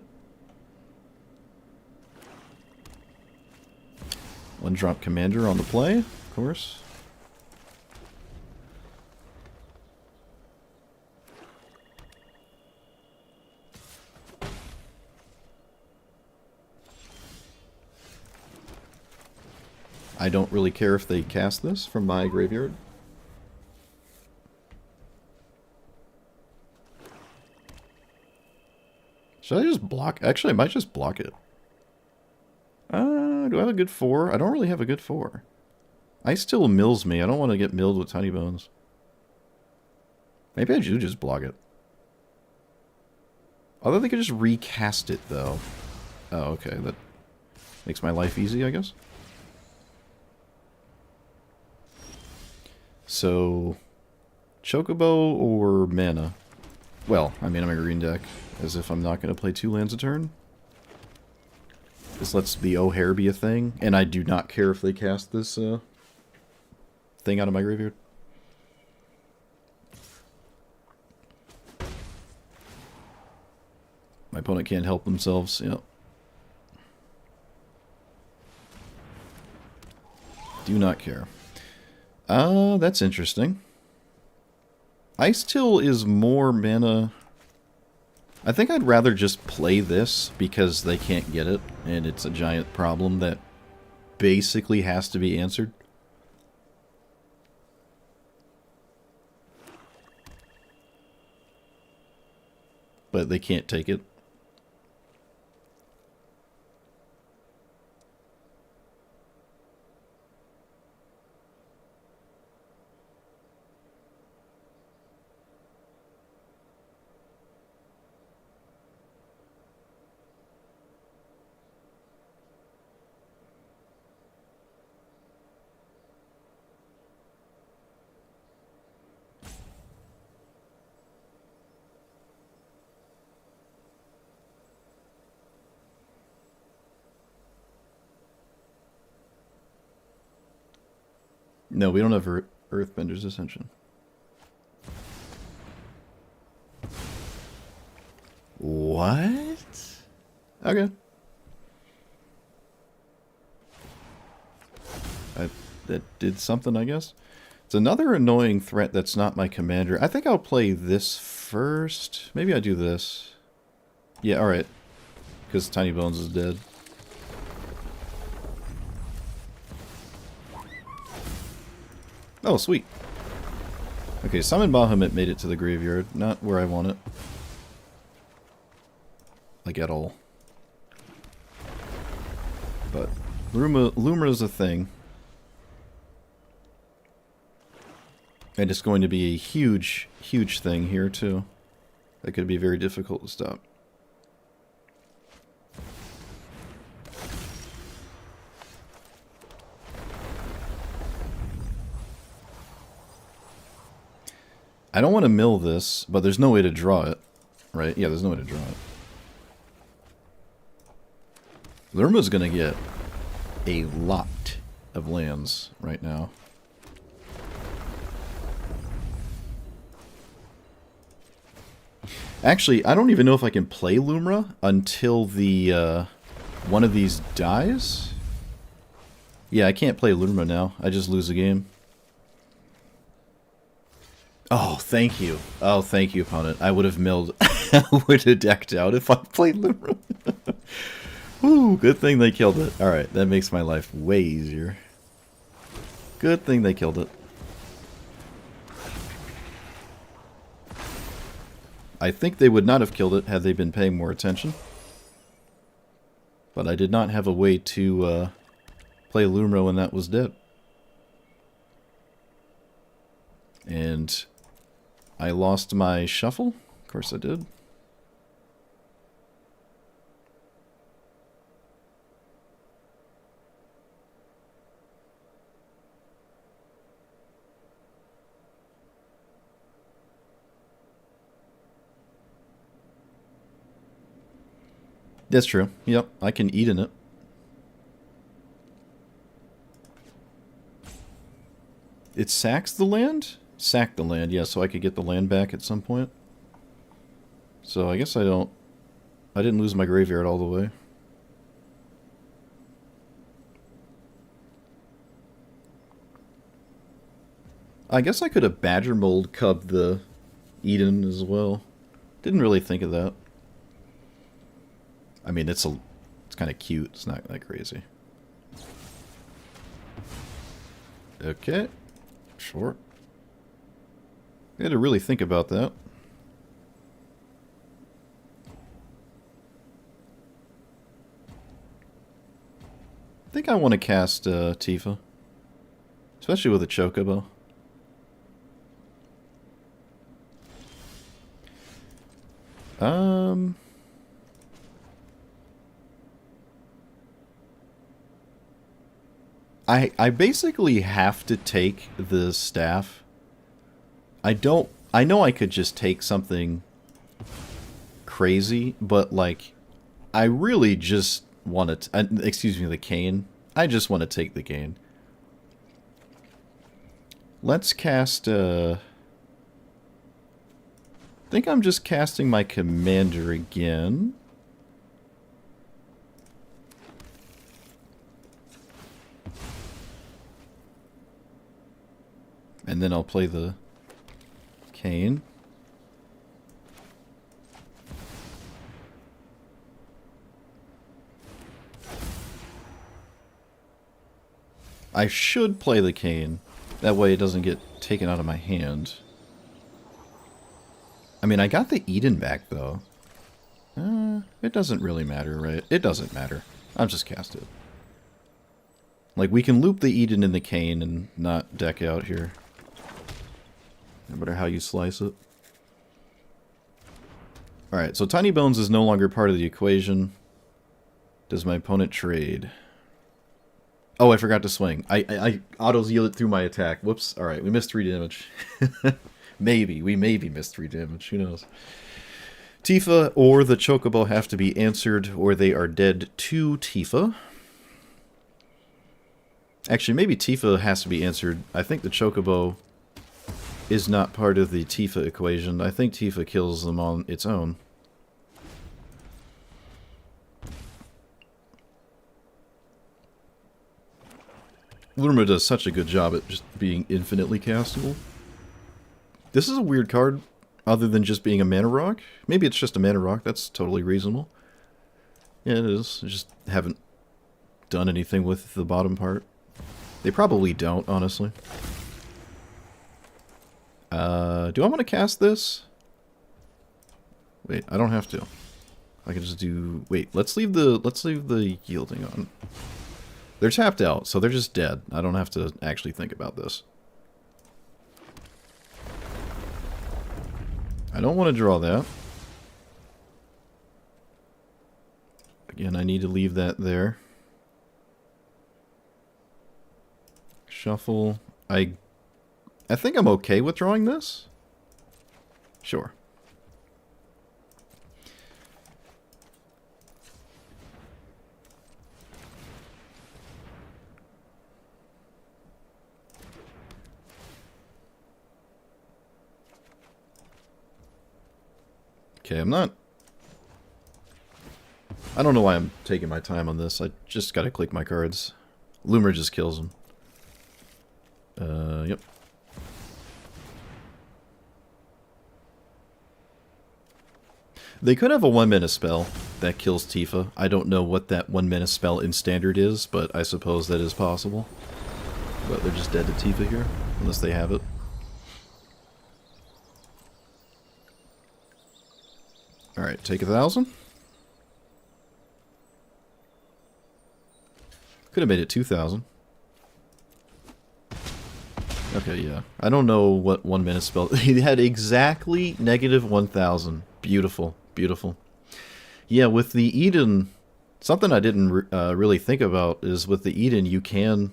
One drop commander on the play, of course. I don't really care if they cast this from my graveyard. Should I just block? Actually, I might just block it. Do I have a good 4? I don't really have a good 4. Ice still mills me. I don't want to get milled with Tiny Bones. Maybe I do just block it. Although they could just recast it, though. Oh, okay. That makes my life easy, I guess. So, Chocobo or mana? Well, I mean, I'm a green deck. As if I'm not going to play 2 lands a turn. This lets the O'Hare be a thing, and I do not care if they cast this thing out of my graveyard. My opponent can't help themselves, yep. Do not care. That's interesting. Ice Till is more mana. I think I'd rather just play this because they can't get it, and it's a giant problem that basically has to be answered. But they can't take it. No, we don't have Earthbender's Ascension. What? Okay. That did something, I guess. It's another annoying threat that's not my commander. I think I'll play this first. Maybe I do this. Yeah, alright. Because Tiny Bones is dead. Oh, sweet. Okay, Summon Bahamut made it to the graveyard. Not where I want it. Like, at all. But Lumra's a thing. And it's going to be a huge, huge thing here, too. That could be very difficult to stop. I don't want to mill this, but there's no way to draw it. Right? Yeah, there's no way to draw it. Lerma's gonna get a lot of lands right now. Actually, I don't even know if I can play Lumra until the one of these dies. Yeah, I can't play Lumra now. I just lose the game. Oh, thank you. Oh, thank you, opponent. I would have milled. I would have decked out if I played Lumra. Ooh, good thing they killed it. Alright, that makes my life way easier. Good thing they killed it. I think they would not have killed it had they been paying more attention. But I did not have a way to play Lumra when that was dead. And I lost my shuffle. Of course I did. That's true. Yep, I can eat in it. It sacks the land? Sack the land, yeah, so I could get the land back at some point. So I guess I didn't lose my graveyard all the way. I guess I could have Badger Mold Cub the Eden as well. Didn't really think of that. I mean, it's kind of cute. It's not that crazy. Okay. Sure. I had to really think about that. I think I want to cast Tifa. Especially with a Chocobo. I basically have to take the staff. I know I could just take something crazy, but like I really just want to excuse me, the cane. I just want to take the cane. Let's cast I think I'm just casting my commander again. And then I'll play the cane. I should play the cane. That way it doesn't get taken out of my hand. I mean, I got the Eden back, though. It doesn't really matter, right? It doesn't matter. I'll just cast it. Like, we can loop the Eden in the cane and not deck out here. No matter how you slice it. Alright, so Tiny Bones is no longer part of the equation. Does my opponent trade? Oh, I forgot to swing. I auto-yielded through my attack. Whoops. Alright, we missed 3 damage. Maybe. We maybe missed 3 damage. Who knows? Tifa or the Chocobo have to be answered, or they are dead to Tifa. Actually, maybe Tifa has to be answered. I think the Chocobo is not part of the Tifa equation. I think Tifa kills them on its own. Lumra does such a good job at just being infinitely castable. This is a weird card, other than just being a mana rock. Maybe it's just a mana rock. That's totally reasonable. Yeah, it is. I just haven't done anything with the bottom part. They probably don't, honestly. Do I want to cast this? Wait, I don't have to. I can just do... Wait, let's leave the yielding on. They're tapped out, so they're just dead. I don't have to actually think about this. I don't want to draw that. Again, I need to leave that there. Shuffle. I think I'm okay with drawing this. Sure. Okay, I don't know why I'm taking my time on this. I just gotta click my cards. Lumra just kills him. Yep. They could have a 1-mana spell that kills Tifa. I don't know what that 1-mana spell in Standard is, but I suppose that is possible. But they're just dead to Tifa here, unless they have it. Alright, take 1,000. Could have made it 2,000. Okay, yeah. I don't know what 1-mana spell... He had exactly negative 1,000. Beautiful. Beautiful. Yeah, with the Eden... Something I didn't really think about is with the Eden, you can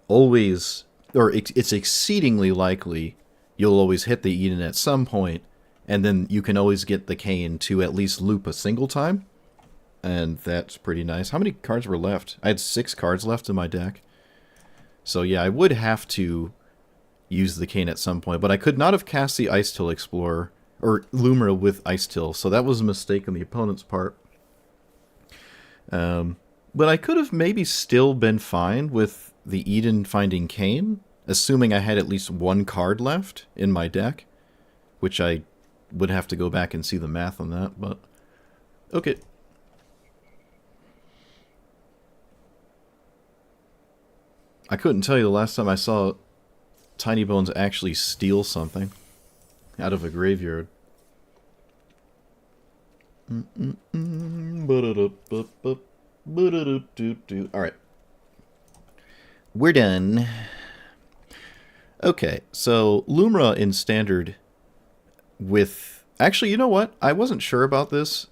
always... Or it's exceedingly likely you'll always hit the Eden at some point, and then you can always get the Cane to at least loop a single time. And that's pretty nice. How many cards were left? I had 6 cards left in my deck. So yeah, I would have to use the Cane at some point, but I could not have cast the Ice Till Explorer, or Lumra with Ice Till, so that was a mistake on the opponent's part. But I could have maybe still been fine with the Eden finding Cane, assuming I had at least 1 card left in my deck, which I would have to go back and see the math on that, but okay. I couldn't tell you the last time I saw Tiny Bones actually steal something out of a graveyard. Alright. We're done. Okay, so Lumra in Standard with... Actually, you know what? I wasn't sure about this.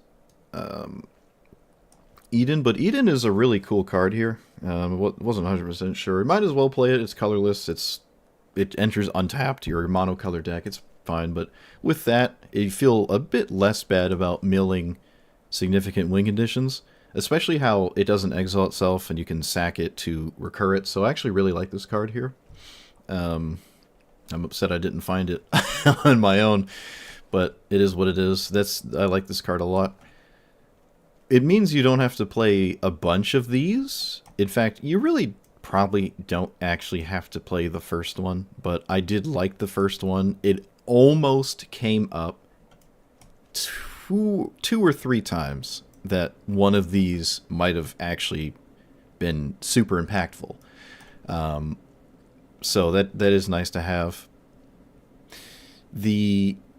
Eden, but Eden is a really cool card here. Wasn't 100% sure. Might as well play it. It's colorless. It enters untapped. Your monocolor deck. It's fine. But with that, you feel a bit less bad about milling significant win conditions, especially how it doesn't exile itself and you can sack it to recur it. So I actually really like this card here. I'm upset I didn't find it on my own, but it is what it is. I like this card a lot. It means you don't have to play a bunch of these. In fact, you really probably don't actually have to play the first one, but I did like the first one. It almost came up two or three times that one of these might have actually been super impactful. So that is nice to have.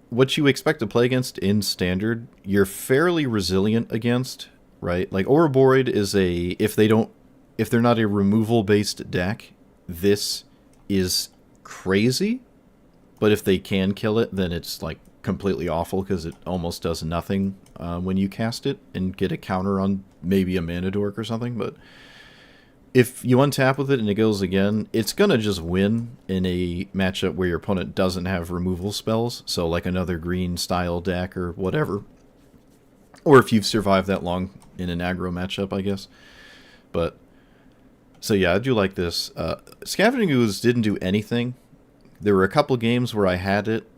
What you expect to play against in Standard, you're fairly resilient against, right? Like Ouroborid is if they're not a removal based deck, this is crazy. But if they can kill it, then it's like completely awful because it almost does nothing when you cast it and get a counter on maybe a mana dork or something. But if you untap with it and it goes again, it's going to just win in a matchup where your opponent doesn't have removal spells. So like another green style deck or whatever. Or if you've survived that long in an aggro matchup, I guess. But, so yeah, I do like this. Scavenging Ooze didn't do anything. There were a couple games where I had it,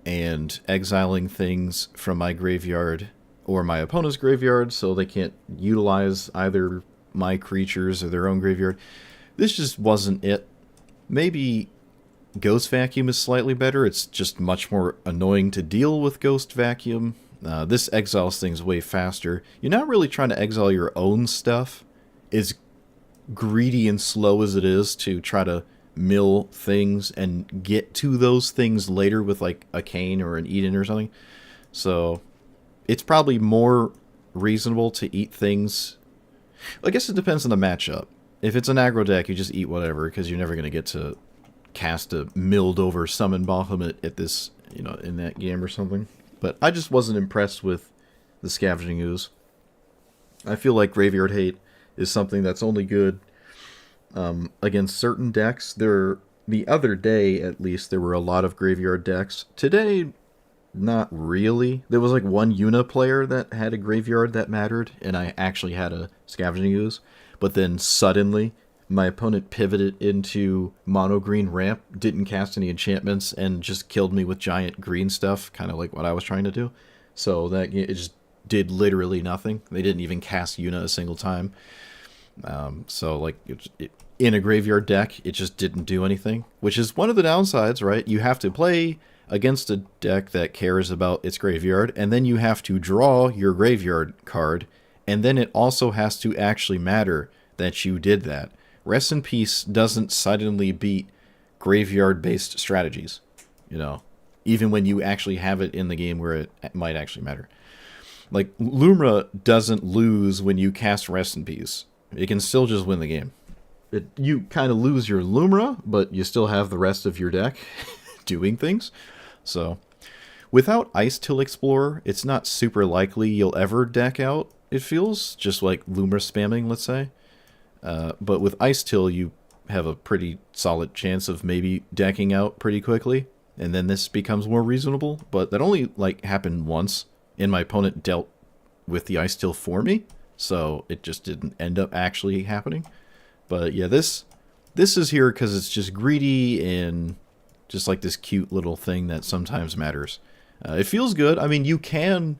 and exiling things from my graveyard or my opponent's graveyard so they can't utilize either my creatures or their own graveyard. This just wasn't it. Maybe Ghost Vacuum is slightly better. It's just much more annoying to deal with Ghost Vacuum. This exiles things way faster. You're not really trying to exile your own stuff. As greedy and slow as it is to try to mill things and get to those things later with like a Cane or an Eden or something. So it's probably more reasonable to eat things. I guess it depends on the matchup. If it's an aggro deck, you just eat whatever, because you're never going to get to cast a milled over summon Bahamut at this, in that game or something. But I just wasn't impressed with the Scavenging Ooze. I feel like Graveyard Hate is something that's only good against certain decks. The other day, at least, there were a lot of Graveyard decks. Today, not really. There was like one Yuna player that had a graveyard that mattered, and I actually had a Scavenging Ooze. But then suddenly, my opponent pivoted into mono green ramp, didn't cast any enchantments, and just killed me with giant green stuff, kind of like what I was trying to do. So that it just did literally nothing. They didn't even cast Yuna a single time. So like in a graveyard deck, it just didn't do anything, which is one of the downsides, right? You have to play against a deck that cares about its graveyard, and then you have to draw your graveyard card, and then it also has to actually matter that you did that. Rest in Peace doesn't suddenly beat graveyard-based strategies, you know, even when you actually have it in the game where it might actually matter. Like, Lumra doesn't lose when you cast Rest in Peace. It can still just win the game. You kind of lose your Lumra, but you still have the rest of your deck doing things. So, without Ice Till Explorer, it's not super likely you'll ever deck out, it feels, just like Lumra spamming, let's say. But with Ice Till, you have a pretty solid chance of maybe decking out pretty quickly, and then this becomes more reasonable. But that only like happened once, and my opponent dealt with the Ice Till for me, so it just didn't end up actually happening. But yeah, this is here because it's just greedy and just like this cute little thing that sometimes matters. It feels good. I mean, you can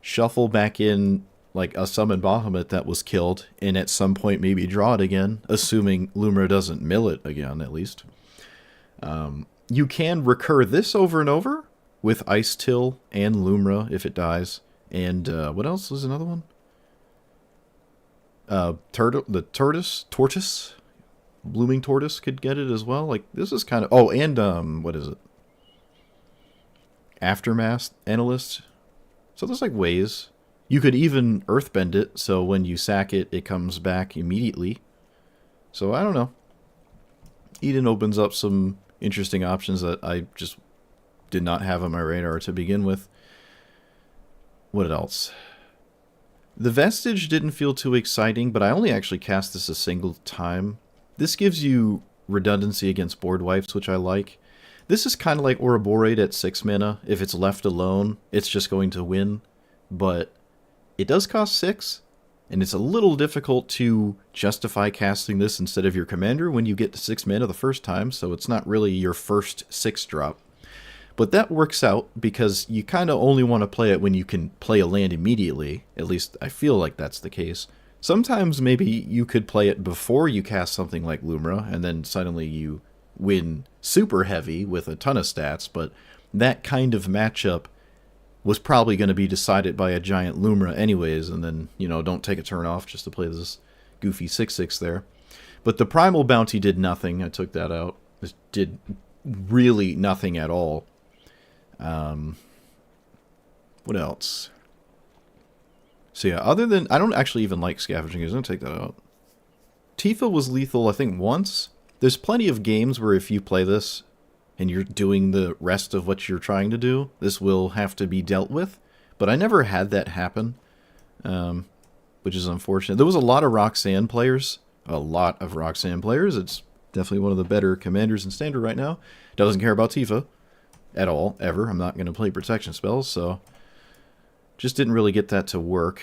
shuffle back in like a summon Bahamut that was killed, and at some point maybe draw it again, assuming Lumra doesn't mill it again, at least. You can recur this over and over with Ice Till and Lumra if it dies. And what else was another one? Tortoise, Blooming Tortoise could get it as well. Like, this is kind of... Oh, and, what is it? Aftermath Analyst. So there's, like, ways. You could even Earthbend it, so when you sack it, it comes back immediately. So, I don't know. Eden opens up some interesting options that I just did not have on my radar to begin with. What else? The Vestige didn't feel too exciting, but I only actually cast this a single time. This gives you redundancy against board wipes, which I like. This is kind of like Ouroborate at 6 mana. If it's left alone, it's just going to win. But it does cost 6, and it's a little difficult to justify casting this instead of your commander when you get to 6 mana the first time, so it's not really your first 6-drop. But that works out because you kind of only want to play it when you can play a land immediately. At least I feel like that's the case. Sometimes maybe you could play it before you cast something like Lumra, and then suddenly you win super heavy with a ton of stats, but that kind of matchup was probably going to be decided by a giant Lumra anyways, and then, you know, don't take a turn off just to play this goofy 6/6 there. But the Primal Bounty did nothing. I took that out. It did really nothing at all. What else? So yeah, other than... I don't actually even like Scavenging. I'm going to take that out. Tifa was lethal, I think, once. There's plenty of games where if you play this and you're doing the rest of what you're trying to do, this will have to be dealt with. But I never had that happen, which is unfortunate. There was a lot of Roxanne players. A lot of Roxanne players. It's definitely one of the better commanders in Standard right now. Doesn't care about Tifa at all, ever. I'm not going to play protection spells, so just didn't really get that to work.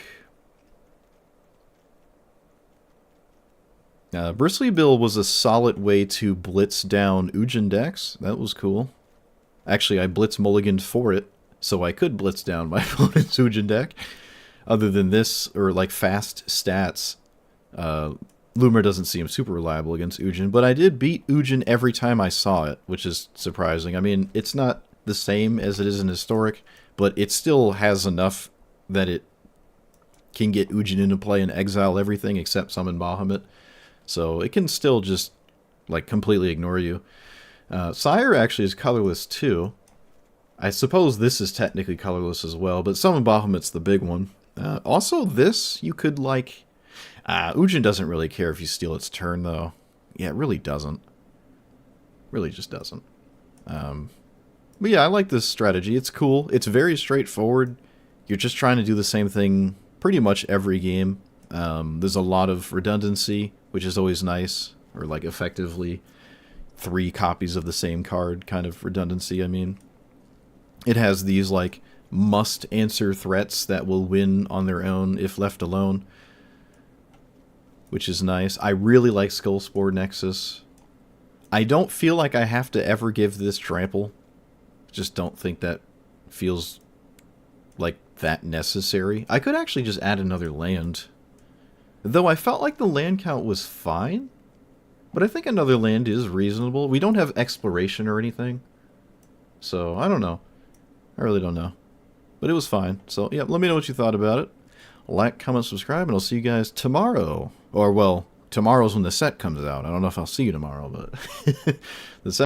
Bristly Bill was a solid way to blitz down Ujin decks. That was cool. Actually, I blitz mulliganed for it, so I could blitz down my opponent's Ujin deck. Other than this, or like fast stats, Lumra doesn't seem super reliable against Ujin, but I did beat Ujin every time I saw it, which is surprising. I mean, it's not the same as it is in Historic, but it still has enough that it can get Ujin into play and exile everything except summon Bahamut. So it can still just, like, completely ignore you. Sire actually is colorless too. I suppose this is technically colorless as well, but summon Bahamut's the big one. Also, this, you could, like... Ujin doesn't really care if you steal its turn, though. Yeah, it really doesn't. Really just doesn't. But yeah, I like this strategy. It's cool. It's very straightforward. You're just trying to do the same thing pretty much every game. There's a lot of redundancy, which is always nice. Or, like, effectively 3 copies of the same card kind of redundancy, I mean. It has these, like, must-answer threats that will win on their own if left alone, which is nice. I really like Skullspore Nexus. I don't feel like I have to ever give this trample. Just don't think that feels like that necessary. I could actually just add another land. Though I felt like the land count was fine. But I think another land is reasonable. We don't have exploration or anything. So, I don't know. I really don't know. But it was fine. So, yeah, let me know what you thought about it. Like, comment, subscribe, and I'll see you guys tomorrow. Or, well, tomorrow's when the set comes out. I don't know if I'll see you tomorrow, but... the set